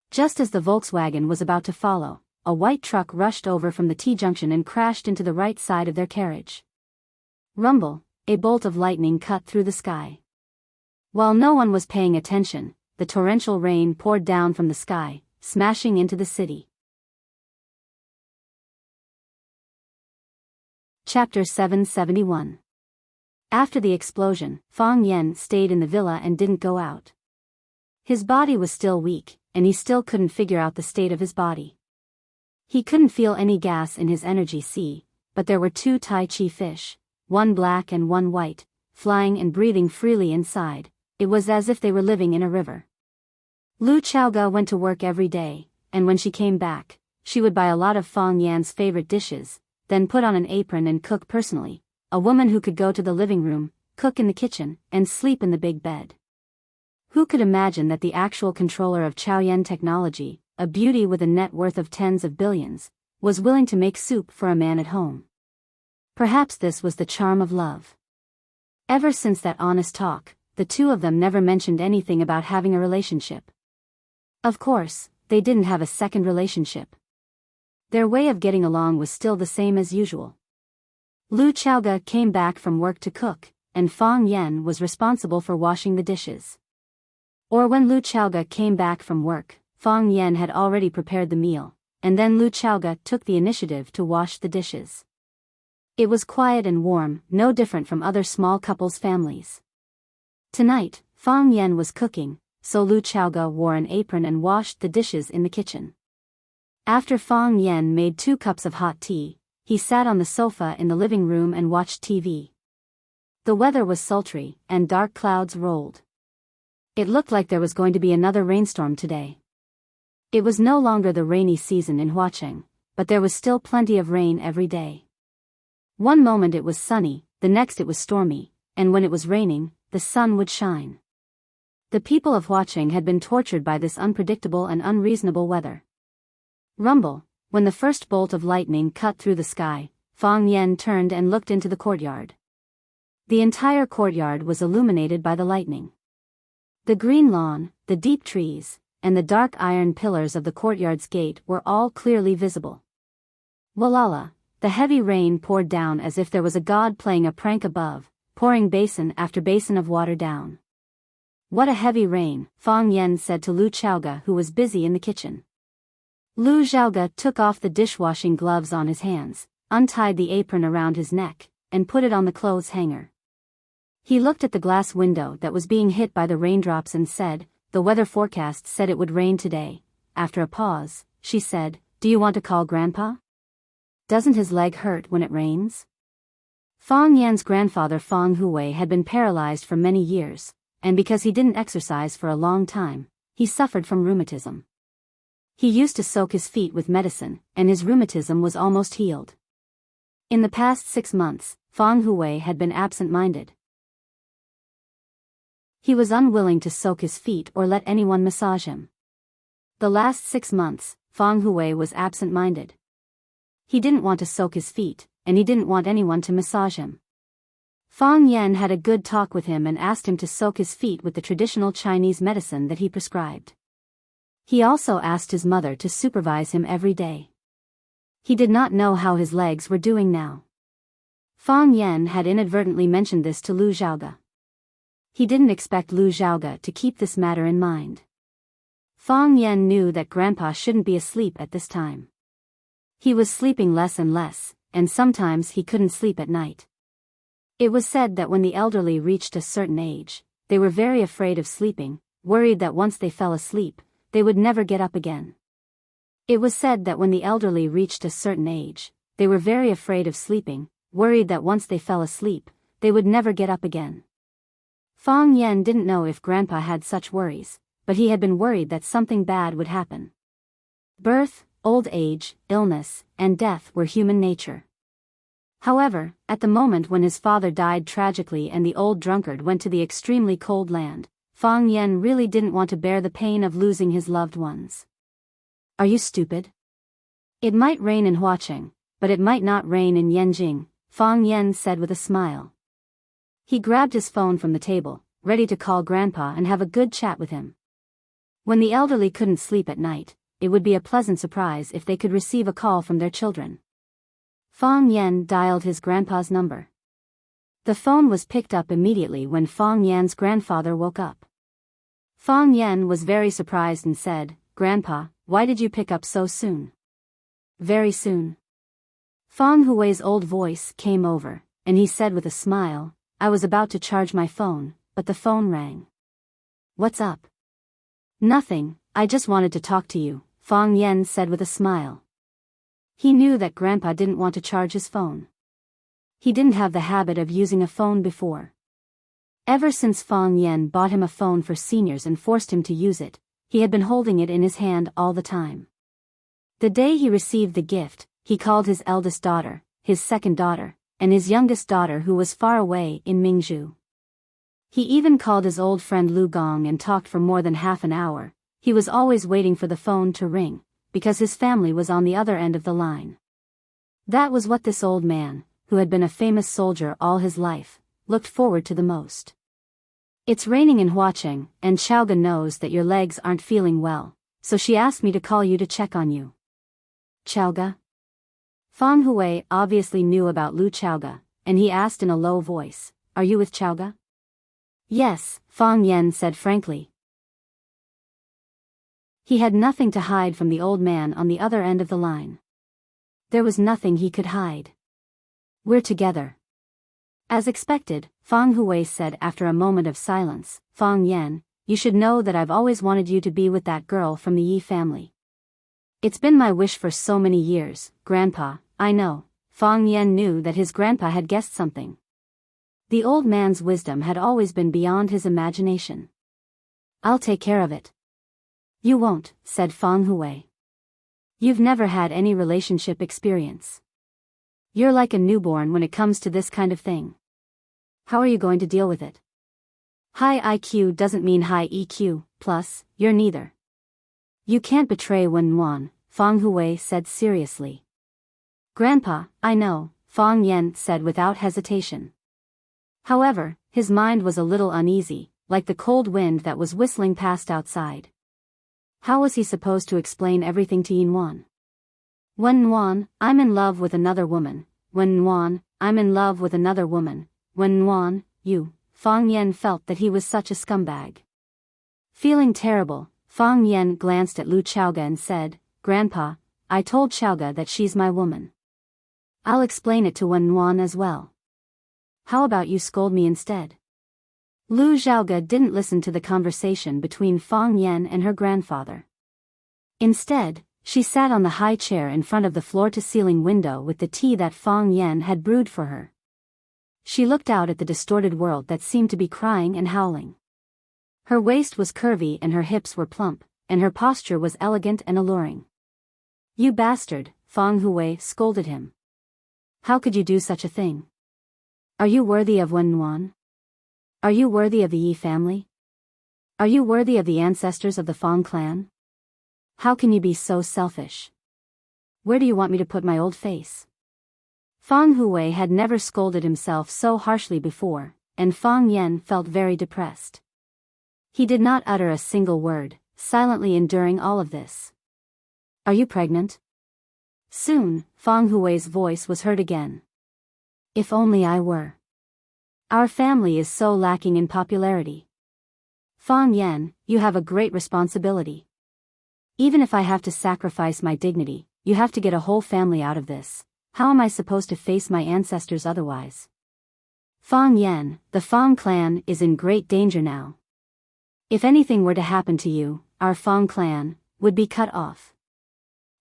Just as the Volkswagen was about to follow, a white truck rushed over from the T-junction and crashed into the right side of their carriage. Rumble, a bolt of lightning cut through the sky. While no one was paying attention, the torrential rain poured down from the sky, smashing into the city. Chapter 771. After the explosion, Fong Yen stayed in the villa and didn't go out. His body was still weak, and he still couldn't figure out the state of his body. He couldn't feel any gas in his energy sea, but there were 2 Tai Chi fish, one black and one white, flying and breathing freely inside. It was as if they were living in a river. Lu Chaoga went to work every day, and when she came back, she would buy a lot of Fong Yan's favorite dishes, then put on an apron and cook personally, a woman who could go to the living room, cook in the kitchen, and sleep in the big bed. Who could imagine that the actual controller of Chaoyan technology, a beauty with a net worth of tens of billions, was willing to make soup for a man at home? Perhaps this was the charm of love. Ever since that honest talk, the two of them never mentioned anything about having a relationship. Of course, they didn't have a second relationship. Their way of getting along was still the same as usual. Lu Chaoga came back from work to cook, and Fong Yen was responsible for washing the dishes. Or when Lu Chaoga came back from work, Fong Yen had already prepared the meal, and then Lu Chaoga took the initiative to wash the dishes. It was quiet and warm, no different from other small couples' families. Tonight, Fong Yen was cooking, so Lu Chaoga wore an apron and washed the dishes in the kitchen. After Fong Yen made 2 cups of hot tea, he sat on the sofa in the living room and watched TV. The weather was sultry, and dark clouds rolled. It looked like there was going to be another rainstorm today. It was no longer the rainy season in Huacheng, but there was still plenty of rain every day. One moment it was sunny, the next it was stormy, and when it was raining, the sun would shine. The people of Huacheng had been tortured by this unpredictable and unreasonable weather. Rumble, when the first bolt of lightning cut through the sky, Fong Yen turned and looked into the courtyard. The entire courtyard was illuminated by the lightning. The green lawn, the deep trees, and the dark iron pillars of the courtyard's gate were all clearly visible. Walala, the heavy rain poured down as if there was a god playing a prank above, pouring basin after basin of water down. What a heavy rain, Fong Yen said to Lu Chaoga, who was busy in the kitchen. Lu Xiaoga took off the dishwashing gloves on his hands, untied the apron around his neck, and put it on the clothes hanger. He looked at the glass window that was being hit by the raindrops and said, "The weather forecast said it would rain today." After a pause, she said, "Do you want to call Grandpa? Doesn't his leg hurt when it rains?" Fang Yan's grandfather Fang Huwei had been paralyzed for many years, and because he didn't exercise for a long time, he suffered from rheumatism. He used to soak his feet with medicine, and his rheumatism was almost healed. In the past 6 months, Fang Huwei had been absent-minded. He was unwilling to soak his feet or let anyone massage him. The last 6 months, Fang Huwei was absent-minded. He didn't want to soak his feet, and he didn't want anyone to massage him. Fang Yan had a good talk with him and asked him to soak his feet with the traditional Chinese medicine that he prescribed. He also asked his mother to supervise him every day. He did not know how his legs were doing now. Fang Yan had inadvertently mentioned this to Lu Xiaoga. He didn't expect Lu Xiaoga to keep this matter in mind. Fang Yan knew that Grandpa shouldn't be asleep at this time. He was sleeping less and less, and sometimes he couldn't sleep at night. It was said that when the elderly reached a certain age, they were very afraid of sleeping, worried that once they fell asleep, they would never get up again. It was said that when the elderly reached a certain age, they were very afraid of sleeping, worried that once they fell asleep, they would never get up again. Fang Yan didn't know if Grandpa had such worries, but he had been worried that something bad would happen. Birth, old age, illness, and death were human nature. However, at the moment when his father died tragically and the old drunkard went to the extremely cold land, Fang Yan really didn't want to bear the pain of losing his loved ones. "Are you stupid? It might rain in Huaqing, but it might not rain in Yanjing," Fang Yan said with a smile. He grabbed his phone from the table, ready to call Grandpa and have a good chat with him. When the elderly couldn't sleep at night, it would be a pleasant surprise if they could receive a call from their children. Fang Yan dialed his grandpa's number. The phone was picked up immediately when Fang Yan's grandfather woke up. Fang Yan was very surprised and said, "Grandpa, why did you pick up so soon?" "Very soon." Fang Huwei's old voice came over, and he said with a smile, "I was about to charge my phone, but the phone rang." "What's up?" "Nothing, I just wanted to talk to you," Fang Yan said with a smile. He knew that Grandpa didn't want to charge his phone. He didn't have the habit of using a phone before. Ever since Fang Yan bought him a phone for seniors and forced him to use it, he had been holding it in his hand all the time. The day he received the gift, he called his eldest daughter, his second daughter, and his youngest daughter who was far away in Mingzhu. He even called his old friend Lu Gong and talked for more than half an hour. He was always waiting for the phone to ring, because his family was on the other end of the line. That was what this old man, who had been a famous soldier all his life, looked forward to the most. "It's raining in Huaqing, and Xiaoga knows that your legs aren't feeling well, so she asked me to call you to check on you." "Xiaoga?" Fang Huwei obviously knew about Lu Xiaoga, and he asked in a low voice, "Are you with Xiaoga?" "Yes," Fang Yan said frankly. He had nothing to hide from the old man on the other end of the line. There was nothing he could hide. "We're together." As expected, Fang Huwei said after a moment of silence, "Fang Yan, you should know that I've always wanted you to be with that girl from the Yi family. It's been my wish for so many years, Grandpa, I know." Fang Yan knew that his grandpa had guessed something. The old man's wisdom had always been beyond his imagination. "I'll take care of it." "You won't," said Fang Huwei. "You've never had any relationship experience. You're like a newborn when it comes to this kind of thing. How are you going to deal with it? High IQ doesn't mean high EQ, plus, you're neither. You can't betray Wen Yuan," Fang Huwei said seriously. "Grandpa, I know," Fang Yan said without hesitation. However, his mind was a little uneasy, like the cold wind that was whistling past outside. How was he supposed to explain everything to Yin Yuan? "Wen Yuan, I'm in love with another woman. Wen Yuan, I'm in love with another woman. Wen Yuan, you." Fang Yan felt that he was such a scumbag. Feeling terrible, Fang Yan glanced at Lu Xiaoga and said, Grandpa, I told Xiaoga that she's my woman. I'll explain it to Wen Yuan as well. How about you scold me instead? Lu Xiaoga didn't listen to the conversation between Fang Yan and her grandfather. Instead, she sat on the high chair in front of the floor-to-ceiling window with the tea that Fang Yan had brewed for her. She looked out at the distorted world that seemed to be crying and howling. Her waist was curvy and her hips were plump, and her posture was elegant and alluring. You bastard, Fang Hui scolded him. How could you do such a thing? Are you worthy of Wen Yuan? Are you worthy of the Yi family? Are you worthy of the ancestors of the Fang clan? How can you be so selfish? Where do you want me to put my old face? Fang Hui had never scolded himself so harshly before, and Fang Yan felt very depressed. He did not utter a single word, silently enduring all of this. Are you pregnant? Soon, Fang Hui's voice was heard again. If only I were. Our family is so lacking in popularity. Fang Yan, you have a great responsibility. Even if I have to sacrifice my dignity, you have to get a whole family out of this. How am I supposed to face my ancestors otherwise? Fang Yan, the Fang clan is in great danger now. If anything were to happen to you, our Fang clan would be cut off.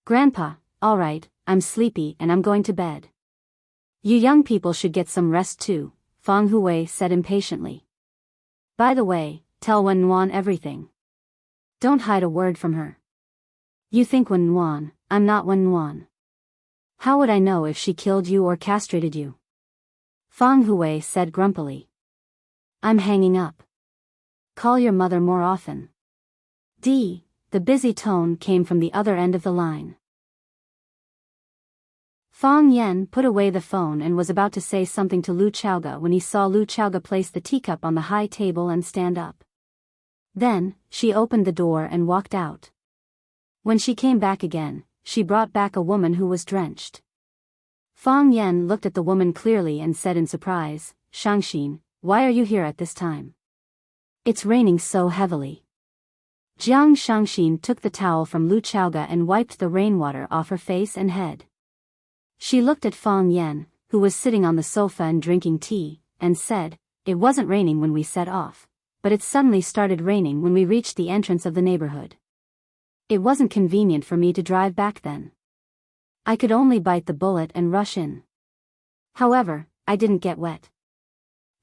Grandpa, all right, I'm sleepy and I'm going to bed. You young people should get some rest too, Fang Hui said impatiently. By the way, tell Wen Yuan everything. Don't hide a word from her. You think Wen Yuan, I'm not Wen Yuan. How would I know if she killed you or castrated you? Fang Hui said grumpily. I'm hanging up. Call your mother more often. D. The busy tone came from the other end of the line. Fang Yan put away the phone and was about to say something to Lu Xiaoga when he saw Lu Xiaoga place the teacup on the high table and stand up. Then, she opened the door and walked out. When she came back again, she brought back a woman who was drenched. Fang Yan looked at the woman clearly and said in surprise, Shangxin, why are you here at this time? It's raining so heavily. Jiang Shangxin took the towel from Lu Xiaoga and wiped the rainwater off her face and head. She looked at Fang Yan, who was sitting on the sofa and drinking tea, and said, It wasn't raining when we set off, but it suddenly started raining when we reached the entrance of the neighborhood. It wasn't convenient for me to drive back then. I could only bite the bullet and rush in. However, I didn't get wet.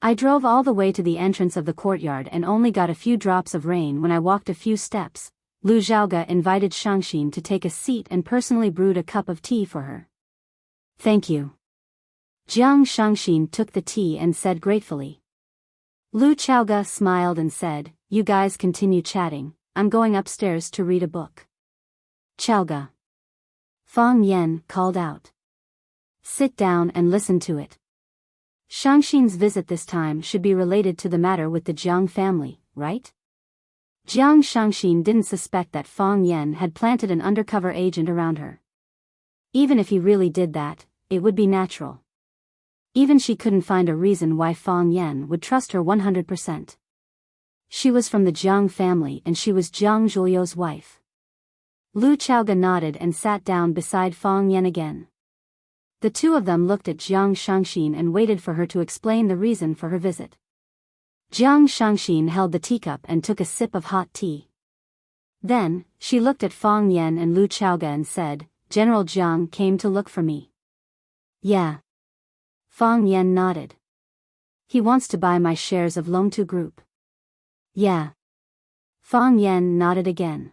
I drove all the way to the entrance of the courtyard and only got a few drops of rain when I walked a few steps. Lu Xiaoga invited Shangxin to take a seat and personally brewed a cup of tea for her. Thank you. Jiang Shangxin took the tea and said gratefully. Lu Xiaoga smiled and said, You guys continue chatting, I'm going upstairs to read a book. Xiaoga. Fang Yan called out. Sit down and listen to it. Shangxin's visit this time should be related to the matter with the Jiang family, right? Jiang Shangxin didn't suspect that Fang Yan had planted an undercover agent around her. Even if he really did that, it would be natural. Even she couldn't find a reason why Fang Yan would trust her 100%. She was from the Jiang family and she was Jiang Zhuoyou's wife. Lu Xiaoga nodded and sat down beside Fang Yan again. The two of them looked at Jiang Shangxin and waited for her to explain the reason for her visit. Jiang Shangxin held the teacup and took a sip of hot tea. Then, she looked at Fang Yan and Lu Xiaoga and said, General Jiang came to look for me. Yeah. Fang Yan nodded. He wants to buy my shares of Longtu Group. Yeah. Fang Yan nodded again.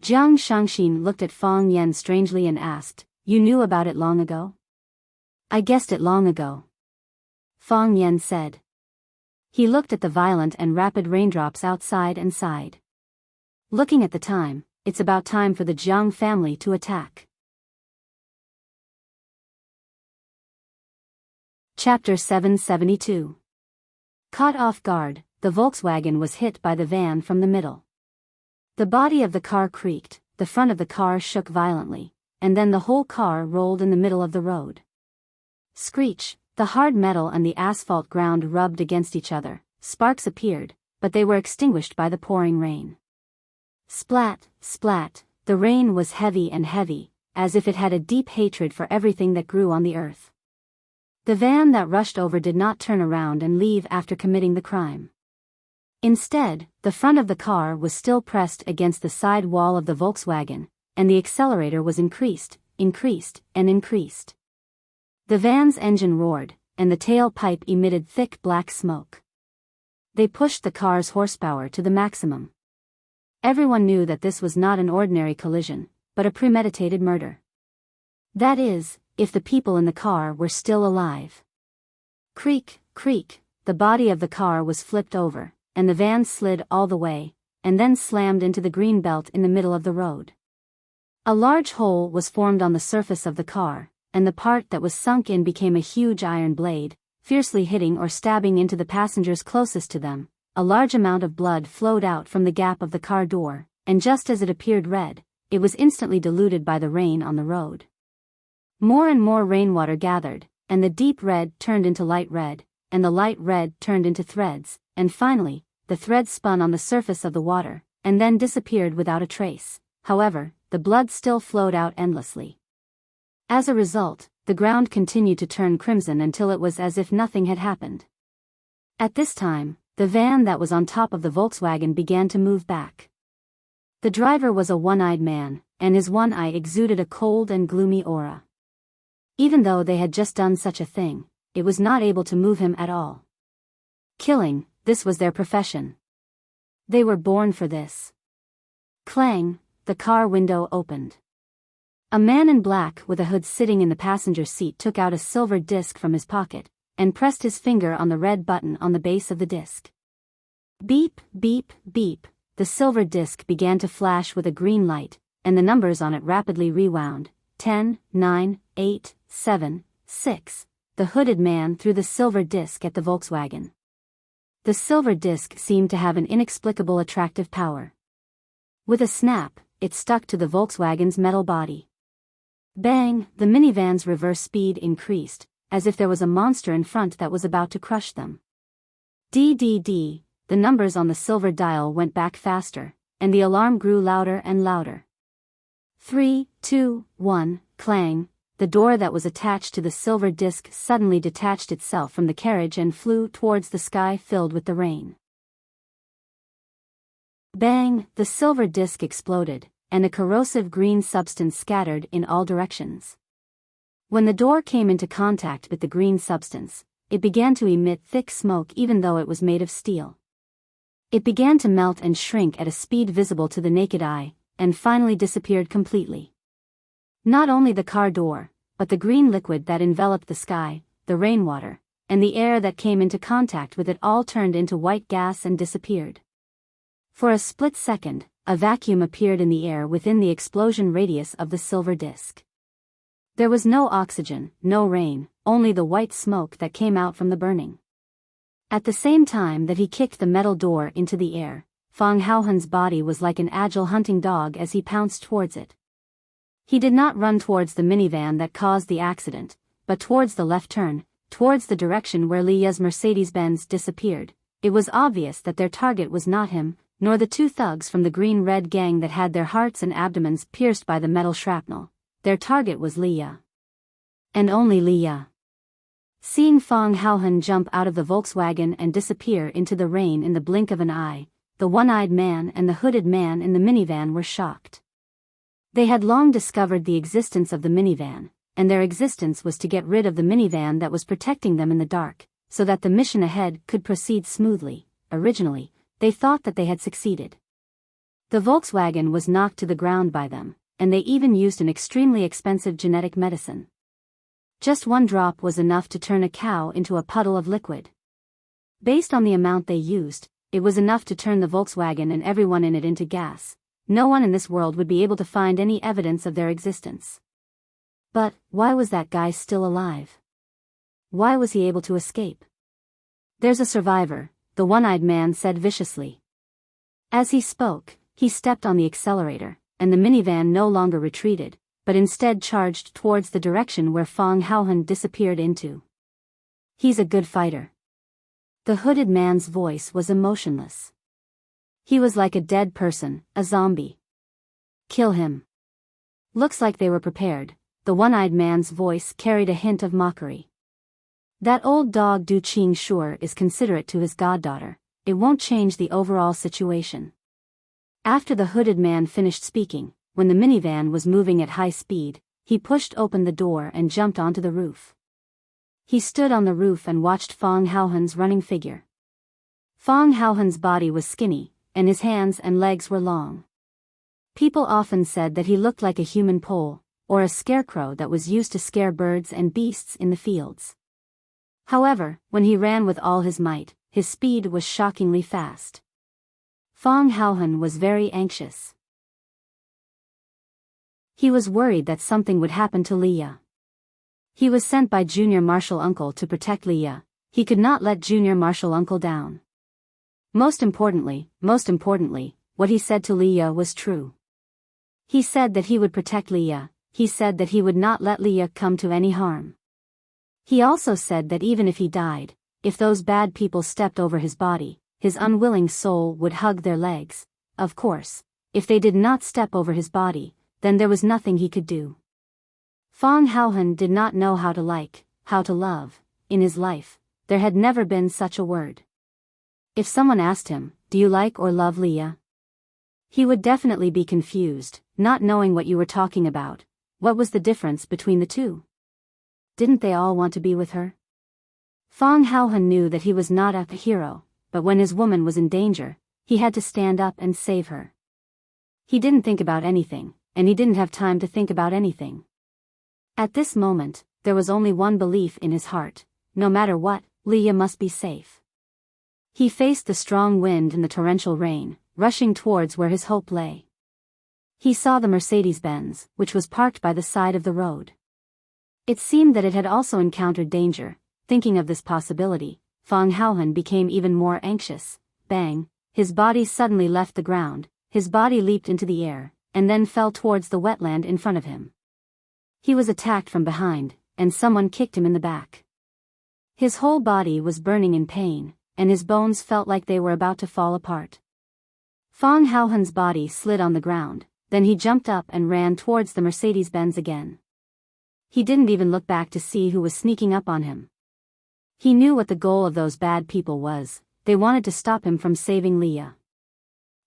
Jiang Shangxin looked at Fang Yan strangely and asked, You knew about it long ago? I guessed it long ago. Fang Yan said. He looked at the violent and rapid raindrops outside and sighed. Looking at the time, it's about time for the Jiang family to attack. Chapter 772. Caught off guard, the Volkswagen was hit by the van from the middle. The body of the car creaked, the front of the car shook violently, and then the whole car rolled in the middle of the road. Screech, the hard metal and the asphalt ground rubbed against each other, sparks appeared, but they were extinguished by the pouring rain. Splat, splat, The rain was heavy and heavy, as if it had a deep hatred for everything that grew on the earth. The van that rushed over did not turn around and leave after committing the crime. Instead, the front of the car was still pressed against the side wall of the Volkswagen, and the accelerator was increased, and increased. The van's engine roared, and the tailpipe emitted thick black smoke. They pushed the car's horsepower to the maximum. Everyone knew that this was not an ordinary collision, but a premeditated murder. That is, if the people in the car were still alive. Creak, creak, the body of the car was flipped over, and the van slid all the way, and then slammed into the green belt in the middle of the road. A large hole was formed on the surface of the car, and the part that was sunk in became a huge iron blade, fiercely hitting or stabbing into the passengers closest to them. A large amount of blood flowed out from the gap of the car door, and just as it appeared red, it was instantly diluted by the rain on the road. More and more rainwater gathered, and the deep red turned into light red, and the light red turned into threads, and finally, the threads spun on the surface of the water, and then disappeared without a trace. However, the blood still flowed out endlessly. As a result, the ground continued to turn crimson until it was as if nothing had happened. At this time, the van that was on top of the Volkswagen began to move back. The driver was a one-eyed man, and his one eye exuded a cold and gloomy aura. Even though they had just done such a thing, it was not able to move him at all. Killing, this was their profession. They were born for this. Clang, the car window opened. A man in black with a hood sitting in the passenger seat took out a silver disc from his pocket, and pressed his finger on the red button on the base of the disc. Beep, beep, beep, the silver disc began to flash with a green light, and the numbers on it rapidly rewound. 10, 9, 8, 7, 6. The hooded man threw the silver disc at the Volkswagen. The silver disc seemed to have an inexplicable attractive power. With a snap, it stuck to the Volkswagen's metal body. Bang, the minivan's reverse speed increased, as if there was a monster in front that was about to crush them. DDD, the numbers on the silver dial went back faster, and the alarm grew louder and louder. 3, 2, 1, clang, the door that was attached to the silver disc suddenly detached itself from the carriage and flew towards the sky filled with the rain. Bang, the silver disc exploded, and a corrosive green substance scattered in all directions. When the door came into contact with the green substance, it began to emit thick smoke even though it was made of steel. It began to melt and shrink at a speed visible to the naked eye, and finally disappeared completely. Not only the car door, but the green liquid that enveloped the sky, the rainwater, and the air that came into contact with it all turned into white gas and disappeared. For a split second, a vacuum appeared in the air within the explosion radius of the silver disc. There was no oxygen, no rain, only the white smoke that came out from the burning. At the same time that he kicked the metal door into the air, Fong Haohun's body was like an agile hunting dog as he pounced towards it. He did not run towards the minivan that caused the accident, but towards the left turn, towards the direction where Lia's Mercedes-Benz disappeared. It was obvious that their target was not him, nor the two thugs from the green-red gang that had their hearts and abdomens pierced by the metal shrapnel. Their target was Lia. And only Lia. Seeing Fong Haohun jump out of the Volkswagen and disappear into the rain in the blink of an eye, the one-eyed man and the hooded man in the minivan were shocked. They had long discovered the existence of the minivan, and their existence was to get rid of the minivan that was protecting them in the dark, so that the mission ahead could proceed smoothly. Originally, they thought that they had succeeded. The Volkswagen was knocked to the ground by them, and they even used an extremely expensive genetic medicine. Just one drop was enough to turn a cow into a puddle of liquid. Based on the amount they used, it was enough to turn the Volkswagen and everyone in it into gas. No one in this world would be able to find any evidence of their existence. But, why was that guy still alive? Why was he able to escape? There's a survivor, the one-eyed man said viciously. As he spoke, he stepped on the accelerator, and the minivan no longer retreated, but instead charged towards the direction where Fong Haohun disappeared into. He's a good fighter. The hooded man's voice was emotionless. He was like a dead person, a zombie. Kill him. Looks like they were prepared. The one-eyed man's voice carried a hint of mockery. That old dog Du Qing sure is considerate to his goddaughter. It won't change the overall situation. After the hooded man finished speaking, when the minivan was moving at high speed, he pushed open the door and jumped onto the roof. He stood on the roof and watched Fong Haohen's running figure. Fong Haohen's body was skinny, and his hands and legs were long. People often said that he looked like a human pole, or a scarecrow that was used to scare birds and beasts in the fields. However, when he ran with all his might, his speed was shockingly fast. Fong Haohen was very anxious. He was worried that something would happen to Leah. He was sent by Junior Marshal Uncle to protect Leah. He could not let Junior Marshal Uncle down. Most importantly, what he said to Leah was true. He said that he would protect Leah. He said that he would not let Leah come to any harm. He also said that even if he died, if those bad people stepped over his body, his unwilling soul would hug their legs. Of course, if they did not step over his body, then there was nothing he could do. Fong Haohen did not know how to like, how to love. In his life, there had never been such a word. If someone asked him, "Do you like or love Leah?" he would definitely be confused, not knowing what you were talking about. What was the difference between the two? Didn't they all want to be with her? Fong Haohen knew that he was not a hero, but when his woman was in danger, he had to stand up and save her. He didn't think about anything, and he didn't have time to think about anything. At this moment, there was only one belief in his heart: no matter what, Leah must be safe. He faced the strong wind and the torrential rain, rushing towards where his hope lay. He saw the Mercedes-Benz, which was parked by the side of the road. It seemed that it had also encountered danger. Thinking of this possibility, Fong Haohen became even more anxious. Bang! His body suddenly left the ground, his body leaped into the air, and then fell towards the wetland in front of him. He was attacked from behind, and someone kicked him in the back. His whole body was burning in pain, and his bones felt like they were about to fall apart. Fong Haohen's body slid on the ground, then he jumped up and ran towards the Mercedes-Benz again. He didn't even look back to see who was sneaking up on him. He knew what the goal of those bad people was. They wanted to stop him from saving Leah.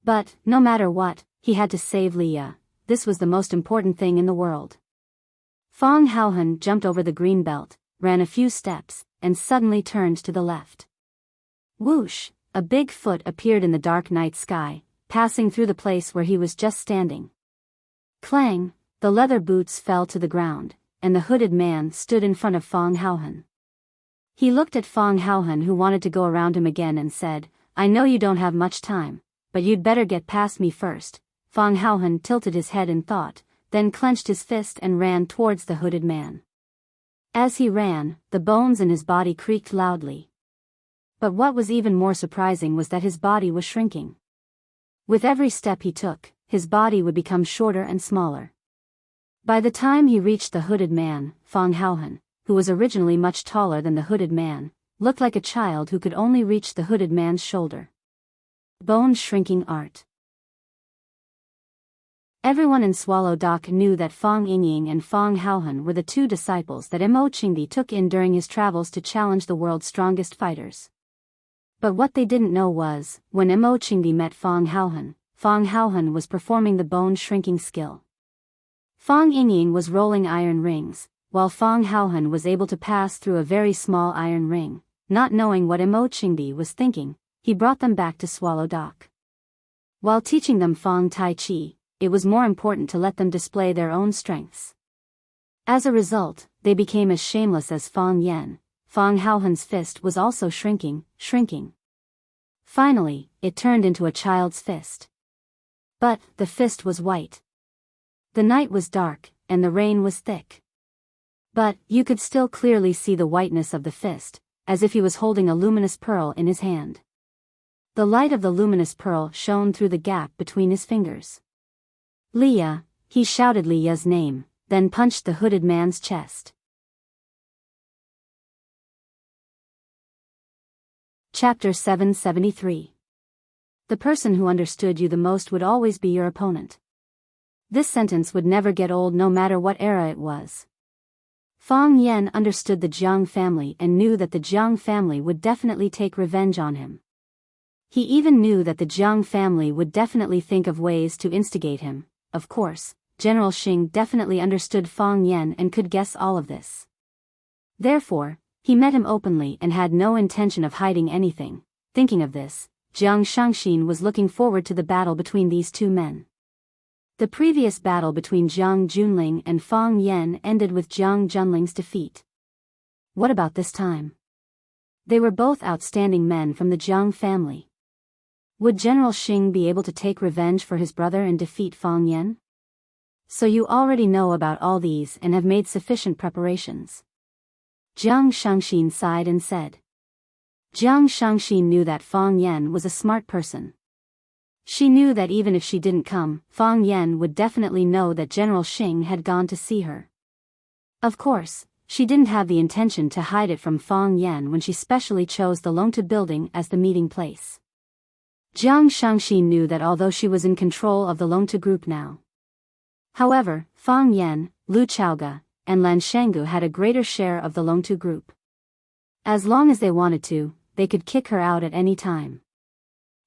But, no matter what, he had to save Leah. This was the most important thing in the world. Fong Haohen jumped over the green belt, ran a few steps, and suddenly turned to the left. Whoosh! A big foot appeared in the dark night sky, passing through the place where he was just standing. Clang! The leather boots fell to the ground, and the hooded man stood in front of Fong Haohen. He looked at Fong Haohen, who wanted to go around him again, and said, "I know you don't have much time, but you'd better get past me first." Fong Haohen tilted his head in thought, then clenched his fist and ran towards the hooded man. As he ran, the bones in his body creaked loudly. But what was even more surprising was that his body was shrinking. With every step he took, his body would become shorter and smaller. By the time he reached the hooded man, Fong Haohen, who was originally much taller than the hooded man, looked like a child who could only reach the hooded man's shoulder. Bone shrinking art. Everyone in Swallow Dock knew that Fong Yingying and Fong Haohen were the two disciples that Mo Qingdi took in during his travels to challenge the world's strongest fighters. But what they didn't know was, when Mo Qingdi met Fong Haohen was performing the bone-shrinking skill. Fong Yingying was rolling iron rings, while Fong Haohen was able to pass through a very small iron ring. Not knowing what Mo Qingdi was thinking, he brought them back to Swallow Dock. While teaching them Fong Tai Chi, it was more important to let them display their own strengths. As a result, they became as shameless as Fong Yen. Fong Haohen's fist was also shrinking. Finally, it turned into a child's fist. But, the fist was white. The night was dark, and the rain was thick. But, you could still clearly see the whiteness of the fist, as if he was holding a luminous pearl in his hand. The light of the luminous pearl shone through the gap between his fingers. "Leah," he shouted Leah's name, then punched the hooded man's chest. Chapter 773. The person who understood you the most would always be your opponent. This sentence would never get old no matter what era it was. Fang Yan understood the Jiang family and knew that the Jiang family would definitely take revenge on him. He even knew that the Jiang family would definitely think of ways to instigate him. Of course, General Xing definitely understood Fang Yan and could guess all of this. Therefore, he met him openly and had no intention of hiding anything. Thinking of this, Jiang Shangxin was looking forward to the battle between these two men. The previous battle between Jiang Junling and Fang Yan ended with Jiang Junling's defeat. What about this time? They were both outstanding men from the Jiang family. Would General Xing be able to take revenge for his brother and defeat Fang Yan? So you already know about all these and have made sufficient preparations. Jiang Shangxin sighed and said. Jiang Shangxin knew that Fang Yan was a smart person. She knew that even if she didn't come, Fang Yan would definitely know that General Xing had gone to see her. Of course, she didn't have the intention to hide it from Fang Yan when she specially chose the Longtu building as the meeting place. Jiang Shangxin knew that although she was in control of the Longtu group now. However, Fang Yan, Lu Chaoga, and Lan Shanggu had a greater share of the Longtu group. As long as they wanted to, they could kick her out at any time.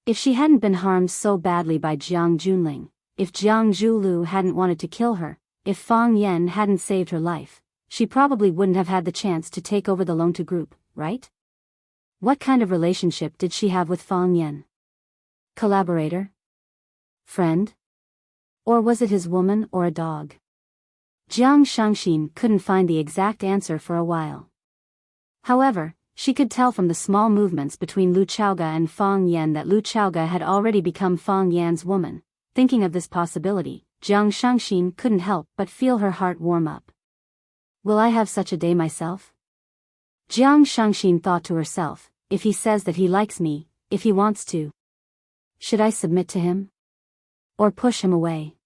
If she hadn't been harmed so badly by Jiang Junling, if Jiang Zhulu hadn't wanted to kill her, if Fang Yan hadn't saved her life, she probably wouldn't have had the chance to take over the Longtu group, right? What kind of relationship did she have with Fang Yan? Collaborator? Friend? Or was it his woman or a dog? Jiang Shangxin couldn't find the exact answer for a while. However, she could tell from the small movements between Lu Chaoga and Fang Yan that Lu Chaoga had already become Fang Yan's woman. Thinking of this possibility, Jiang Shangxin couldn't help but feel her heart warm up. Will I have such a day myself? Jiang Shangxin thought to herself, if he says that he likes me, if he wants to. Should I submit to him? Or push him away?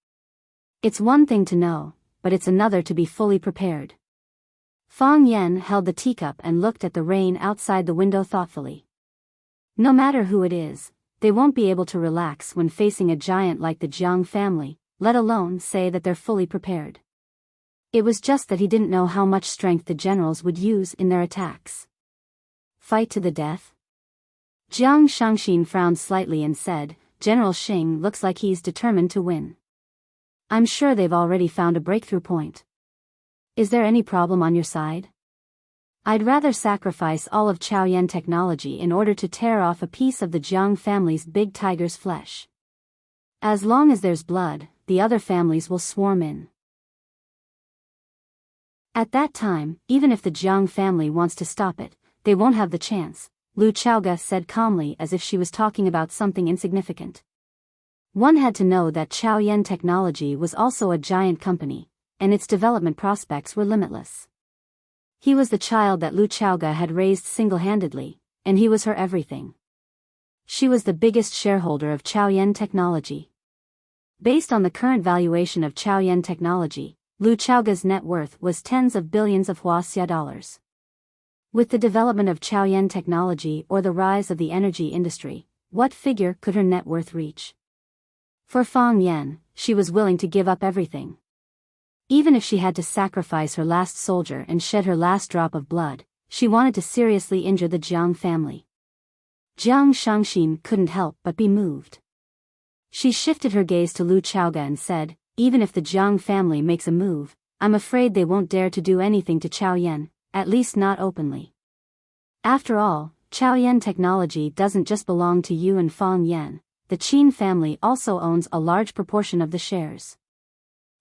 It's one thing to know, but it's another to be fully prepared. Fang Yan held the teacup and looked at the rain outside the window thoughtfully. No matter who it is, they won't be able to relax when facing a giant like the Jiang family, let alone say that they're fully prepared. It was just that he didn't know how much strength the generals would use in their attacks. Fight to the death? Jiang Shangxin frowned slightly and said, General Xing looks like he's determined to win. I'm sure they've already found a breakthrough point. Is there any problem on your side? I'd rather sacrifice all of Chaoyan technology in order to tear off a piece of the Jiang family's big tiger's flesh. As long as there's blood, the other families will swarm in. At that time, even if the Jiang family wants to stop it, they won't have the chance, Lu Chaoga said calmly as if she was talking about something insignificant. One had to know that Chaoyan Technology was also a giant company, and its development prospects were limitless. He was the child that Lu Chaoga had raised single-handedly, and he was her everything. She was the biggest shareholder of Chaoyan Technology. Based on the current valuation of Chaoyan Technology, Lu Chaoga's net worth was tens of billions of Huaxia dollars. With the development of Chaoyan Technology or the rise of the energy industry, what figure could her net worth reach? For Fang Yan, she was willing to give up everything. Even if she had to sacrifice her last soldier and shed her last drop of blood, she wanted to seriously injure the Jiang family. Jiang Shangxin couldn't help but be moved. She shifted her gaze to Lu Chaoga and said, even if the Jiang family makes a move, I'm afraid they won't dare to do anything to Chaoyan, at least not openly. After all, Chaoyan Technology doesn't just belong to you and Fang Yan, the Qin family also owns a large proportion of the shares.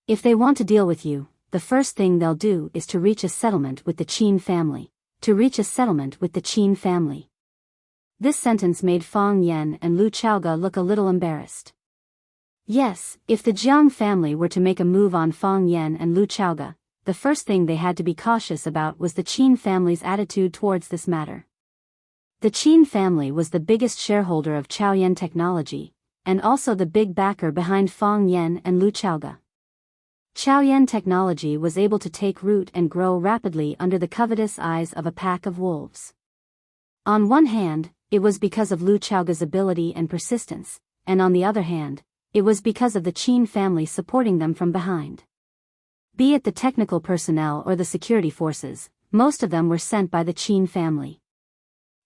If they want to deal with you, the first thing they'll do is to reach a settlement with the Qin family. To reach a settlement with the Qin family. This sentence made Fang Yan and Lu Chaoga look a little embarrassed. Yes, if the Jiang family were to make a move on Fang Yan and Lu Chaoga, the first thing they had to be cautious about was the Qin family's attitude towards this matter. The Qin family was the biggest shareholder of Chaoyan Technology, and also the big backer behind Fang Yan and Lu Chaoga. Chaoyan Technology was able to take root and grow rapidly under the covetous eyes of a pack of wolves. On one hand, it was because of Lu Chaoga's ability and persistence, and on the other hand, it was because of the Qin family supporting them from behind. Be it the technical personnel or the security forces, most of them were sent by the Qin family.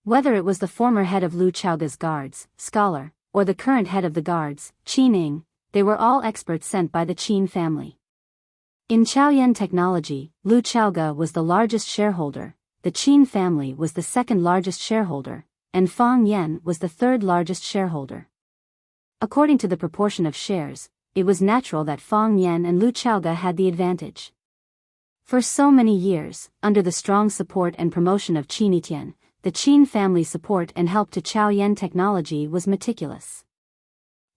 Whether it was the former head of Lu Chaoga's guards, Scholar, or the current head of the guards, Qin Ning, they were all experts sent by the Qin family. In Chaoyan technology, Lu Chaoga was the largest shareholder, the Qin family was the second largest shareholder, and Fang Yan was the third largest shareholder. According to the proportion of shares, it was natural that Fang Yan and Lu Chaoga had the advantage. For so many years, under the strong support and promotion of Qin Etian, the Qin family support and help to Chaoyan technology was meticulous.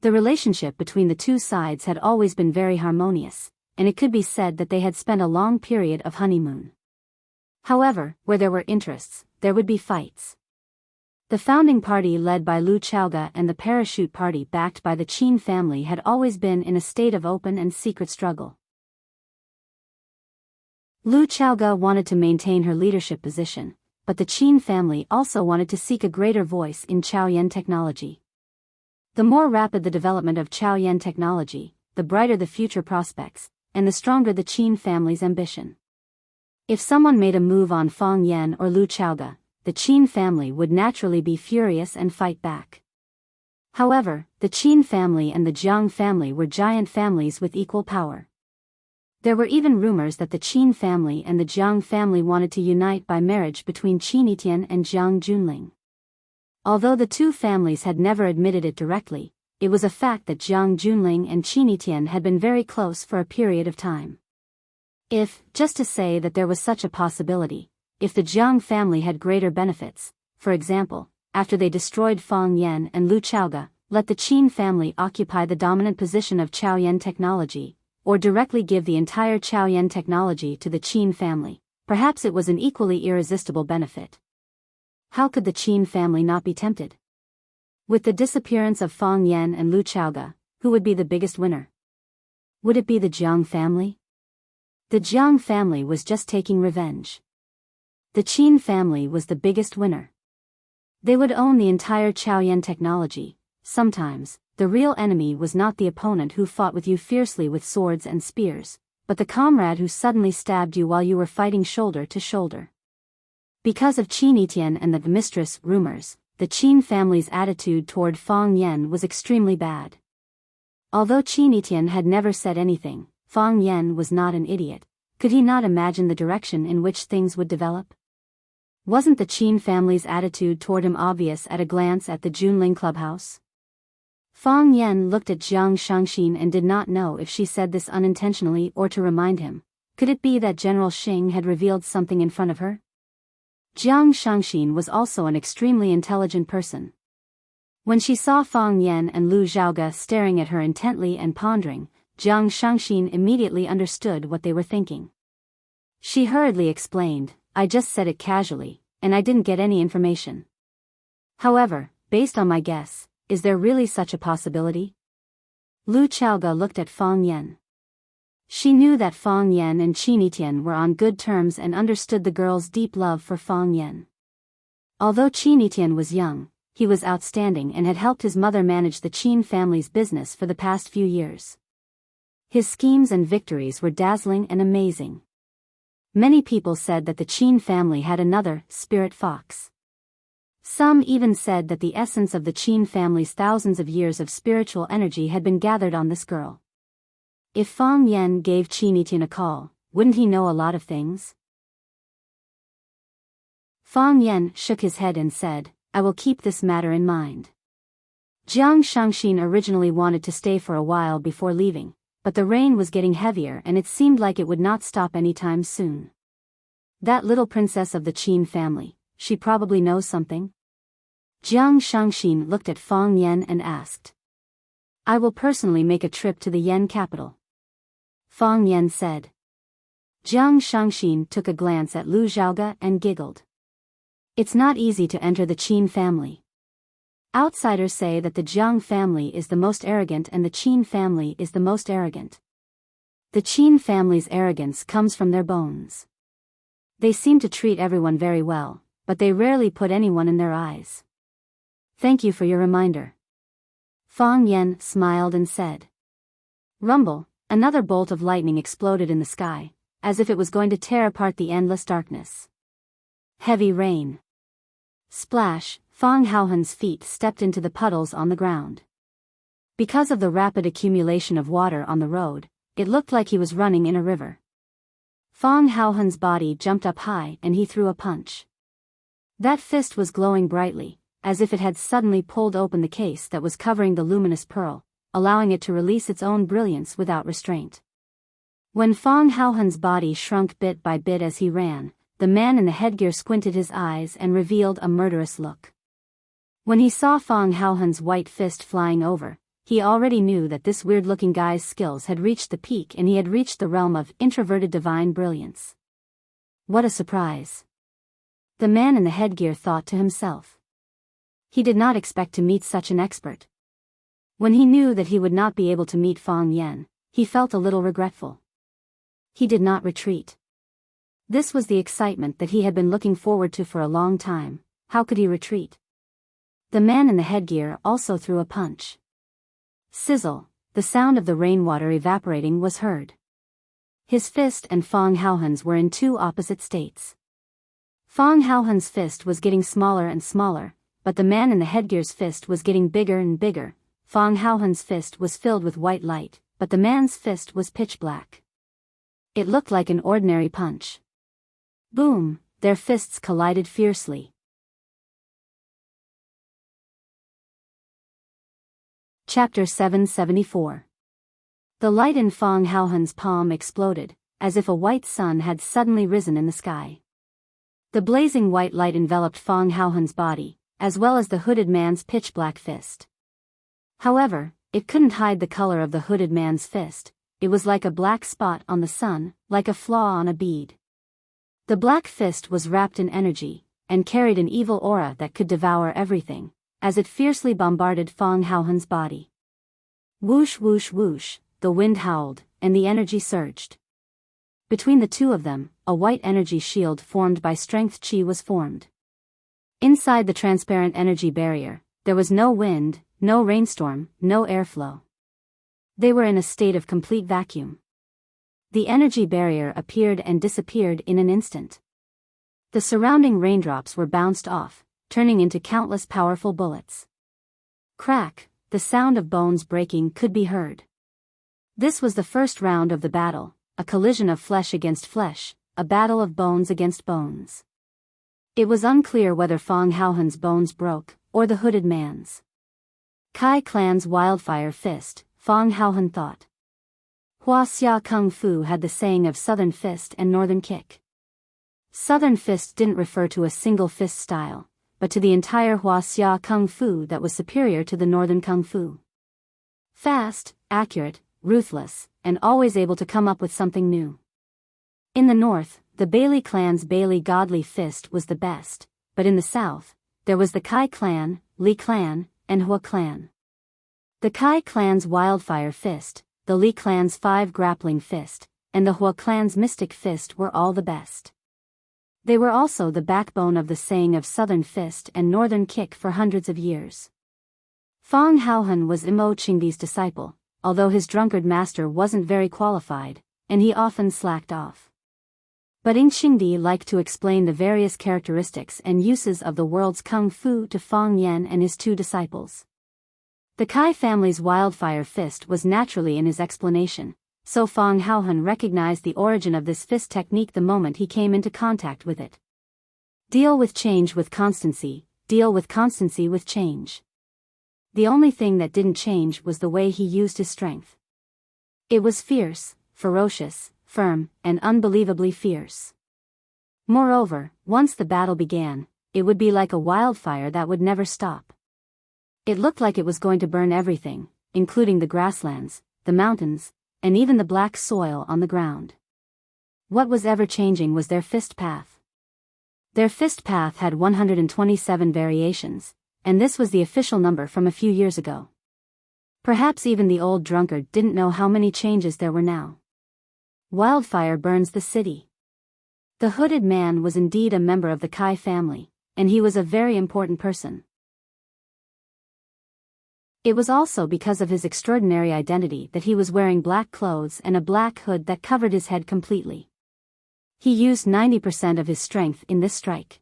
The relationship between the two sides had always been very harmonious, and it could be said that they had spent a long period of honeymoon. However, where there were interests, there would be fights. The founding party led by Lu Chaoga and the parachute party backed by the Qin family had always been in a state of open and secret struggle. Lu Chaoga wanted to maintain her leadership position, but the Qin family also wanted to seek a greater voice in Chaoyan technology. The more rapid the development of Chaoyan technology, the brighter the future prospects, and the stronger the Qin family's ambition. If someone made a move on Fang Yan or Lu Chaoga, the Qin family would naturally be furious and fight back. However, the Qin family and the Jiang family were giant families with equal power. There were even rumors that the Qin family and the Jiang family wanted to unite by marriage between Qin Etian and Jiang Junling. Although the two families had never admitted it directly, it was a fact that Jiang Junling and Qin Etian had been very close for a period of time. If, just to say that there was such a possibility, if the Jiang family had greater benefits, for example, after they destroyed Fang Yan and Lu Chaoga, let the Qin family occupy the dominant position of Chaoyan technology, or directly give the entire Chaoyan technology to the Qin family, perhaps it was an equally irresistible benefit. How could the Qin family not be tempted? With the disappearance of Fang Yan and Lu Chaoga, who would be the biggest winner? Would it be the Jiang family? The Jiang family was just taking revenge. The Qin family was the biggest winner. They would own the entire Chaoyan technology. Sometimes, the real enemy was not the opponent who fought with you fiercely with swords and spears, but the comrade who suddenly stabbed you while you were fighting shoulder to shoulder. Because of Qin Etian and the mistress rumors, the Qin family's attitude toward Fang Yan was extremely bad. Although Qin Etian had never said anything, Fang Yan was not an idiot. Could he not imagine the direction in which things would develop? Wasn't the Qin family's attitude toward him obvious at a glance at the Junling clubhouse? Fang Yan looked at Jiang Shangxin and did not know if she said this unintentionally or to remind him. Could it be that General Xing had revealed something in front of her? Jiang Shangxin was also an extremely intelligent person. When she saw Fang Yan and Lu Zhaoga staring at her intently and pondering, Jiang Shangxin immediately understood what they were thinking. She hurriedly explained, "I just said it casually, and I didn't get any information. However, based on my guess, is there really such a possibility?" Lu Chaoga looked at Fang Yan. She knew that Fang Yan and Qin Etian were on good terms and understood the girl's deep love for Fang Yan. Although Qin Etian was young, he was outstanding and had helped his mother manage the Qin family's business for the past few years. His schemes and victories were dazzling and amazing. Many people said that the Qin family had another spirit fox. Some even said that the essence of the Qin family's thousands of years of spiritual energy had been gathered on this girl. If Fang Yan gave Qin Etian a call, wouldn't he know a lot of things? Fang Yan shook his head and said, "I will keep this matter in mind." Jiang Shangxin originally wanted to stay for a while before leaving, but the rain was getting heavier and it seemed like it would not stop anytime soon. That little princess of the Qin family, she probably knows something? Jiang Shangxin looked at Fang Yan and asked. "I will personally make a trip to the Yan capital," Fang Yan said. Jiang Shangxin took a glance at Lu Zhaoga and giggled. It's not easy to enter the Qin family. Outsiders say that the Jiang family is the most arrogant and the Qin family is the most arrogant. The Qin family's arrogance comes from their bones. They seem to treat everyone very well, but they rarely put anyone in their eyes. Thank you for your reminder. Fang Yen smiled and said. Rumble, another bolt of lightning exploded in the sky, as if it was going to tear apart the endless darkness. Heavy rain. Splash, Fang Haohen's feet stepped into the puddles on the ground. Because of the rapid accumulation of water on the road, it looked like he was running in a river. Fang Haohen's body jumped up high and he threw a punch. That fist was glowing brightly, as if it had suddenly pulled open the case that was covering the luminous pearl, allowing it to release its own brilliance without restraint. When Fang Haohen's body shrunk bit by bit as he ran, the man in the headgear squinted his eyes and revealed a murderous look. When he saw Fang Haohen's white fist flying over, he already knew that this weird-looking guy's skills had reached the peak and he had reached the realm of introverted divine brilliance. What a surprise! The man in the headgear thought to himself. He did not expect to meet such an expert. When he knew that he would not be able to meet Fang Yen, he felt a little regretful. He did not retreat. This was the excitement that he had been looking forward to for a long time. How could he retreat? The man in the headgear also threw a punch. Sizzle, the sound of the rainwater evaporating was heard. His fist and Fang Haohen's were in two opposite states. Fang Haohen's fist was getting smaller and smaller, but the man in the headgear's fist was getting bigger and bigger. Fang Haohen's fist was filled with white light, but the man's fist was pitch black. It looked like an ordinary punch. Boom, their fists collided fiercely. Chapter 774. The light in Fang Haohen's palm exploded, as if a white sun had suddenly risen in the sky. The blazing white light enveloped Fang Haohen's body, as well as the hooded man's pitch-black fist. However, it couldn't hide the color of the hooded man's fist. It was like a black spot on the sun, like a flaw on a bead. The black fist was wrapped in energy, and carried an evil aura that could devour everything, as it fiercely bombarded Fang Haohen's body. Whoosh whoosh whoosh, the wind howled, and the energy surged. Between the two of them, a white energy shield formed by strength chi was formed. Inside the transparent energy barrier, there was no wind, no rainstorm, no airflow. They were in a state of complete vacuum. The energy barrier appeared and disappeared in an instant. The surrounding raindrops were bounced off, turning into countless powerful bullets. Crack, the sound of bones breaking could be heard. This was the first round of the battle, a collision of flesh against flesh, a battle of bones against bones. It was unclear whether Fang Haohen's bones broke, or the hooded man's. Kai Clan's wildfire fist, Fang Haohen thought. Hua Xia Kung Fu had the saying of Southern Fist and Northern Kick. Southern Fist didn't refer to a single fist style, but to the entire Hua Xia Kung Fu that was superior to the Northern Kung Fu. Fast, accurate, ruthless, and always able to come up with something new. In the north, the Bailey clan's Bailey Godly Fist was the best, but in the south, there was the Kai clan, Li clan, and Hua clan. The Kai clan's Wildfire Fist, the Li clan's Five Grappling Fist, and the Hua clan's Mystic Fist were all the best. They were also the backbone of the saying of Southern Fist and Northern Kick for hundreds of years. Fang Haohen was Imo Qingdi's disciple, although his drunkard master wasn't very qualified, and he often slacked off. But Qingdi liked to explain the various characteristics and uses of the world's kung fu to Fang Yen and his two disciples. The Kai family's Wildfire Fist was naturally in his explanation, so Fang Haohen recognized the origin of this fist technique the moment he came into contact with it. Deal with change with constancy, deal with constancy with change. The only thing that didn't change was the way he used his strength. It was fierce, ferocious, firm, and unbelievably fierce. Moreover, once the battle began, it would be like a wildfire that would never stop. It looked like it was going to burn everything, including the grasslands, the mountains, and even the black soil on the ground. What was ever-changing was their fist path. Their fist path had 127 variations, and this was the official number from a few years ago. Perhaps even the old drunkard didn't know how many changes there were now. Wildfire burns the city. The hooded man was indeed a member of the Kai family, and he was a very important person. It was also because of his extraordinary identity that he was wearing black clothes and a black hood that covered his head completely. He used 90% of his strength in this strike.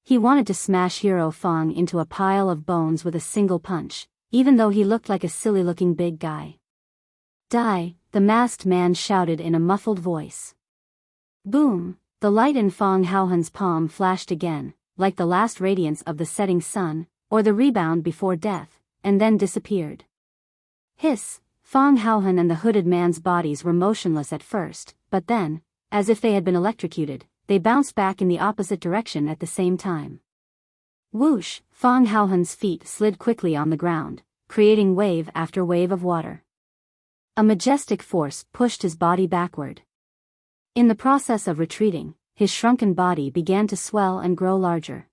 He wanted to smash Hero Fong into a pile of bones with a single punch, even though he looked like a silly-looking big guy. Die, the masked man shouted in a muffled voice. Boom, the light in Fong Haohen's palm flashed again, like the last radiance of the setting sun, or the rebound before death, and then disappeared. Hiss, Fong Haohen and the hooded man's bodies were motionless at first, but then, as if they had been electrocuted, they bounced back in the opposite direction at the same time. Whoosh, Fong Haohen's feet slid quickly on the ground, creating wave after wave of water. A majestic force pushed his body backward. In the process of retreating, his shrunken body began to swell and grow larger.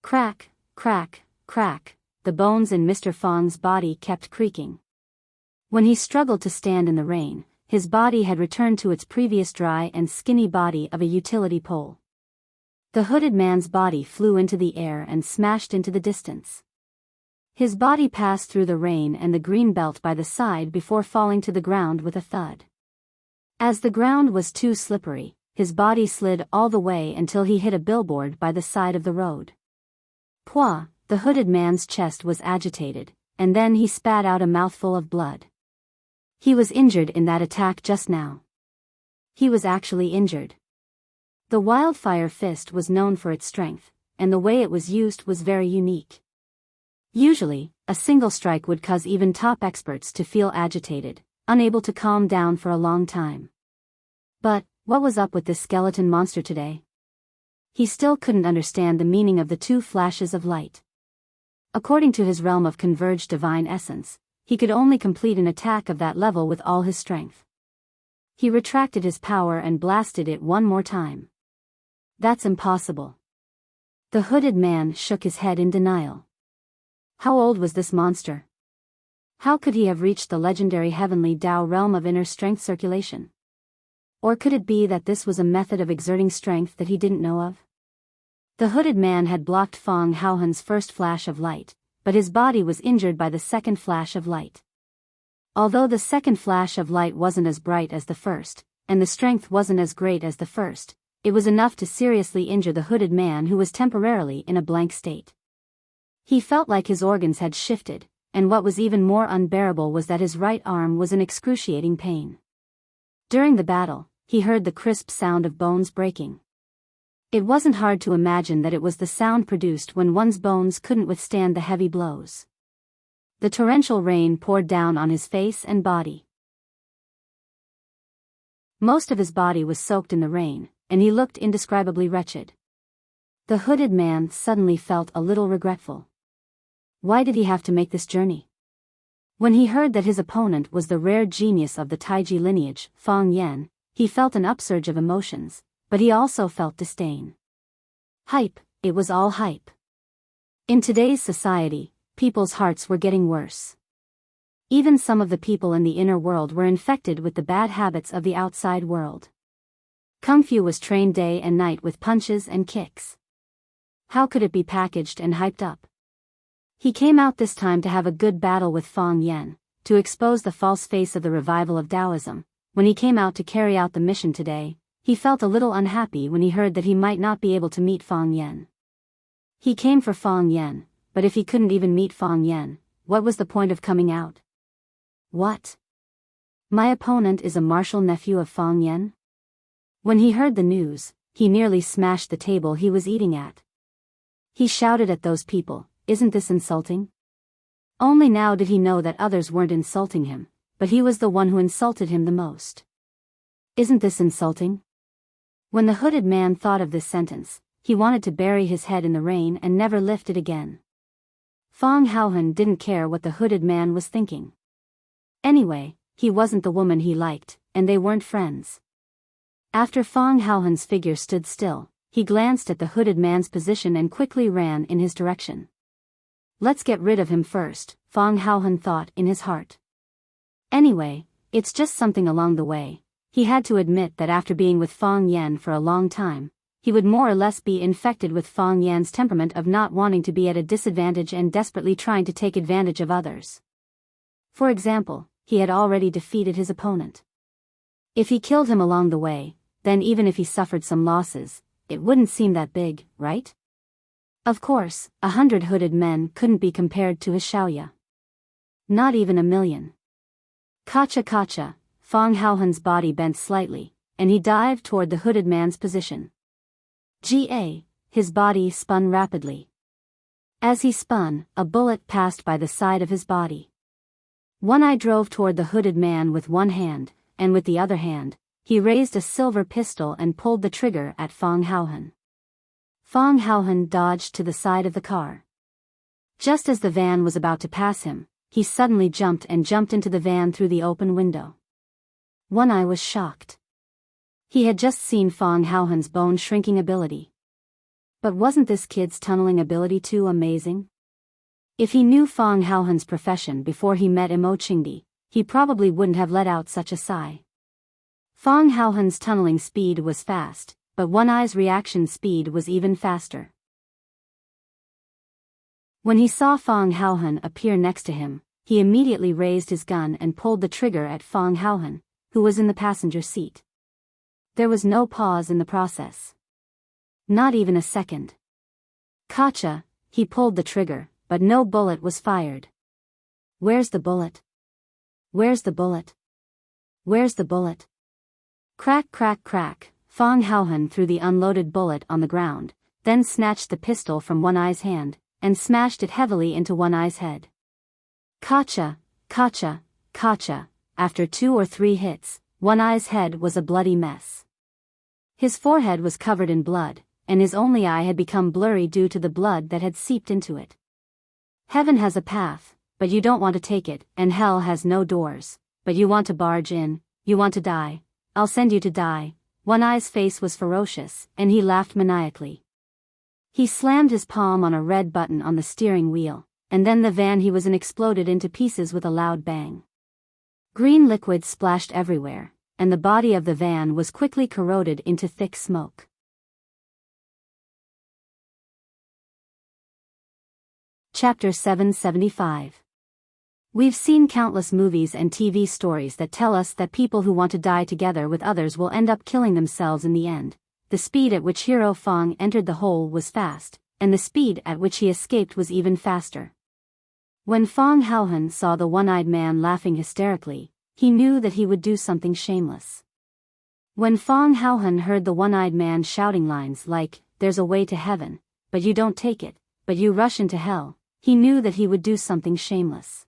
Crack, crack, crack, the bones in Mr. Fong's body kept creaking. When he struggled to stand in the rain, his body had returned to its previous dry and skinny body of a utility pole. The hooded man's body flew into the air and smashed into the distance. His body passed through the rain and the green belt by the side before falling to the ground with a thud. As the ground was too slippery, his body slid all the way until he hit a billboard by the side of the road. Pwah, the hooded man's chest was agitated, and then he spat out a mouthful of blood. He was injured in that attack just now. He was actually injured. The wildfire fist was known for its strength, and the way it was used was very unique. Usually, a single strike would cause even top experts to feel agitated, unable to calm down for a long time. But, what was up with this skeleton monster today? He still couldn't understand the meaning of the two flashes of light. According to his realm of converged divine essence, he could only complete an attack of that level with all his strength. He retracted his power and blasted it one more time. That's impossible. The hooded man shook his head in denial. How old was this monster? How could he have reached the legendary heavenly Tao realm of inner strength circulation? Or could it be that this was a method of exerting strength that he didn't know of? The hooded man had blocked Fong Haohen's first flash of light, but his body was injured by the second flash of light. Although the second flash of light wasn't as bright as the first, and the strength wasn't as great as the first, it was enough to seriously injure the hooded man who was temporarily in a blank state. He felt like his organs had shifted, and what was even more unbearable was that his right arm was in excruciating pain. During the battle, he heard the crisp sound of bones breaking. It wasn't hard to imagine that it was the sound produced when one's bones couldn't withstand the heavy blows. The torrential rain poured down on his face and body. Most of his body was soaked in the rain, and he looked indescribably wretched. The hooded man suddenly felt a little regretful. Why did he have to make this journey? When he heard that his opponent was the rare genius of the Taiji lineage, Fong Yan, he felt an upsurge of emotions, but he also felt disdain. Hype, it was all hype. In today's society, people's hearts were getting worse. Even some of the people in the inner world were infected with the bad habits of the outside world. Kung Fu was trained day and night with punches and kicks. How could it be packaged and hyped up? He came out this time to have a good battle with Fong Yan, to expose the false face of the revival of Taoism. When he came out to carry out the mission today, he felt a little unhappy when he heard that he might not be able to meet Fong Yan. He came for Fong Yan, but if he couldn't even meet Fong Yan, what was the point of coming out? What? My opponent is a martial nephew of Fong Yan? When he heard the news, he nearly smashed the table he was eating at. He shouted at those people, "Isn't this insulting?" Only now did he know that others weren't insulting him, but he was the one who insulted him the most. Isn't this insulting? When the hooded man thought of this sentence, he wanted to bury his head in the rain and never lift it again. Fong Haohen didn't care what the hooded man was thinking. Anyway, he wasn't the woman he liked, and they weren't friends. After Fong Haohen's figure stood still, he glanced at the hooded man's position and quickly ran in his direction. Let's get rid of him first, Fong Haohen thought in his heart. Anyway, it's just something along the way. He had to admit that after being with Fong Yan for a long time, he would more or less be infected with Fang Yan's temperament of not wanting to be at a disadvantage and desperately trying to take advantage of others. For example, he had already defeated his opponent. If he killed him along the way, then even if he suffered some losses, it wouldn't seem that big, right? Of course, 100 hooded men couldn't be compared to his Xiaoya. Not even 1,000,000. Kacha, Fang Haohen's body bent slightly, and he dived toward the hooded man's position. His body spun rapidly. As he spun, a bullet passed by the side of his body. One Eye drove toward the hooded man with one hand, and with the other hand, he raised a silver pistol and pulled the trigger at Fang Haohen. Fang Haohen dodged to the side of the car. Just as the van was about to pass him, he suddenly jumped into the van through the open window. One Eye was shocked. He had just seen Fang Haohen's bone-shrinking ability. But wasn't this kid's tunneling ability too amazing? If he knew Fang Haohen's profession before he met Imo Qingdi, he probably wouldn't have let out such a sigh. Fang Haohen's tunneling speed was fast, but One Eye's reaction speed was even faster. When he saw Fang Haohen appear next to him, he immediately raised his gun and pulled the trigger at Fang Haohen, who was in the passenger seat. There was no pause in the process. Not even a second. Kacha, he pulled the trigger, but no bullet was fired. Where's the bullet? Where's the bullet? Where's the bullet? Crack, Fang Haohen threw the unloaded bullet on the ground, then snatched the pistol from One Eye's hand, and smashed it heavily into One Eye's head. Kacha, after 2 or 3 hits, One Eye's head was a bloody mess. His forehead was covered in blood, and his only eye had become blurry due to the blood that had seeped into it. Heaven has a path, but you don't want to take it, and hell has no doors, but you want to barge in. You want to die. I'll send you to die. One Eye's face was ferocious, and he laughed maniacally. He slammed his palm on a red button on the steering wheel, and then the van he was in exploded into pieces with a loud bang. Green liquid splashed everywhere, and the body of the van was quickly corroded into thick smoke. Chapter 775. We've seen countless movies and TV stories that tell us that people who want to die together with others will end up killing themselves in the end. The speed at which Hero Fang entered the hole was fast, and the speed at which he escaped was even faster. When Fang Haohen saw the one-eyed man laughing hysterically, he knew that he would do something shameless. When Fang Haohen heard the one-eyed man shouting lines like, "There's a way to heaven, but you don't take it, but you rush into hell," he knew that he would do something shameless.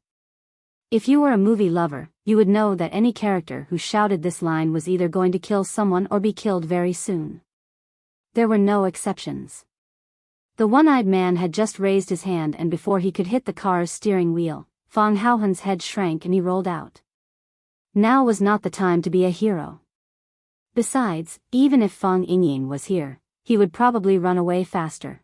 If you were a movie lover, you would know that any character who shouted this line was either going to kill someone or be killed very soon. There were no exceptions. The one-eyed man had just raised his hand, and before he could hit the car's steering wheel, Fang Haohen's head shrank and he rolled out. Now was not the time to be a hero. Besides, even if Fang Yingying was here, he would probably run away faster.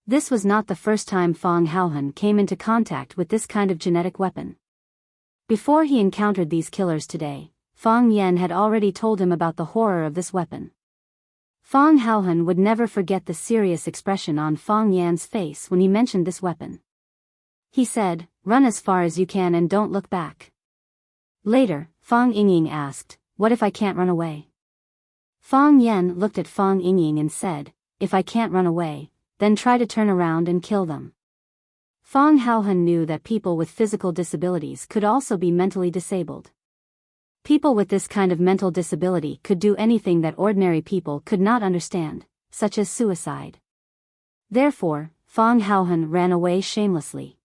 This was not the first time Fang Haohen came into contact with this kind of genetic weapon. Before he encountered these killers today, Fang Yan had already told him about the horror of this weapon. Fang Haohen would never forget the serious expression on Fang Yan's face when he mentioned this weapon. He said, "Run as far as you can and don't look back." Later, Fang Yingying asked, "What if I can't run away?" Fang Yan looked at Fang Yingying and said, "If I can't run away, then try to turn around and kill them." Fang Haohen knew that people with physical disabilities could also be mentally disabled. People with this kind of mental disability could do anything that ordinary people could not understand, such as suicide. Therefore, Fang Haohen ran away shamelessly.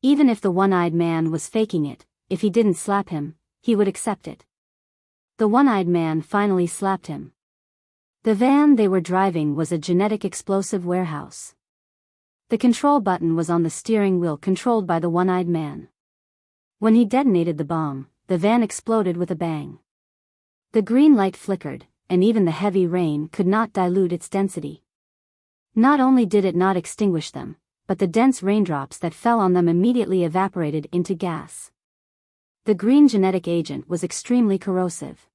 Even if the one-eyed man was faking it, if he didn't slap him, he would accept it. The one-eyed man finally slapped him. The van they were driving was a genetic explosive warehouse. The control button was on the steering wheel controlled by the one-eyed man. When he detonated the bomb, the van exploded with a bang. The green light flickered, and even the heavy rain could not dilute its density. Not only did it not extinguish them, but the dense raindrops that fell on them immediately evaporated into gas. The green genetic agent was extremely corrosive.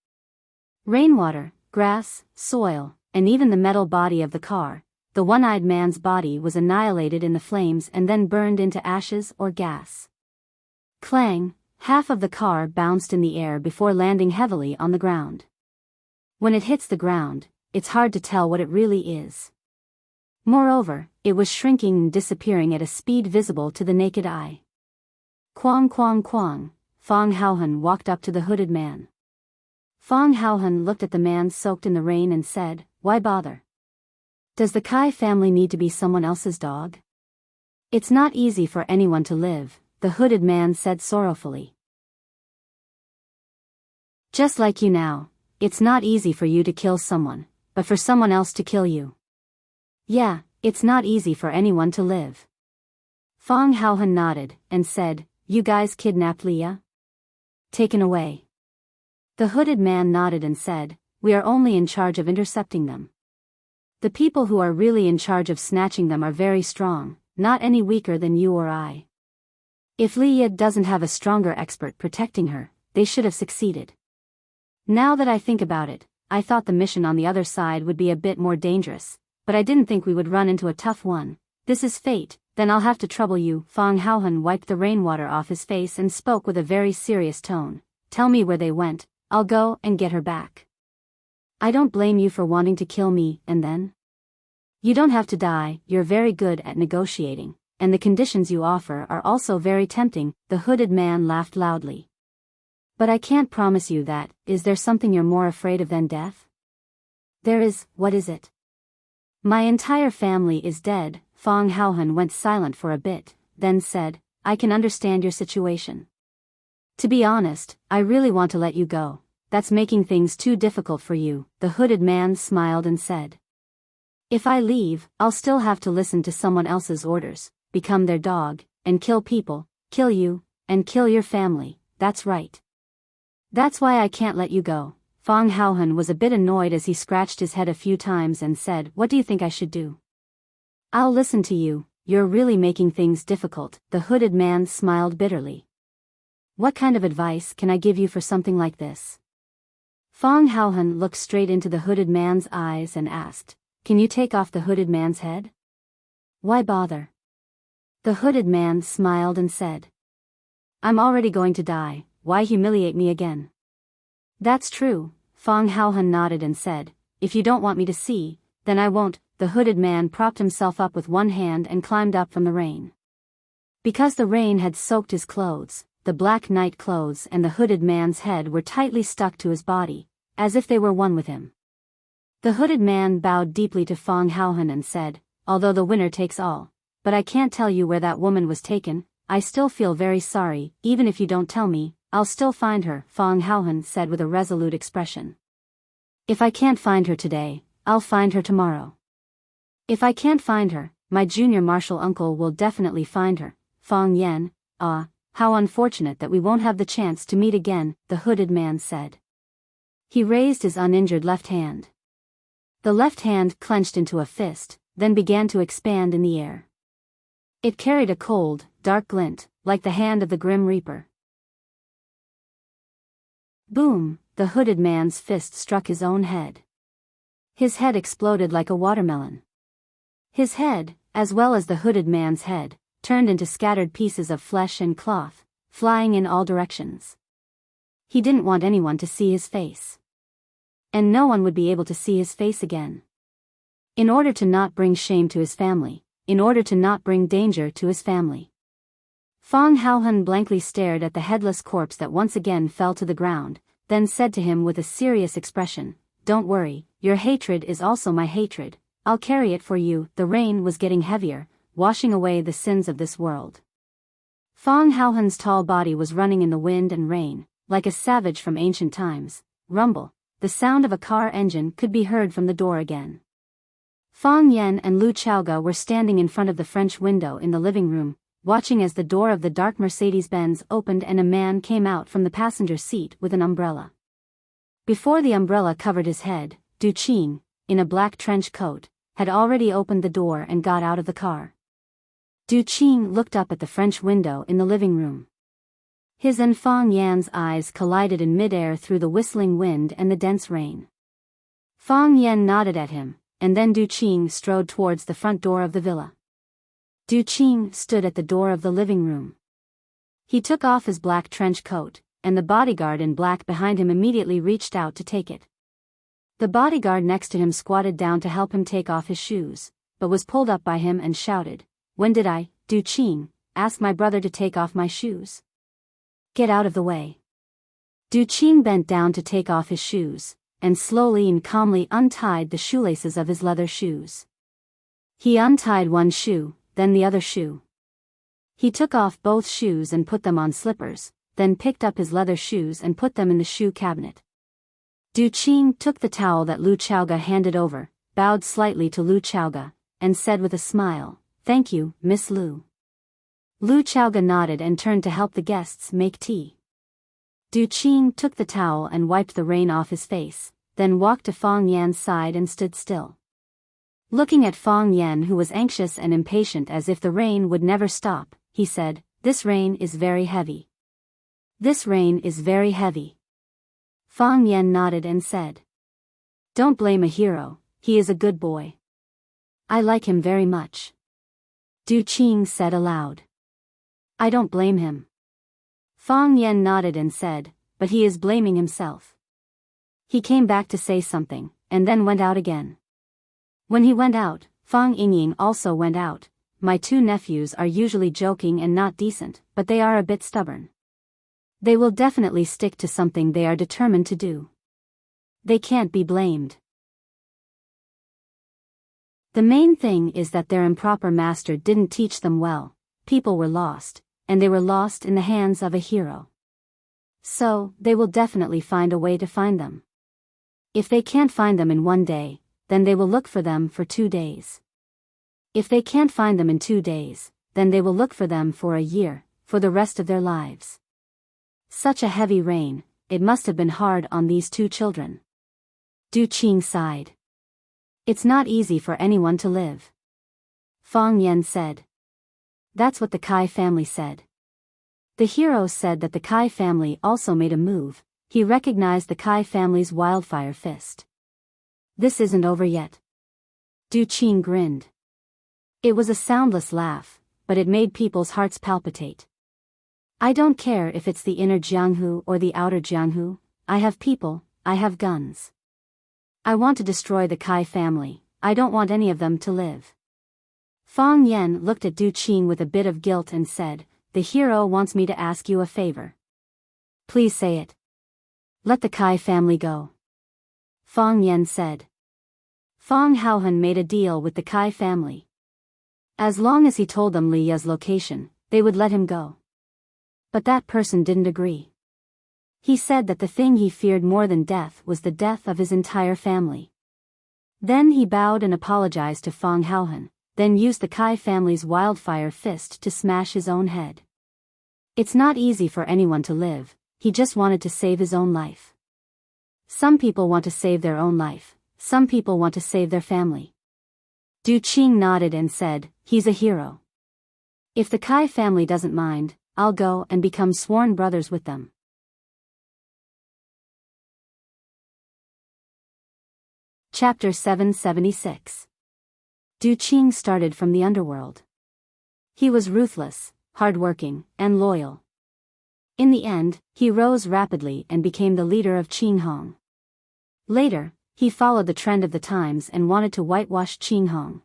Rainwater, grass, soil, and even the metal body of the car, the one-eyed man's body was annihilated in the flames and then burned into ashes or gas. Clang, half of the car bounced in the air before landing heavily on the ground. When it hits the ground, it's hard to tell what it really is. Moreover, it was shrinking and disappearing at a speed visible to the naked eye. Quang quang quang, Fong Haohan walked up to the hooded man. Fong Haohan looked at the man soaked in the rain and said, "Why bother? Does the Kai family need to be someone else's dog?" "It's not easy for anyone to live," the hooded man said sorrowfully. "Just like you now, it's not easy for you to kill someone, but for someone else to kill you. Yeah, it's not easy for anyone to live." Fong Haohan nodded and said, "You guys kidnapped Leah? Taken away?" The hooded man nodded and said, "We are only in charge of intercepting them. The people who are really in charge of snatching them are very strong, not any weaker than you or I. If Leah doesn't have a stronger expert protecting her, they should have succeeded. Now that I think about it, I thought the mission on the other side would be a bit more dangerous, but I didn't think we would run into a tough one. This is fate, then I'll have to trouble you." Fong Haohan wiped the rainwater off his face and spoke with a very serious tone. "Tell me where they went, I'll go and get her back. I don't blame you for wanting to kill me, and then? You don't have to die, you're very good at negotiating, and the conditions you offer are also very tempting." The hooded man laughed loudly. "But I can't promise you that. Is there something you're more afraid of than death?" "There is. What is it?" "My entire family is dead." Fong Haohan went silent for a bit, then said, "I can understand your situation. To be honest, I really want to let you go. That's making things too difficult for you." The hooded man smiled and said, "If I leave, I'll still have to listen to someone else's orders, become their dog, and kill people, kill you, and kill your family. That's right. That's why I can't let you go." Fong Haohan was a bit annoyed as he scratched his head a few times and said, "What do you think I should do?" "I'll listen to you. You're really making things difficult." The hooded man smiled bitterly. "What kind of advice can I give you for something like this?" Fong Haohan looked straight into the hooded man's eyes and asked, "Can you take off the hooded man's head?" "Why bother?" The hooded man smiled and said, "I'm already going to die, why humiliate me again?" "That's true." Fong Haohan nodded and said, "If you don't want me to see, then I won't." The hooded man propped himself up with one hand and climbed up from the rain. Because the rain had soaked his clothes, the black night clothes and the hooded man's head were tightly stuck to his body, as if they were one with him. The hooded man bowed deeply to Fong Haohan and said, "Although the winner takes all, but I can't tell you where that woman was taken. I still feel very sorry. Even if you don't tell me, I'll still find her," Fong Haohan said with a resolute expression. "If I can't find her today, I'll find her tomorrow. If I can't find her, my junior martial uncle will definitely find her." "Fong Yan, how unfortunate that we won't have the chance to meet again," the hooded man said. He raised his uninjured left hand. The left hand clenched into a fist, then began to expand in the air. It carried a cold, dark glint, like the hand of the Grim Reaper. Boom! The hooded man's fist struck his own head. His head exploded like a watermelon. His head, as well as the hooded man's head, turned into scattered pieces of flesh and cloth, flying in all directions. He didn't want anyone to see his face. And no one would be able to see his face again. In order to not bring shame to his family, in order to not bring danger to his family. Fong Haohan blankly stared at the headless corpse that once again fell to the ground, then said to him with a serious expression, "Don't worry, your hatred is also my hatred. I'll carry it for you." The rain was getting heavier, washing away the sins of this world. Fong Haohan's tall body was running in the wind and rain, like a savage from ancient times. Rumble, the sound of a car engine could be heard from the door again. Fong Yan and Lu Chaoga were standing in front of the French window in the living room, watching as the door of the dark Mercedes-Benz opened and a man came out from the passenger seat with an umbrella. Before the umbrella covered his head, Du Qing, in a black trench coat, had already opened the door and got out of the car. Du Qing looked up at the French window in the living room. His and Fong Yan's eyes collided in midair through the whistling wind and the dense rain. Fang Yan nodded at him, and then Du Qing strode towards the front door of the villa. Du Qing stood at the door of the living room. He took off his black trench coat, and the bodyguard in black behind him immediately reached out to take it. The bodyguard next to him squatted down to help him take off his shoes, but was pulled up by him and shouted, "When did I, Du Qing, ask my brother to take off my shoes? Get out of the way." Du Qing bent down to take off his shoes, and slowly and calmly untied the shoelaces of his leather shoes. He untied one shoe, then the other shoe. He took off both shoes and put them on slippers, then picked up his leather shoes and put them in the shoe cabinet. Du Qing took the towel that Lu Chaoga handed over, bowed slightly to Lu Chaoga, and said with a smile, "Thank you, Miss Lu." Lu Chaoga nodded and turned to help the guests make tea. Du Qing took the towel and wiped the rain off his face, then walked to Fang Yan's side and stood still. Looking at Fang Yan, who was anxious and impatient as if the rain would never stop, he said, "This rain is very heavy. This rain is very heavy." Fang Yan nodded and said, "Don't blame a hero, he is a good boy. I like him very much." Du Qing said aloud, "I don't blame him." Fang Yan nodded and said, "But he is blaming himself." He came back to say something, and then went out again. When he went out, Fang Yingying also went out. "My two nephews are usually joking and not decent, but they are a bit stubborn. They will definitely stick to something they are determined to do. They can't be blamed. The main thing is that their improper master didn't teach them well. People were lost, and they were lost in the hands of a hero. So, they will definitely find a way to find them. If they can't find them in one day, then they will look for them for 2 days. If they can't find them in 2 days, then they will look for them for a year, for the rest of their lives. Such a heavy rain, it must have been hard on these two children." Du Qing sighed. "It's not easy for anyone to live." Fang Yan said. "That's what the Kai family said." The hero said that the Kai family also made a move. He recognized the Kai family's wildfire fist. "This isn't over yet." Du Qing grinned. It was a soundless laugh, but it made people's hearts palpitate. "I don't care if it's the inner Jianghu or the outer Jianghu, I have people, I have guns. I want to destroy the Kai family, I don't want any of them to live." Fang Yan looked at Du Qing with a bit of guilt and said, "The hero wants me to ask you a favor." "Please say it." "Let the Kai family go." Fang Yan said. Fang Haohan made a deal with the Kai family. As long as he told them Li Ya's location, they would let him go. But that person didn't agree. He said that the thing he feared more than death was the death of his entire family. Then he bowed and apologized to Fang Haohan, then used the Kai family's wildfire fist to smash his own head. It's not easy for anyone to live, he just wanted to save his own life. Some people want to save their own life, some people want to save their family. Du Qing nodded and said, "He's a hero. If the Kai family doesn't mind, I'll go and become sworn brothers with them." Chapter 776. Du Qing started from the underworld. He was ruthless, hardworking, and loyal. In the end, he rose rapidly and became the leader of Qinghong. Later, he followed the trend of the times and wanted to whitewash Qinghong.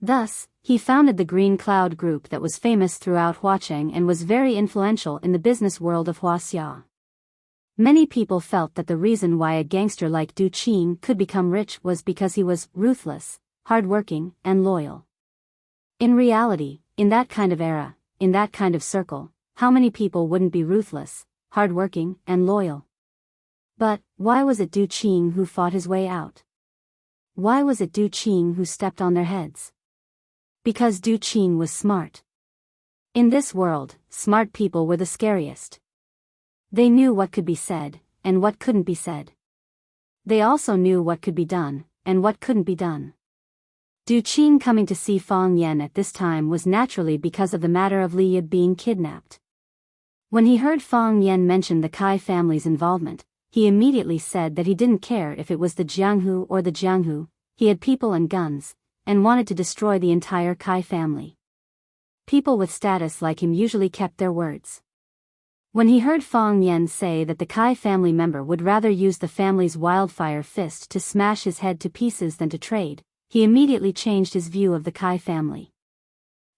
Thus, he founded the Green Cloud Group that was famous throughout Huacheng and was very influential in the business world of Huaxia. Many people felt that the reason why a gangster like Du Qing could become rich was because he was ruthless, hardworking, and loyal. In reality, in that kind of era, in that kind of circle, how many people wouldn't be ruthless, hardworking, and loyal? But, why was it Du Qing who fought his way out? Why was it Du Qing who stepped on their heads? Because Du Qing was smart. In this world, smart people were the scariest. They knew what could be said, and what couldn't be said. They also knew what could be done, and what couldn't be done. Du Qing coming to see Fang Yan at this time was naturally because of the matter of Li Ya being kidnapped. When he heard Fang Yan mention the Kai family's involvement, he immediately said that he didn't care if it was the Jianghu or the Jianghu, he had people and guns, and wanted to destroy the entire Kai family. People with status like him usually kept their words. When he heard Fang Yan say that the Kai family member would rather use the family's wildfire fist to smash his head to pieces than to trade, he immediately changed his view of the Kai family.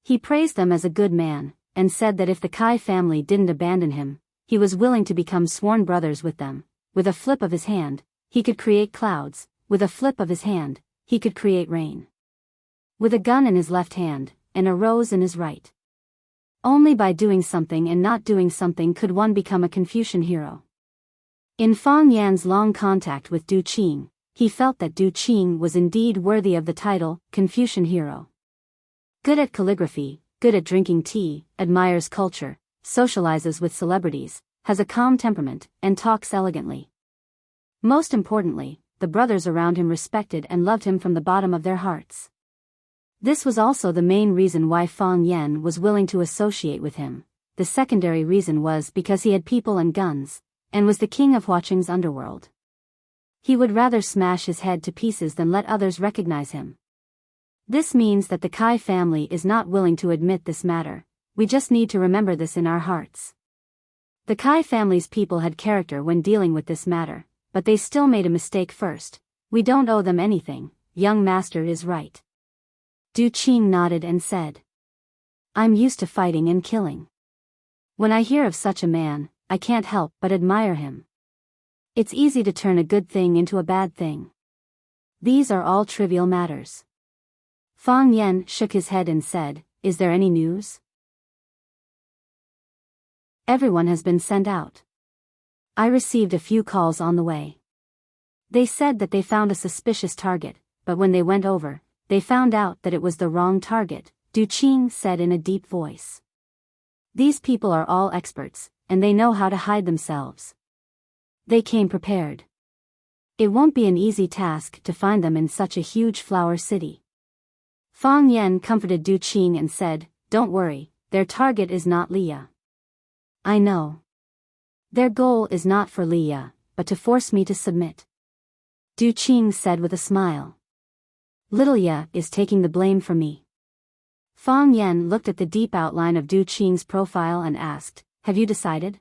He praised them as a good man, and said that if the Kai family didn't abandon him, he was willing to become sworn brothers with them. With a flip of his hand, he could create clouds. With a flip of his hand, he could create rain. With a gun in his left hand, and a rose in his right. Only by doing something and not doing something could one become a Confucian hero. In Fang Yan's long contact with Du Qing, he felt that Du Qing was indeed worthy of the title, Confucian hero. Good at calligraphy, good at drinking tea, admires culture, socializes with celebrities, has a calm temperament, and talks elegantly. Most importantly, the brothers around him respected and loved him from the bottom of their hearts. This was also the main reason why Fang Yan was willing to associate with him. The secondary reason was because he had people and guns, and was the king of Huaqing's underworld. He would rather smash his head to pieces than let others recognize him. This means that the Kai family is not willing to admit this matter. We just need to remember this in our hearts. The Kai family's people had character when dealing with this matter, but they still made a mistake first. We don't owe them anything, young master is right. Du Qing nodded and said, I'm used to fighting and killing. When I hear of such a man, I can't help but admire him. It's easy to turn a good thing into a bad thing. These are all trivial matters. Fang Yan shook his head and said, Is there any news? Everyone has been sent out. I received a few calls on the way. They said that they found a suspicious target, but when they went over, they found out that it was the wrong target, Du Qing said in a deep voice. These people are all experts, and they know how to hide themselves. They came prepared. It won't be an easy task to find them in such a huge flower city. Fang Yan comforted Du Qing and said, Don't worry, their target is not Liya. I know. Their goal is not for Liya, but to force me to submit. Du Qing said with a smile. Little Ya is taking the blame for me. Fang Yan looked at the deep outline of Du Qing's profile and asked, Have you decided?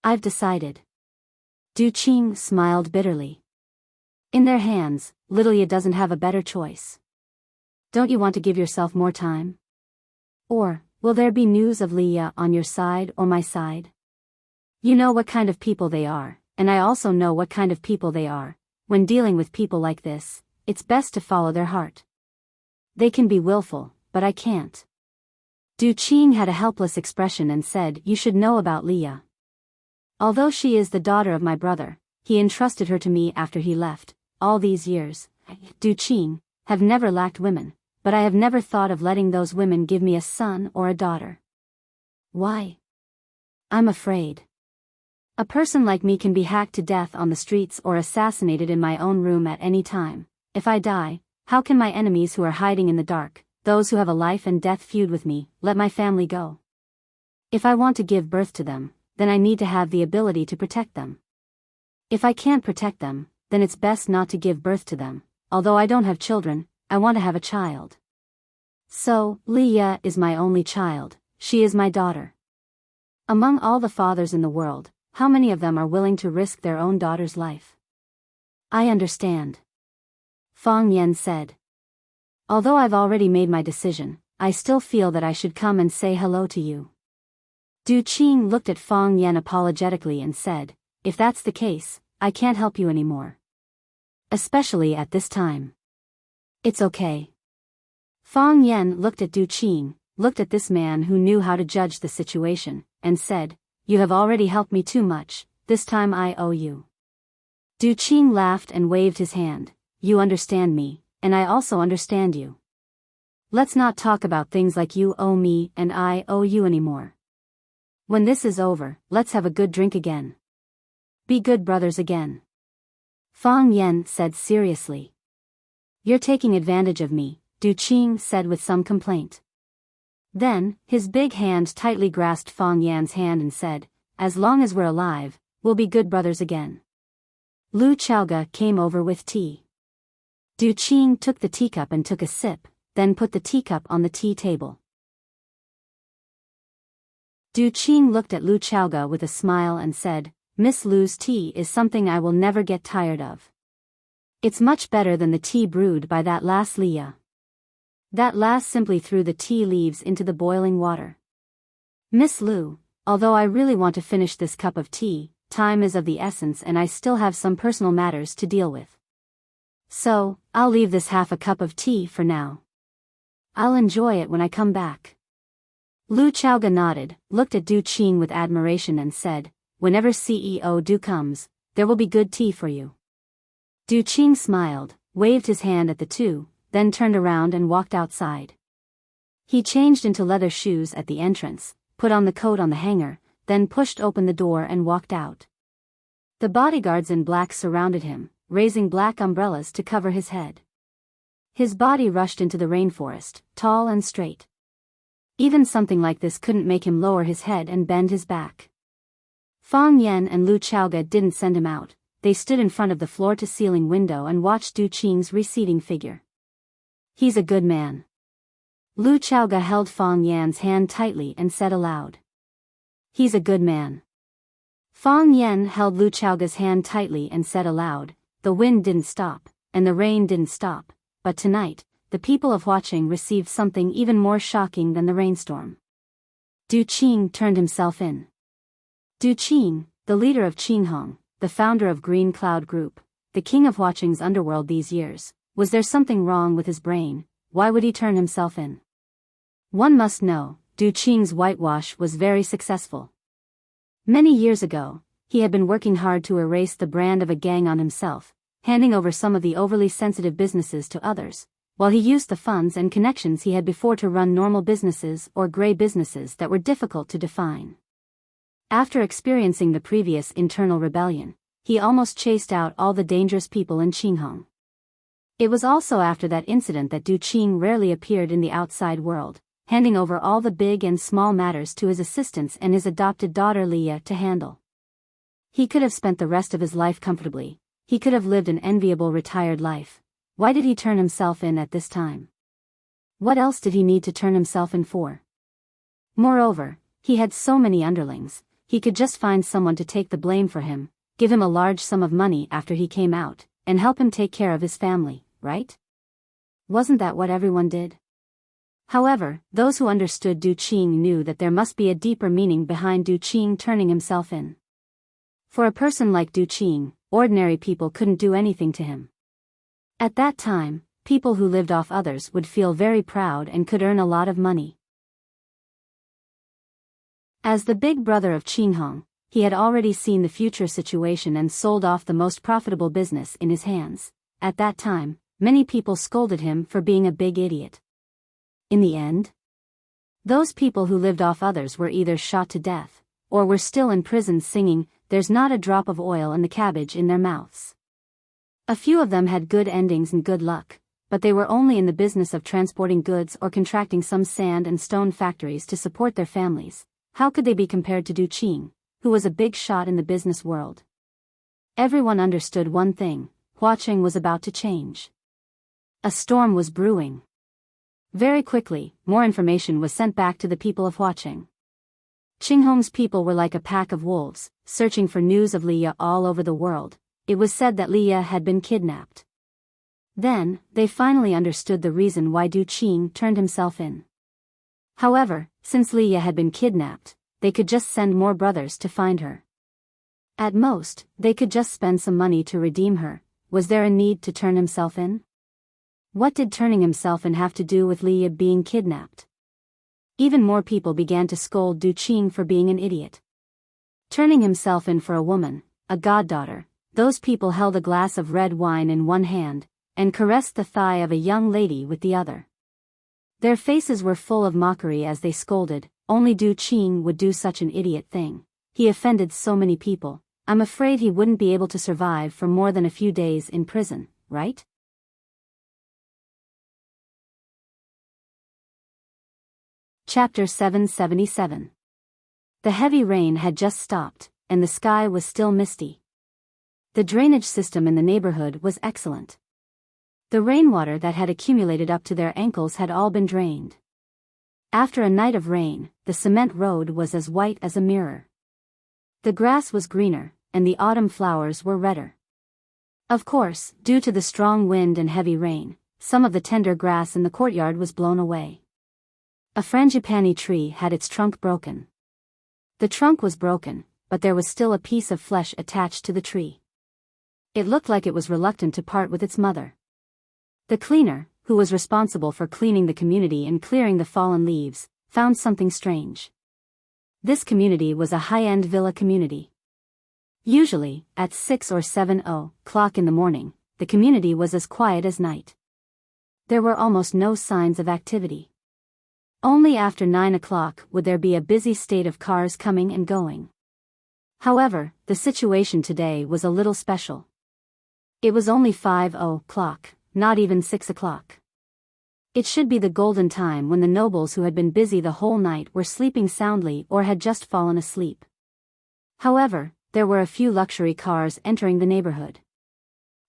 I've decided. Du Qing smiled bitterly. In their hands, Little Ya doesn't have a better choice. Don't you want to give yourself more time? Or, will there be news of Liya on your side or my side? You know what kind of people they are, and I also know what kind of people they are. When dealing with people like this, it's best to follow their heart. They can be willful, but I can't. Du Qing had a helpless expression and said, You should know about Liya. Although she is the daughter of my brother, he entrusted her to me after he left. All these years, Du Qing, have never lacked women, but I have never thought of letting those women give me a son or a daughter. Why? I'm afraid. A person like me can be hacked to death on the streets or assassinated in my own room at any time. If I die, how can my enemies who are hiding in the dark, those who have a life and death feud with me, let my family go? If I want to give birth to them, then I need to have the ability to protect them. If I can't protect them, then it's best not to give birth to them. Although I don't have children, I want to have a child. So, Liya is my only child, she is my daughter. Among all the fathers in the world, how many of them are willing to risk their own daughter's life? I understand. Fang Yan said. Although I've already made my decision, I still feel that I should come and say hello to you. Du Qing looked at Fang Yan apologetically and said, If that's the case, I can't help you anymore. Especially at this time. It's okay. Fang Yan looked at Du Qing, looked at this man who knew how to judge the situation, and said, You have already helped me too much, this time I owe you. Du Qing laughed and waved his hand. You understand me, and I also understand you. Let's not talk about things like you owe me and I owe you anymore. When this is over, let's have a good drink again. Be good brothers again. Fang Yan said seriously. You're taking advantage of me, Du Qing said with some complaint. Then, his big hand tightly grasped Fang Yan's hand and said, As long as we're alive, we'll be good brothers again. Lu Chaoga came over with tea. Du Qing took the teacup and took a sip, then put the teacup on the tea table. Du Qing looked at Lu Chaoga with a smile and said, "Miss Lu's tea is something I will never get tired of. It's much better than the tea brewed by that lass Leah." That lass simply threw the tea leaves into the boiling water. "Miss Lu, although I really want to finish this cup of tea, time is of the essence and I still have some personal matters to deal with. So, I'll leave this half a cup of tea for now. I'll enjoy it when I come back." Lu Chaoga nodded, looked at Du Qing with admiration and said, "Whenever CEO Du comes, there will be good tea for you." Du Qing smiled, waved his hand at the two, then turned around and walked outside. He changed into leather shoes at the entrance, put on the coat on the hanger, then pushed open the door and walked out. The bodyguards in black surrounded him, raising black umbrellas to cover his head. His body rushed into the rainforest, tall and straight. Even something like this couldn't make him lower his head and bend his back. Fang Yan and Lu Chaoga didn't send him out, they stood in front of the floor-to-ceiling window and watched Du Qing's receding figure. "He's a good man." Lu Chaoga held Fang Yan's hand tightly and said aloud. "He's a good man." Fang Yan held Lu Chaoga's hand tightly and said aloud, "The wind didn't stop, and the rain didn't stop, but tonight, the people of Huaqing received something even more shocking than the rainstorm." Du Qing turned himself in. Du Qing, the leader of Qinghong, the founder of Green Cloud Group, the king of Huaqing's underworld these years, was there something wrong with his brain? Why would he turn himself in? One must know, Du Qing's whitewash was very successful. Many years ago, he had been working hard to erase the brand of a gang on himself, handing over some of the overly sensitive businesses to others, while he used the funds and connections he had before to run normal businesses or gray businesses that were difficult to define. After experiencing the previous internal rebellion, he almost chased out all the dangerous people in Qinghong. It was also after that incident that Du Qing rarely appeared in the outside world, handing over all the big and small matters to his assistants and his adopted daughter Leah to handle. He could have spent the rest of his life comfortably, he could have lived an enviable retired life. Why did he turn himself in at this time? What else did he need to turn himself in for? Moreover, he had so many underlings, he could just find someone to take the blame for him, give him a large sum of money after he came out, and help him take care of his family, right? Wasn't that what everyone did? However, those who understood Du Qing knew that there must be a deeper meaning behind Du Qing turning himself in. For a person like Du Qing, ordinary people couldn't do anything to him. At that time, people who lived off others would feel very proud and could earn a lot of money. As the big brother of Qinghong, he had already seen the future situation and sold off the most profitable business in his hands. At that time, many people scolded him for being a big idiot. In the end, those people who lived off others were either shot to death, or were still in prison singing, "There's not a drop of oil in the cabbage" in their mouths. A few of them had good endings and good luck, but they were only in the business of transporting goods or contracting some sand and stone factories to support their families. How could they be compared to Du Qing, who was a big shot in the business world? Everyone understood one thing: Huaqing was about to change. A storm was brewing. Very quickly, more information was sent back to the people of Huaqing. Qinghong's people were like a pack of wolves, searching for news of Leah all over the world. It was said that Leah had been kidnapped. Then, they finally understood the reason why Du Qing turned himself in. However, since Leah had been kidnapped, they could just send more brothers to find her. At most, they could just spend some money to redeem her. Was there a need to turn himself in? What did turning himself in have to do with Leah being kidnapped? Even more people began to scold Du Qing for being an idiot. Turning himself in for a woman, a goddaughter, those people held a glass of red wine in one hand, and caressed the thigh of a young lady with the other. Their faces were full of mockery as they scolded. Only Du Qing would do such an idiot thing. He offended so many people. I'm afraid he wouldn't be able to survive for more than a few days in prison, right? Chapter 777. The heavy rain had just stopped, and the sky was still misty. The drainage system in the neighborhood was excellent. The rainwater that had accumulated up to their ankles had all been drained. After a night of rain, the cement road was as white as a mirror. The grass was greener, and the autumn flowers were redder. Of course, due to the strong wind and heavy rain, some of the tender grass in the courtyard was blown away. A frangipani tree had its trunk broken. The trunk was broken, but there was still a piece of flesh attached to the tree. It looked like it was reluctant to part with its mother. The cleaner, who was responsible for cleaning the community and clearing the fallen leaves, found something strange. This community was a high-end villa community. Usually, at 6 or 7 o'clock in the morning, the community was as quiet as night. There were almost no signs of activity. Only after 9 o'clock would there be a busy state of cars coming and going. However, the situation today was a little special. It was only 5 o'clock. Not even 6 o'clock. It should be the golden time when the nobles who had been busy the whole night were sleeping soundly or had just fallen asleep. However, there were a few luxury cars entering the neighborhood.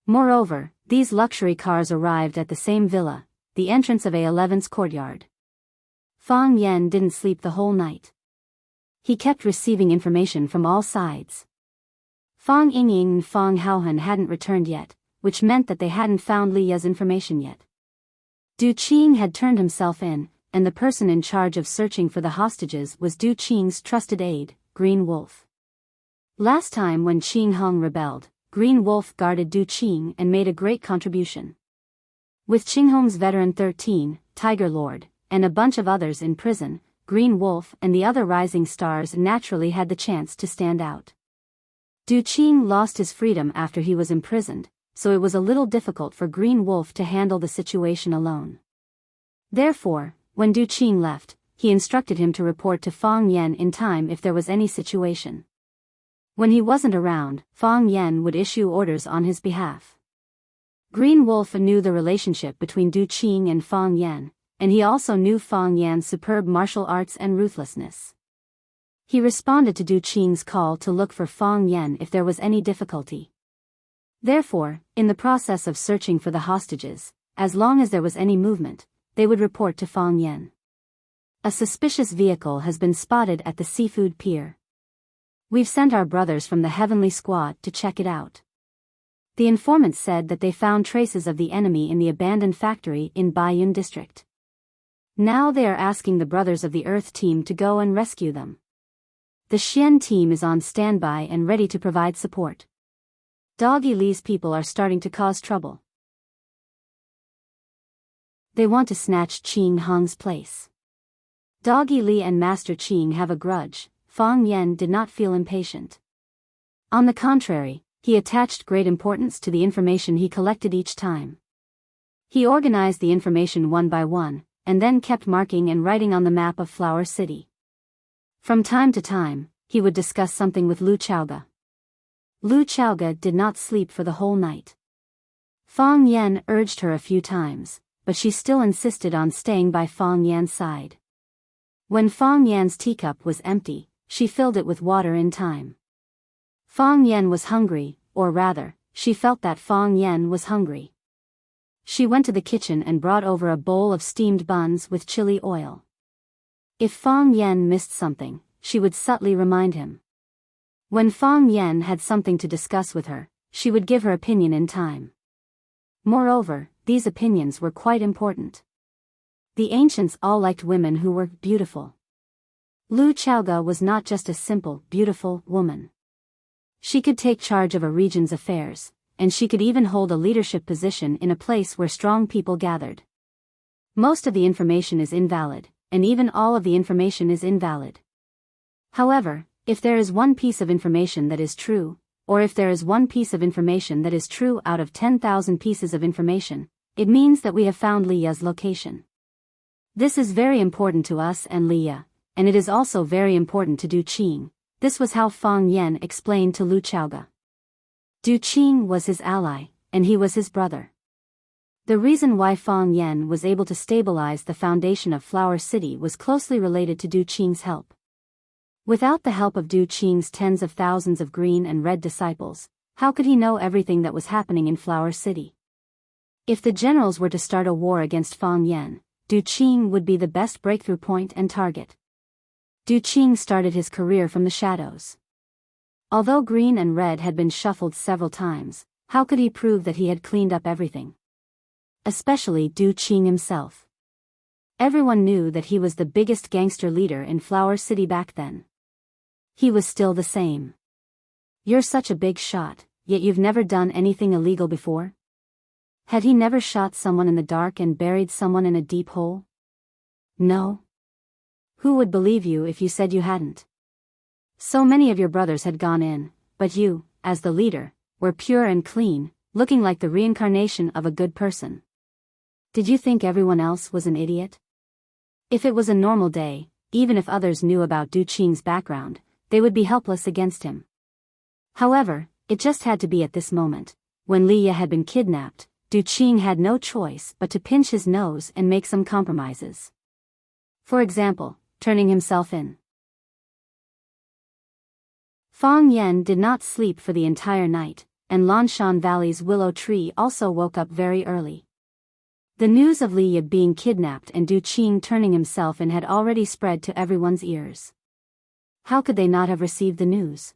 Moreover, these luxury cars arrived at the same villa, the entrance of A11's courtyard. Fang Yen didn't sleep the whole night. He kept receiving information from all sides. Fang Yingying and Fang Haohan hadn't returned yet, which meant that they hadn't found Li Ye's information yet. Du Qing had turned himself in, and the person in charge of searching for the hostages was Du Qing's trusted aide, Green Wolf. Last time when Qing Hong rebelled, Green Wolf guarded Du Qing and made a great contribution. With Qing Hong's veteran 13, Tiger Lord, and a bunch of others in prison, Green Wolf and the other rising stars naturally had the chance to stand out. Du Qing lost his freedom after he was imprisoned, so it was a little difficult for Green Wolf to handle the situation alone. Therefore, when Du Qing left, he instructed him to report to Fang Yen in time if there was any situation. When he wasn't around, Fang Yen would issue orders on his behalf. Green Wolf knew the relationship between Du Qing and Fang Yen, and he also knew Fang Yan's superb martial arts and ruthlessness. He responded to Du Qing's call to look for Fang Yen if there was any difficulty. Therefore, in the process of searching for the hostages, as long as there was any movement, they would report to Fang Yen. A suspicious vehicle has been spotted at the seafood pier. We've sent our brothers from the Heavenly Squad to check it out. The informant said that they found traces of the enemy in the abandoned factory in Baiyun district. Now they are asking the Brothers of the Earth team to go and rescue them. The Xian team is on standby and ready to provide support. Doggy Li's people are starting to cause trouble. They want to snatch Qing Hong's place. Doggy Li and Master Qing have a grudge. Fang Yen did not feel impatient. On the contrary, he attached great importance to the information he collected each time. He organized the information one by one, and then kept marking and writing on the map of Flower City. From time to time, he would discuss something with Lu Chaoga. Lu Chaoga did not sleep for the whole night. Fang Yen urged her a few times, but she still insisted on staying by Fang Yan's side. When Fang Yan's teacup was empty, she filled it with water in time. Fang Yen was hungry, or rather, she felt that Fang Yen was hungry. She went to the kitchen and brought over a bowl of steamed buns with chili oil. If Fang Yen missed something, she would subtly remind him. When Fang Yen had something to discuss with her, she would give her opinion in time. Moreover, these opinions were quite important. The ancients all liked women who were beautiful. Lu Chaoga was not just a simple, beautiful woman. She could take charge of a region's affairs, and she could even hold a leadership position in a place where strong people gathered. Most of the information is invalid, and even all of the information is invalid. However, if there is one piece of information that is true, or if there is one piece of information that is true out of 10,000 pieces of information, it means that we have found Li Ye's location. This is very important to us and Li Ye, and it is also very important to Du Qing. This was how Fang Yen explained to Lu Chaoga. Du Qing was his ally, and he was his brother. The reason why Fang Yen was able to stabilize the foundation of Flower City was closely related to Du Qing's help. Without the help of Du Qing's tens of thousands of green and red disciples, How could he know everything that was happening in Flower City? If the generals were to start a war against Fang Yan, Du Qing would be the best breakthrough point and target. Du Qing started his career from the shadows. Although green and red had been shuffled several times, how could he prove that he had cleaned up everything? Especially Du Qing himself. Everyone knew that he was the biggest gangster leader in Flower City back then. He was still the same. You're such a big shot, yet you've never done anything illegal before? Had he never shot someone in the dark and buried someone in a deep hole? No. Who would believe you if you said you hadn't? So many of your brothers had gone in, but you, as the leader, were pure and clean, looking like the reincarnation of a good person. Did you think everyone else was an idiot? If it was a normal day, even if others knew about Du Qing's background, they would be helpless against him. However, it just had to be at this moment. When Li Ye had been kidnapped, Du Qing had no choice but to pinch his nose and make some compromises. For example, turning himself in. Fang Yan did not sleep for the entire night, and Lanshan Valley's willow tree also woke up very early. The news of Li Ye being kidnapped and Du Qing turning himself in had already spread to everyone's ears. How could they not have received the news?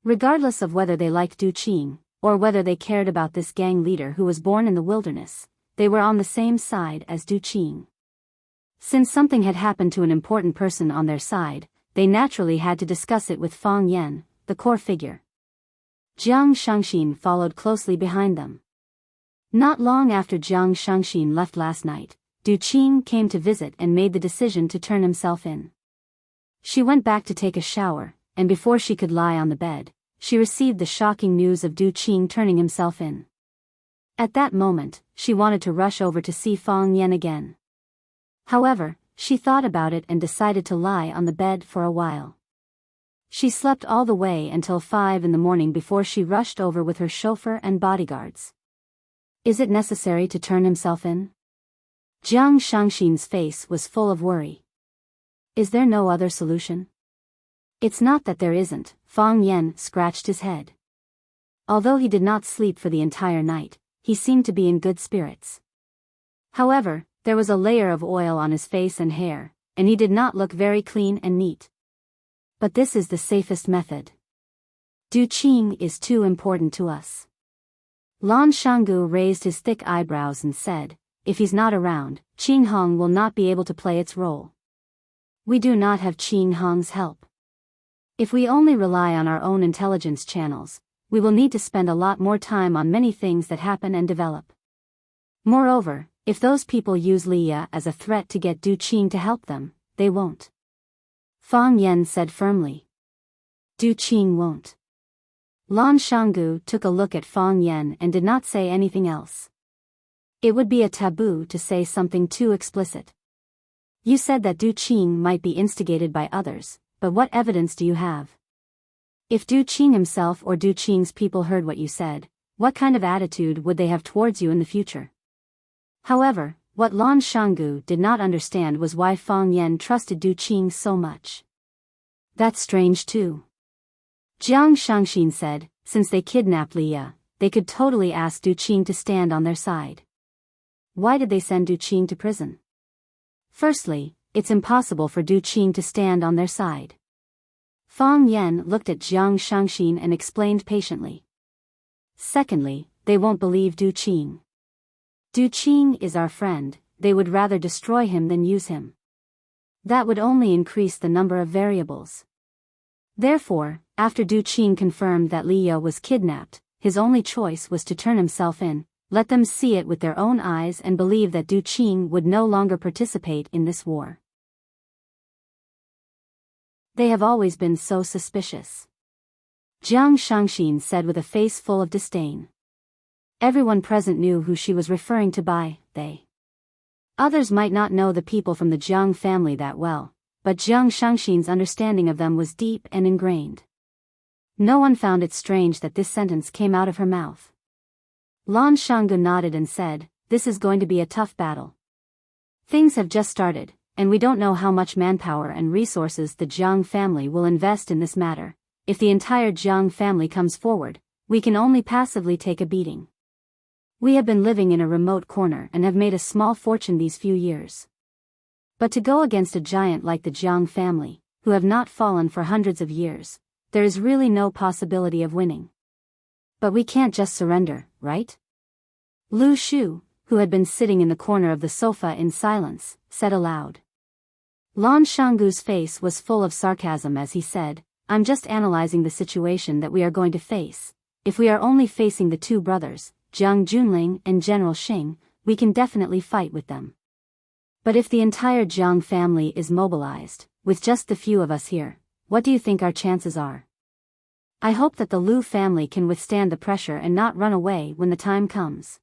Regardless of whether they liked Du Qing, or whether they cared about this gang leader who was born in the wilderness, they were on the same side as Du Qing. Since something had happened to an important person on their side, they naturally had to discuss it with Fang Yan, the core figure. Jiang Shangxin followed closely behind them. Not long after Jiang Shangxin left last night, Du Qing came to visit and made the decision to turn himself in. She went back to take a shower, and before she could lie on the bed, she received the shocking news of Du Qing turning himself in. At that moment, she wanted to rush over to see Fang Yan again. However, she thought about it and decided to lie on the bed for a while. She slept all the way until 5 in the morning before she rushed over with her chauffeur and bodyguards. Is it necessary to turn himself in? Jiang Shangxin's face was full of worry. Is there no other solution? It's not that there isn't, Fang Yan scratched his head. Although he did not sleep for the entire night, he seemed to be in good spirits. However, there was a layer of oil on his face and hair, and he did not look very clean and neat. But this is the safest method. Du Qing is too important to us. Lan Shanggu raised his thick eyebrows and said, if he's not around, Qing Hong will not be able to play its role. We do not have Qing Hong's help. If we only rely on our own intelligence channels, we will need to spend a lot more time on many things that happen and develop. Moreover, if those people use Li Ye as a threat to get Du Qing to help them, they won't. Fang Yan said firmly. Du Qing won't. Lan Shanggu took a look at Fang Yan and did not say anything else. It would be a taboo to say something too explicit. You said that Du Qing might be instigated by others, but what evidence do you have? If Du Qing himself or Du Qing's people heard what you said, what kind of attitude would they have towards you in the future? However, what Lan Shanggu did not understand was why Fang Yan trusted Du Qing so much. That's strange too. Jiang Shangxin said, since they kidnapped Li Ye, they could totally ask Du Qing to stand on their side. Why did they send Du Qing to prison? Firstly, it's impossible for Du Qing to stand on their side. Fang Yan looked at Jiang Shangxin and explained patiently. Secondly, they won't believe Du Qing. Du Qing is our friend, they would rather destroy him than use him. That would only increase the number of variables. Therefore, after Du Qing confirmed that Li Ye was kidnapped, his only choice was to turn himself in, let them see it with their own eyes and believe that Du Qing would no longer participate in this war. They have always been so suspicious. Jiang Shangxin said with a face full of disdain. Everyone present knew who she was referring to by they. Others might not know the people from the Jiang family that well, but Jiang Shangxin's understanding of them was deep and ingrained. No one found it strange that this sentence came out of her mouth. Lan Shanggu nodded and said, this is going to be a tough battle. Things have just started, and we don't know how much manpower and resources the Jiang family will invest in this matter. If the entire Jiang family comes forward, we can only passively take a beating. We have been living in a remote corner and have made a small fortune these few years. But to go against a giant like the Jiang family, who have not fallen for hundreds of years, there is really no possibility of winning. But we can't just surrender, right? Lu Shu, who had been sitting in the corner of the sofa in silence, said aloud. Lan Shanggu's face was full of sarcasm as he said, I'm just analyzing the situation that we are going to face. If we are only facing the two brothers, Jiang Junling and General Xing, we can definitely fight with them. But if the entire Jiang family is mobilized, with just the few of us here, what do you think our chances are? I hope that the Lu family can withstand the pressure and not run away when the time comes.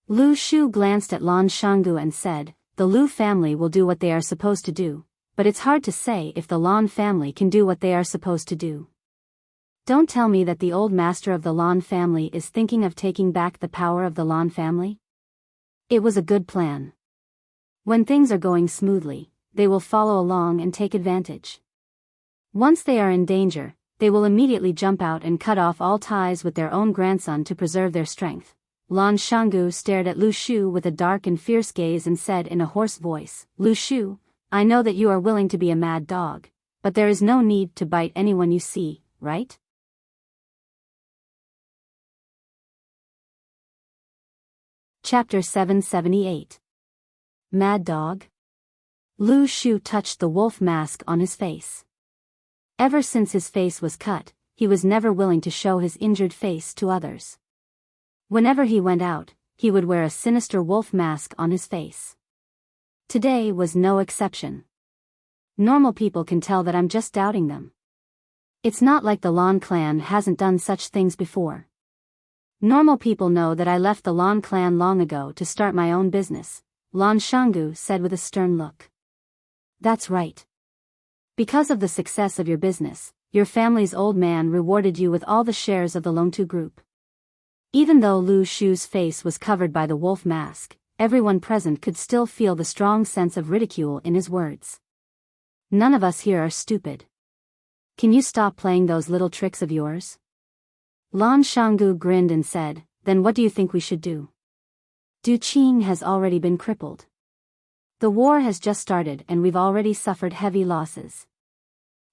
Lu Shu glanced at Lan Shanggu and said, the Lu family will do what they are supposed to do, but it's hard to say if the Lan family can do what they are supposed to do. Don't tell me that the old master of the Lan family is thinking of taking back the power of the Lan family? It was a good plan. When things are going smoothly, they will follow along and take advantage. Once they are in danger, they will immediately jump out and cut off all ties with their own grandson to preserve their strength. Lan Shanggu stared at Lu Shu with a dark and fierce gaze and said in a hoarse voice, Lu Shu, I know that you are willing to be a mad dog, but there is no need to bite anyone you see, right? Chapter 778. Mad Dog? Lu Shu touched the wolf mask on his face. Ever since his face was cut, he was never willing to show his injured face to others. Whenever he went out, he would wear a sinister wolf mask on his face. Today was no exception. Normal people can tell that I'm just doubting them. It's not like the Lan clan hasn't done such things before. Normal people know that I left the Lan clan long ago to start my own business, Lan Shanggu said with a stern look. That's right. Because of the success of your business, your family's old man rewarded you with all the shares of the Longtu group. Even though Lu Shu's face was covered by the wolf mask, everyone present could still feel the strong sense of ridicule in his words. None of us here are stupid. Can you stop playing those little tricks of yours? Lan Shanggu grinned and said, then what do you think we should do? Du Qing has already been crippled. The war has just started and we've already suffered heavy losses.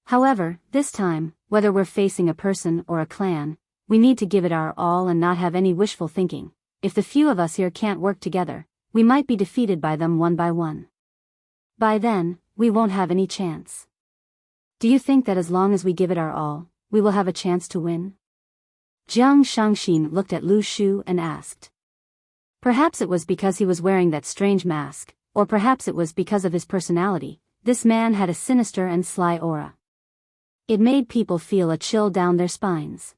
However, this time, whether we're facing a person or a clan, we need to give it our all and not have any wishful thinking. If the few of us here can't work together, we might be defeated by them one by one. By then, we won't have any chance. Do you think that as long as we give it our all, we will have a chance to win? Jiang Shangxin looked at Lu Shu and asked. Perhaps it was because he was wearing that strange mask, or perhaps it was because of his personality. This man had a sinister and sly aura. It made people feel a chill down their spines.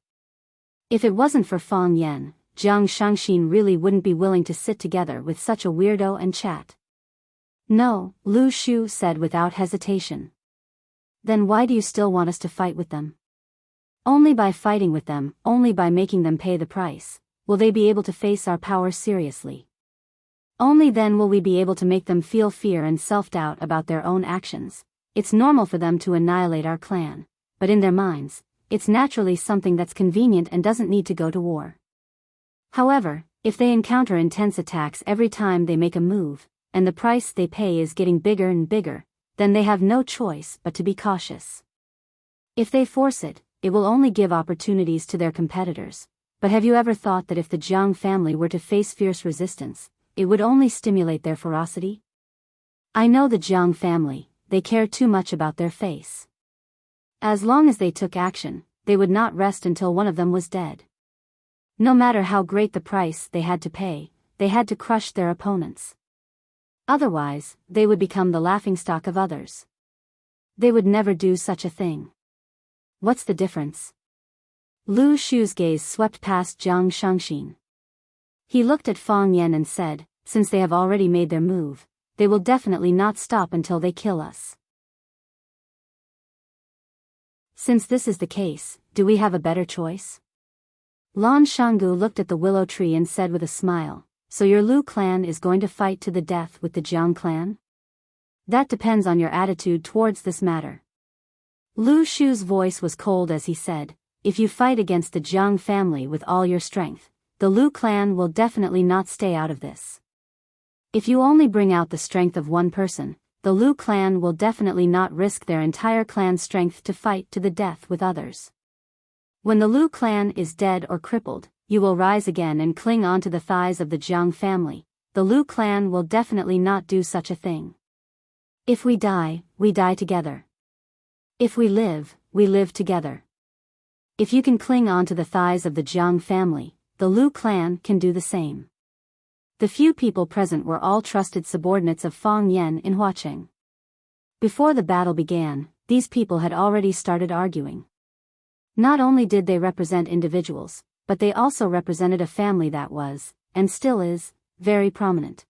If it wasn't for Fang Yan, Jiang Shangxin really wouldn't be willing to sit together with such a weirdo and chat. No, Lu Shu said without hesitation. Then why do you still want us to fight with them? Only by fighting with them, only by making them pay the price, will they be able to face our power seriously. Only then will we be able to make them feel fear and self-doubt about their own actions. It's normal for them to annihilate our clan, but in their minds, it's naturally something that's convenient and doesn't need to go to war. However, if they encounter intense attacks every time they make a move, and the price they pay is getting bigger and bigger, then they have no choice but to be cautious. If they force it, it will only give opportunities to their competitors. But have you ever thought that if the Jiang family were to face fierce resistance, it would only stimulate their ferocity? I know the Jiang family, they care too much about their face. As long as they took action, they would not rest until one of them was dead. No matter how great the price they had to pay, they had to crush their opponents. Otherwise, they would become the laughingstock of others. They would never do such a thing. What's the difference? Lu Shu's gaze swept past Jiang Shangxin. He looked at Fang Yan and said, since they have already made their move, they will definitely not stop until they kill us. Since this is the case, do we have a better choice? Lan Shanggu looked at the willow tree and said with a smile, so your Lu clan is going to fight to the death with the Jiang clan? That depends on your attitude towards this matter. Lu Shu's voice was cold as he said, if you fight against the Jiang family with all your strength, the Lu clan will definitely not stay out of this. If you only bring out the strength of one person, the Lu clan will definitely not risk their entire clan's strength to fight to the death with others. When the Lu clan is dead or crippled, you will rise again and cling onto the thighs of the Jiang family. The Lu clan will definitely not do such a thing. If we die together. If we live together. If you can cling onto the thighs of the Jiang family, the Lu clan can do the same. The few people present were all trusted subordinates of Fang Yan in Huacheng. Before the battle began, these people had already started arguing. Not only did they represent individuals, but they also represented a family that was, and still is, very prominent.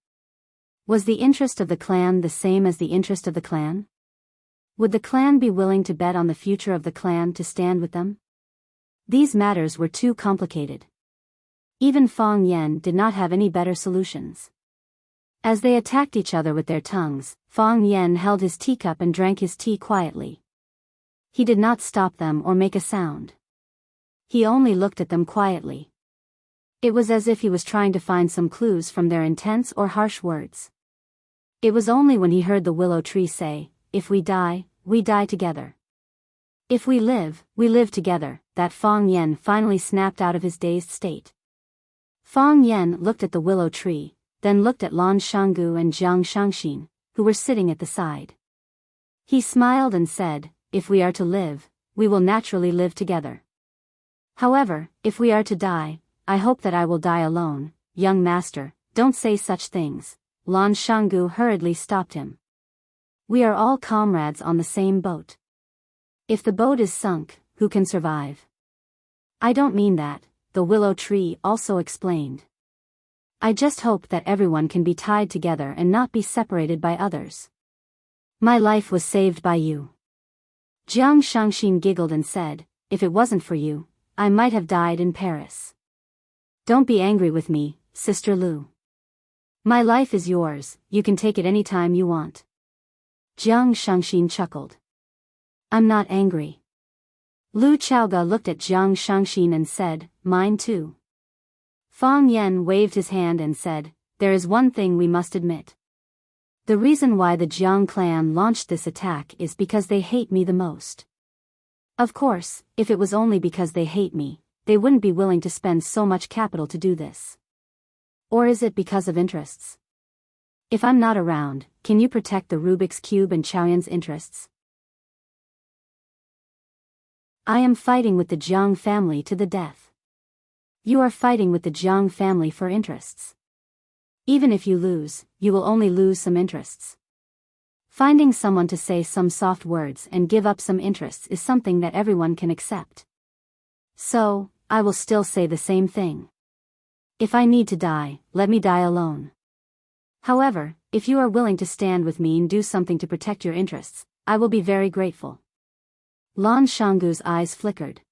Was the interest of the clan the same as the interest of the clan? Would the clan be willing to bet on the future of the clan to stand with them? These matters were too complicated. Even Fang Yan did not have any better solutions. As they attacked each other with their tongues, Fang Yan held his teacup and drank his tea quietly. He did not stop them or make a sound. He only looked at them quietly. It was as if he was trying to find some clues from their intense or harsh words. It was only when he heard the willow tree say, "If we die together. If we live together," that Fang Yan finally snapped out of his dazed state. Fang Yan looked at the willow tree, then looked at Lan Shanggu and Jiang Shangxin, who were sitting at the side. He smiled and said, "If we are to live, we will naturally live together. However, if we are to die, I hope that I will die alone." "Young master, don't say such things," Lan Shanggu hurriedly stopped him. "We are all comrades on the same boat. If the boat is sunk, who can survive?" "I don't mean that," the willow tree also explained. "I just hope that everyone can be tied together and not be separated by others. My life was saved by you." Jiang Shangxin giggled and said, "If it wasn't for you, I might have died in Paris." "Don't be angry with me, Sister Lu. My life is yours, you can take it any time you want." Jiang Shangxin chuckled. "I'm not angry." Lu Chaoga looked at Jiang Shangxin and said, "Mine too." Fang Yan waved his hand and said, "There is one thing we must admit. The reason why the Jiang clan launched this attack is because they hate me the most. Of course, if it was only because they hate me, they wouldn't be willing to spend so much capital to do this. Or is it because of interests? If I'm not around, can you protect the Rubik's Cube and Chaoyan's interests? I am fighting with the Jiang family to the death. You are fighting with the Jiang family for interests. Even if you lose, you will only lose some interests. Finding someone to say some soft words and give up some interests is something that everyone can accept. So, I will still say the same thing. If I need to die, let me die alone. However, if you are willing to stand with me and do something to protect your interests, I will be very grateful." Lan Shanggu's eyes flickered.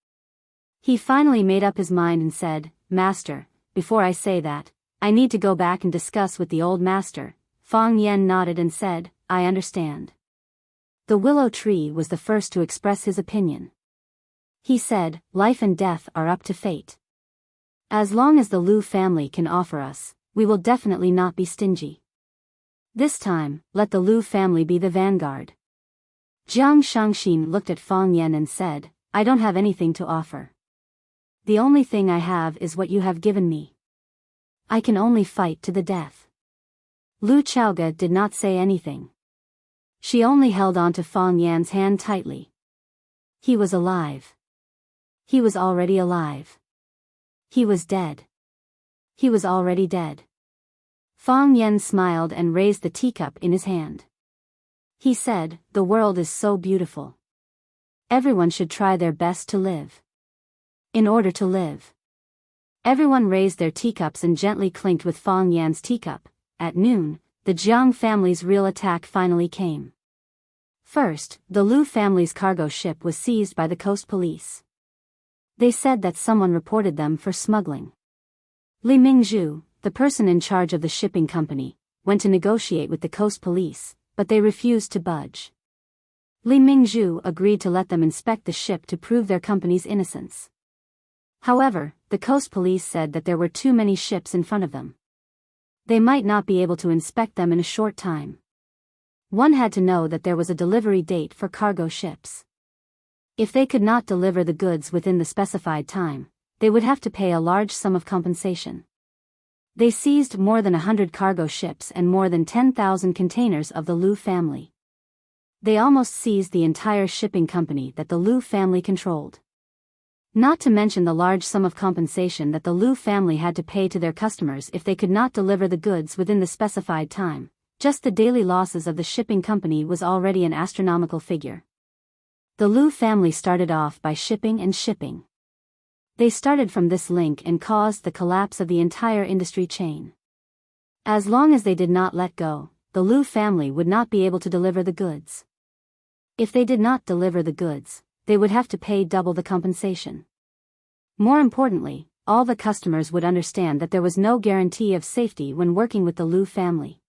He finally made up his mind and said, "Master, before I say that, I need to go back and discuss with the old master." Fang Yan nodded and said, "I understand." The willow tree was the first to express his opinion. He said, "Life and death are up to fate. As long as the Lu family can offer us, we will definitely not be stingy. This time, let the Lu family be the vanguard." Jiang Shangxin looked at Fang Yan and said, "I don't have anything to offer. The only thing I have is what you have given me. I can only fight to the death." Lu Chaoga did not say anything. She only held on to Fang Yan's hand tightly. He was alive. He was already alive. He was dead. He was already dead. Fang Yan smiled and raised the teacup in his hand. He said, "The world is so beautiful. Everyone should try their best to live. In order to live." Everyone raised their teacups and gently clinked with Fang Yan's teacup. At noon, the Jiang family's real attack finally came. First, the Lu family's cargo ship was seized by the coast police. They said that someone reported them for smuggling. Li Mingzhu, the person in charge of the shipping company, went to negotiate with the coast police, but they refused to budge. Li Mingzhu agreed to let them inspect the ship to prove their company's innocence. However, the coast police said that there were too many ships in front of them. They might not be able to inspect them in a short time. One had to know that there was a delivery date for cargo ships. If they could not deliver the goods within the specified time, they would have to pay a large sum of compensation. They seized more than 100 cargo ships and more than 10,000 containers of the Liu family. They almost seized the entire shipping company that the Liu family controlled. Not to mention the large sum of compensation that the Liu family had to pay to their customers if they could not deliver the goods within the specified time. Just the daily losses of the shipping company was already an astronomical figure. The Liu family started off by shipping and shipping. They started from this link and caused the collapse of the entire industry chain. As long as they did not let go, the Liu family would not be able to deliver the goods. If they did not deliver the goods, they would have to pay double the compensation. More importantly, all the customers would understand that there was no guarantee of safety when working with the Liu family.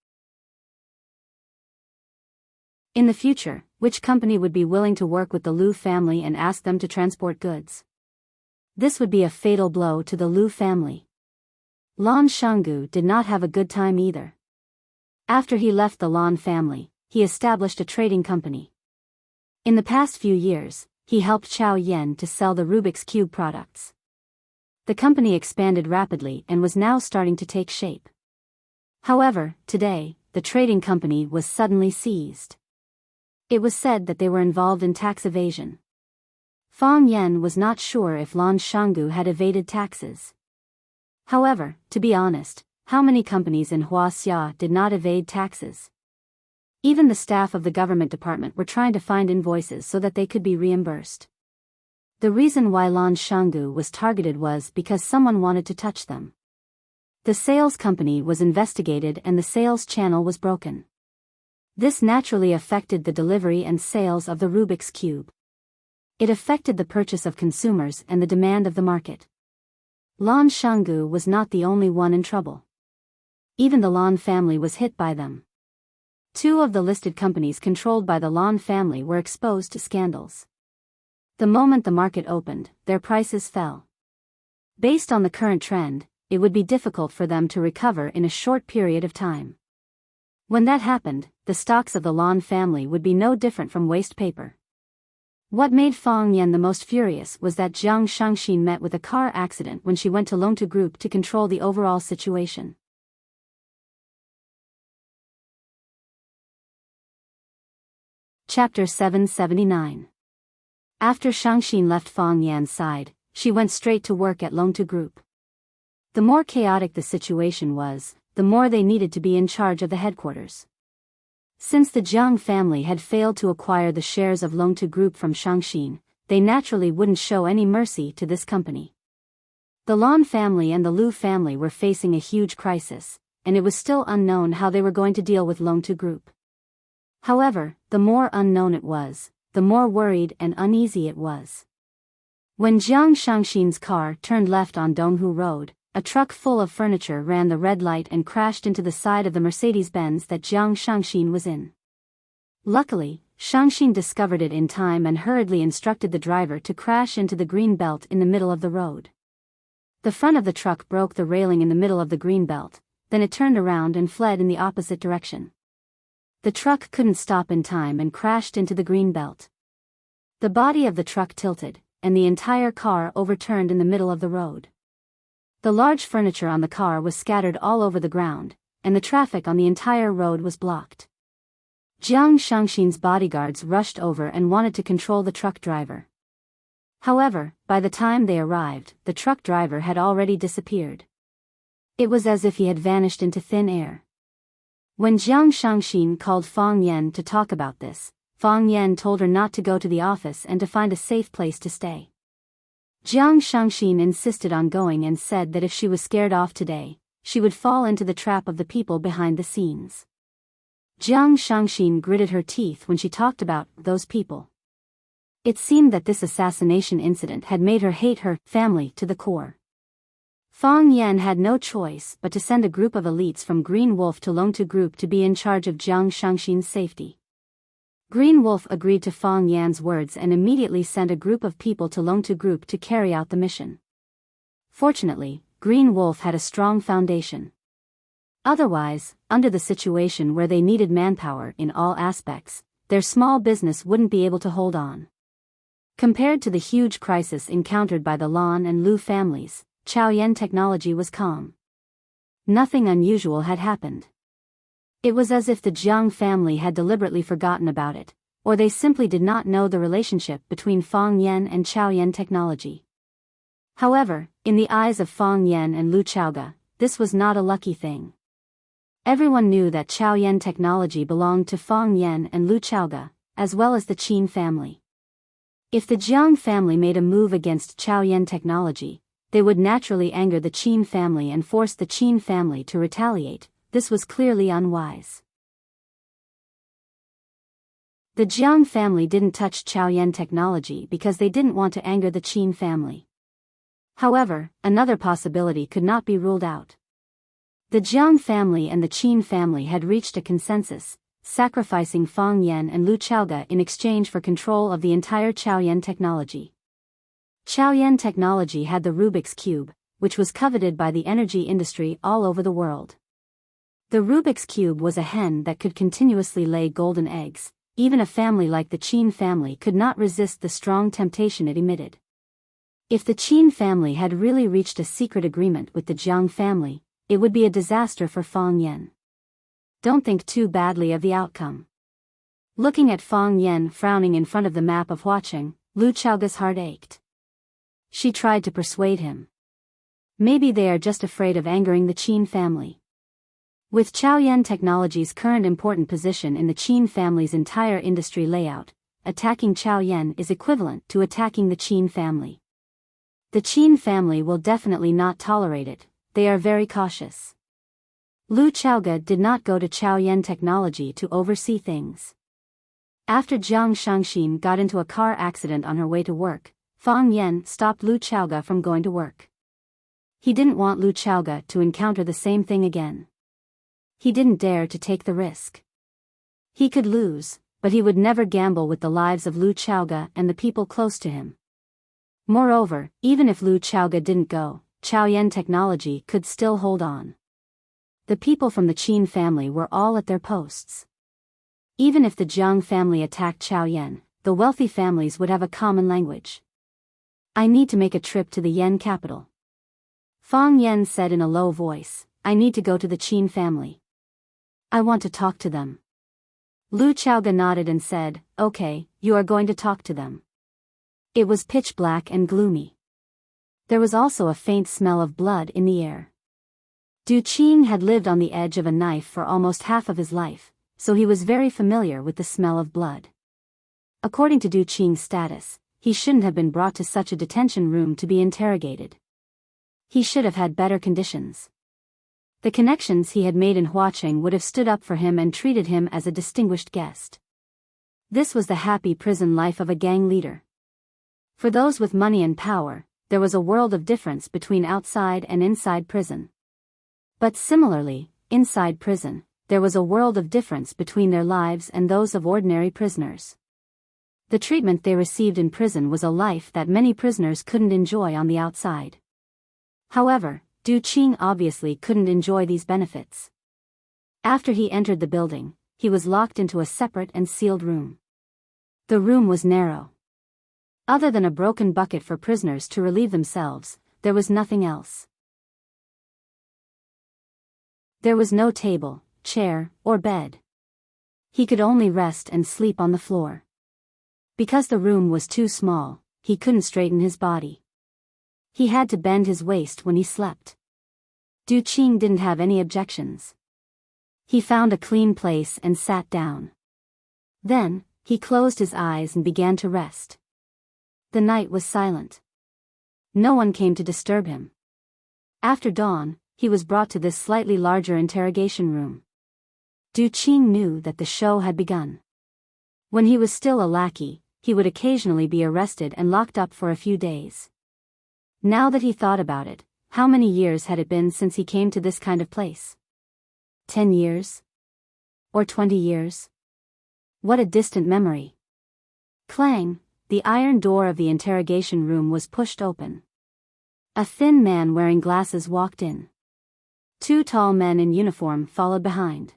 In the future, which company would be willing to work with the Liu family and ask them to transport goods? This would be a fatal blow to the Liu family. Lan Shanggu did not have a good time either. After he left the Lan family, he established a trading company. In the past few years, he helped Chao Yan to sell the Rubik's Cube products. The company expanded rapidly and was now starting to take shape. However, today, the trading company was suddenly seized. It was said that they were involved in tax evasion. Fang Yan was not sure if Lan Shanggu had evaded taxes. However, to be honest, how many companies in Huaxia did not evade taxes? Even the staff of the government department were trying to find invoices so that they could be reimbursed. The reason why Lan Shanggu was targeted was because someone wanted to touch them. The sales company was investigated and the sales channel was broken. This naturally affected the delivery and sales of the Rubik's Cube. It affected the purchase of consumers and the demand of the market. Lan Shanggu was not the only one in trouble. Even the Lan family was hit by them. Two of the listed companies controlled by the Lan family were exposed to scandals. The moment the market opened, their prices fell. Based on the current trend, it would be difficult for them to recover in a short period of time. When that happened, the stocks of the Lan family would be no different from waste paper. What made Fang Yan the most furious was that Jiang Shangxin met with a car accident when she went to Longtu Group to control the overall situation. Chapter 779. After Shangxin left Fang Yan's side, she went straight to work at Longtu Group. The more chaotic the situation was, the more they needed to be in charge of the headquarters. Since the Jiang family had failed to acquire the shares of Longtu Group from Shangxin, they naturally wouldn't show any mercy to this company. The Lan family and the Liu family were facing a huge crisis, and it was still unknown how they were going to deal with Longtu Group. However, the more unknown it was, the more worried and uneasy it was. When Jiang Shangxin's car turned left on Donghu Road, a truck full of furniture ran the red light and crashed into the side of the Mercedes-Benz that Jiang Shangxin was in. Luckily, Shangxin discovered it in time and hurriedly instructed the driver to crash into the green belt in the middle of the road. The front of the truck broke the railing in the middle of the green belt, then it turned around and fled in the opposite direction. The truck couldn't stop in time and crashed into the green belt. The body of the truck tilted, and the entire car overturned in the middle of the road. The large furniture on the car was scattered all over the ground, and the traffic on the entire road was blocked. Jiang Shangxin's bodyguards rushed over and wanted to control the truck driver. However, by the time they arrived, the truck driver had already disappeared. It was as if he had vanished into thin air. When Jiang Shangxin called Fang Yan to talk about this, Fang Yan told her not to go to the office and to find a safe place to stay. Jiang Shangxin insisted on going and said that if she was scared off today, she would fall into the trap of the people behind the scenes. Jiang Shangxin gritted her teeth when she talked about those people. It seemed that this assassination incident had made her hate her family to the core. Fang Yan had no choice but to send a group of elites from Green Wolf to Longtu Group to be in charge of Jiang Shangxin's safety. Green Wolf agreed to Fang Yan's words and immediately sent a group of people to Longtu Group to carry out the mission. Fortunately, Green Wolf had a strong foundation. Otherwise, under the situation where they needed manpower in all aspects, their small business wouldn't be able to hold on. Compared to the huge crisis encountered by the Lan and Lu families, Chaoyan Technology was calm. Nothing unusual had happened. It was as if the Jiang family had deliberately forgotten about it, or they simply did not know the relationship between Fang Yan and Chaoyan Technology. However, in the eyes of Fang Yan and Lu Chaoga, this was not a lucky thing. Everyone knew that Chaoyan Technology belonged to Fang Yan and Lu Chaoga, as well as the Qin family. If the Jiang family made a move against Chaoyan Technology, they would naturally anger the Qin family and force the Qin family to retaliate. This was clearly unwise. The Jiang family didn't touch Chaoyan Technology because they didn't want to anger the Qin family. However, another possibility could not be ruled out. The Jiang family and the Qin family had reached a consensus, sacrificing Fang Yan and Lu Chaoga in exchange for control of the entire Chaoyan Technology. Chaoyan Technology had the Rubik's Cube, which was coveted by the energy industry all over the world. The Rubik's Cube was a hen that could continuously lay golden eggs. Even a family like the Qin family could not resist the strong temptation it emitted. If the Qin family had really reached a secret agreement with the Jiang family, it would be a disaster for Fang Yan. Don't think too badly of the outcome. Looking at Fang Yan frowning in front of the map of Huaqing, Lu Chaoga's heart ached. She tried to persuade him. Maybe they are just afraid of angering the Qin family. With Chaoyan Technology's current important position in the Qin family's entire industry layout, attacking Chaoyan is equivalent to attacking the Qin family. The Qin family will definitely not tolerate it. They are very cautious. Lu Chaoga did not go to Chaoyan Technology to oversee things. After Jiang Shangxin got into a car accident on her way to work, Fang Yan stopped Lu Chaoga from going to work. He didn't want Lu Chaoga to encounter the same thing again. He didn't dare to take the risk. He could lose, but he would never gamble with the lives of Lu Chaoga and the people close to him. Moreover, even if Lu Chaoga didn't go, Chaoyan Technology could still hold on. The people from the Qin family were all at their posts. Even if the Jiang family attacked Chaoyan, the wealthy families would have a common language. I need to make a trip to the Yan capital. Fang Yan said in a low voice, I need to go to the Qin family. I want to talk to them. Lu Chaoga nodded and said, okay, you are going to talk to them. It was pitch black and gloomy. There was also a faint smell of blood in the air. Du Qing had lived on the edge of a knife for almost half of his life, so he was very familiar with the smell of blood. According to Du Qing's status, he shouldn't have been brought to such a detention room to be interrogated. He should have had better conditions. The connections he had made in Huaqing would have stood up for him and treated him as a distinguished guest. This was the happy prison life of a gang leader. For those with money and power, there was a world of difference between outside and inside prison. But similarly, inside prison, there was a world of difference between their lives and those of ordinary prisoners. The treatment they received in prison was a life that many prisoners couldn't enjoy on the outside. However, Du Qing obviously couldn't enjoy these benefits. After he entered the building, he was locked into a separate and sealed room. The room was narrow. Other than a broken bucket for prisoners to relieve themselves, there was nothing else. There was no table, chair, or bed. He could only rest and sleep on the floor. Because the room was too small, he couldn't straighten his body. He had to bend his waist when he slept. Du Qing didn't have any objections. He found a clean place and sat down. Then, he closed his eyes and began to rest. The night was silent. No one came to disturb him. After dawn, he was brought to this slightly larger interrogation room. Du Qing knew that the show had begun. When he was still a lackey, he would occasionally be arrested and locked up for a few days. Now that he thought about it, how many years had it been since he came to this kind of place? 10 years? Or 20 years? What a distant memory. Clang! The iron door of the interrogation room was pushed open. A thin man wearing glasses walked in. Two tall men in uniform followed behind.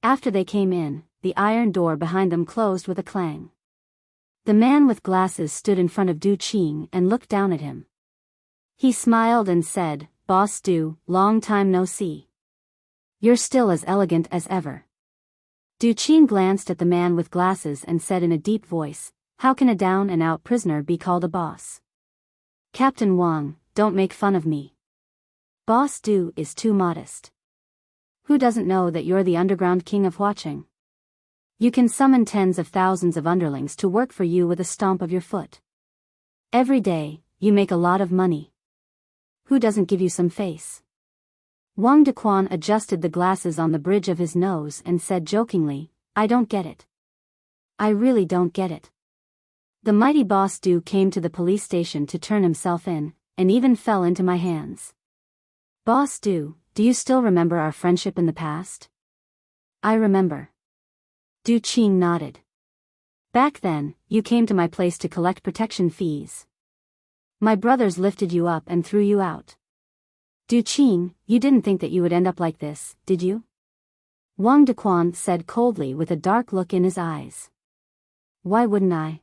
After they came in, the iron door behind them closed with a clang. The man with glasses stood in front of Du Qing and looked down at him. He smiled and said, "Boss Du, long time no see. You're still as elegant as ever." Du Qing glanced at the man with glasses and said in a deep voice, "How can a down-and-out prisoner be called a boss? Captain Wang, don't make fun of me. Boss Du is too modest. Who doesn't know that you're the underground king of watching? You can summon tens of thousands of underlings to work for you with a stomp of your foot. Every day, you make a lot of money. Who doesn't give you some face?" Wang Dequan adjusted the glasses on the bridge of his nose and said jokingly, "I don't get it. I really don't get it." The mighty Boss Du came to the police station to turn himself in, and even fell into my hands. "Boss Du, do you still remember our friendship in the past?" "I remember." Du Qing nodded. "Back then, you came to my place to collect protection fees. My brothers lifted you up and threw you out. Du Qing, you didn't think that you would end up like this, did you?" Wang Dequan said coldly with a dark look in his eyes. "Why wouldn't I?"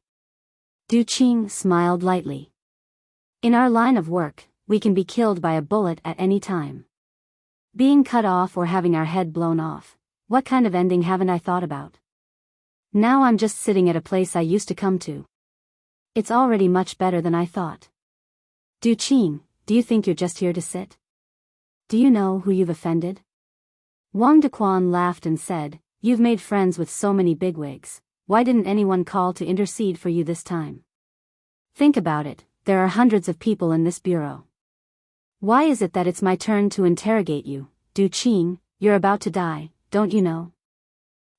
Du Qing smiled lightly. "In our line of work, we can be killed by a bullet at any time. Being cut off or having our head blown off, what kind of ending haven't I thought about? Now I'm just sitting at a place I used to come to. It's already much better than I thought. Du Qing, do you think you're just here to sit? Do you know who you've offended?" Wang Dequan laughed and said, "You've made friends with so many bigwigs, why didn't anyone call to intercede for you this time? Think about it, there are hundreds of people in this bureau. Why is it that it's my turn to interrogate you? Du Qing, you're about to die, don't you know?"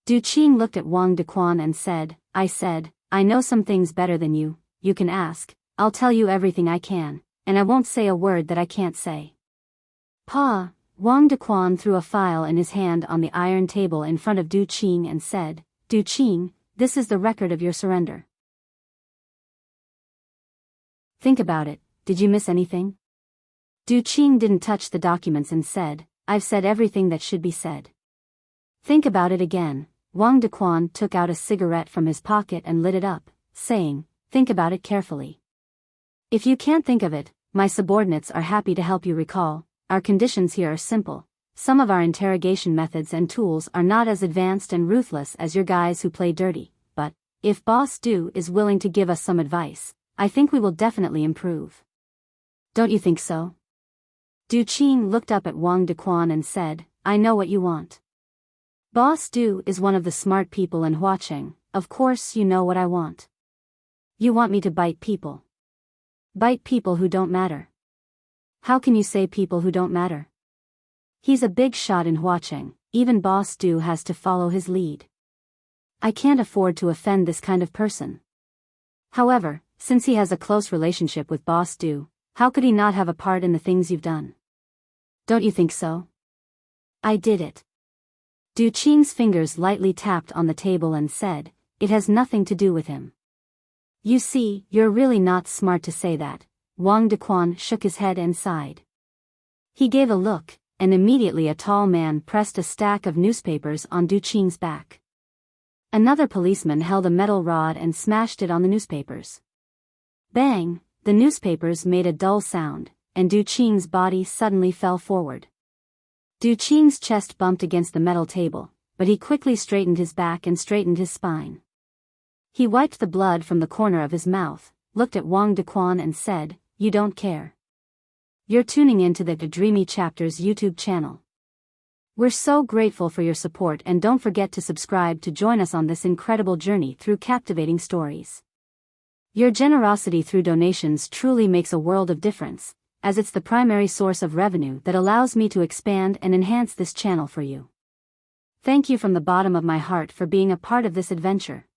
Du Qing looked at Wang Dequan and said, I know some things better than you, you can ask, I'll tell you everything I can, and I won't say a word that I can't say." "Pa," Wang Dequan threw a file in his hand on the iron table in front of Du Qing and said, "Du Qing, this is the record of your surrender. Think about it, did you miss anything?" Du Qing didn't touch the documents and said, "I've said everything that should be said." "Think about it again." Wang Dequan took out a cigarette from his pocket and lit it up, saying, "Think about it carefully. If you can't think of it, my subordinates are happy to help you recall. Our conditions here are simple. Some of our interrogation methods and tools are not as advanced and ruthless as your guys who play dirty, but, if Boss Du is willing to give us some advice, I think we will definitely improve. Don't you think so?" Du Qing looked up at Wang Dequan and said, "I know what you want. Boss Du is one of the smart people in watching, of course you know what I want. You want me to bite people. Bite people who don't matter. How can you say people who don't matter? He's a big shot in watching, even Boss Du has to follow his lead. I can't afford to offend this kind of person. However, since he has a close relationship with Boss Du, how could he not have a part in the things you've done? Don't you think so?" "I did it." Du Qing's fingers lightly tapped on the table and said, "It has nothing to do with him." "You see, you're really not smart to say that." Wang Dequan shook his head and sighed. He gave a look, and immediately a tall man pressed a stack of newspapers on Du Qing's back. Another policeman held a metal rod and smashed it on the newspapers. Bang! The newspapers made a dull sound, and Du Qing's body suddenly fell forward. Du Qing's chest bumped against the metal table, but he quickly straightened his back and straightened his spine. He wiped the blood from the corner of his mouth, looked at Wang Dequan and said, "You don't care. You're tuning into the Dreamy Chapters YouTube channel. We're so grateful for your support, and don't forget to subscribe to join us on this incredible journey through captivating stories. Your generosity through donations truly makes a world of difference, as it's the primary source of revenue that allows me to expand and enhance this channel for you. Thank you from the bottom of my heart for being a part of this adventure.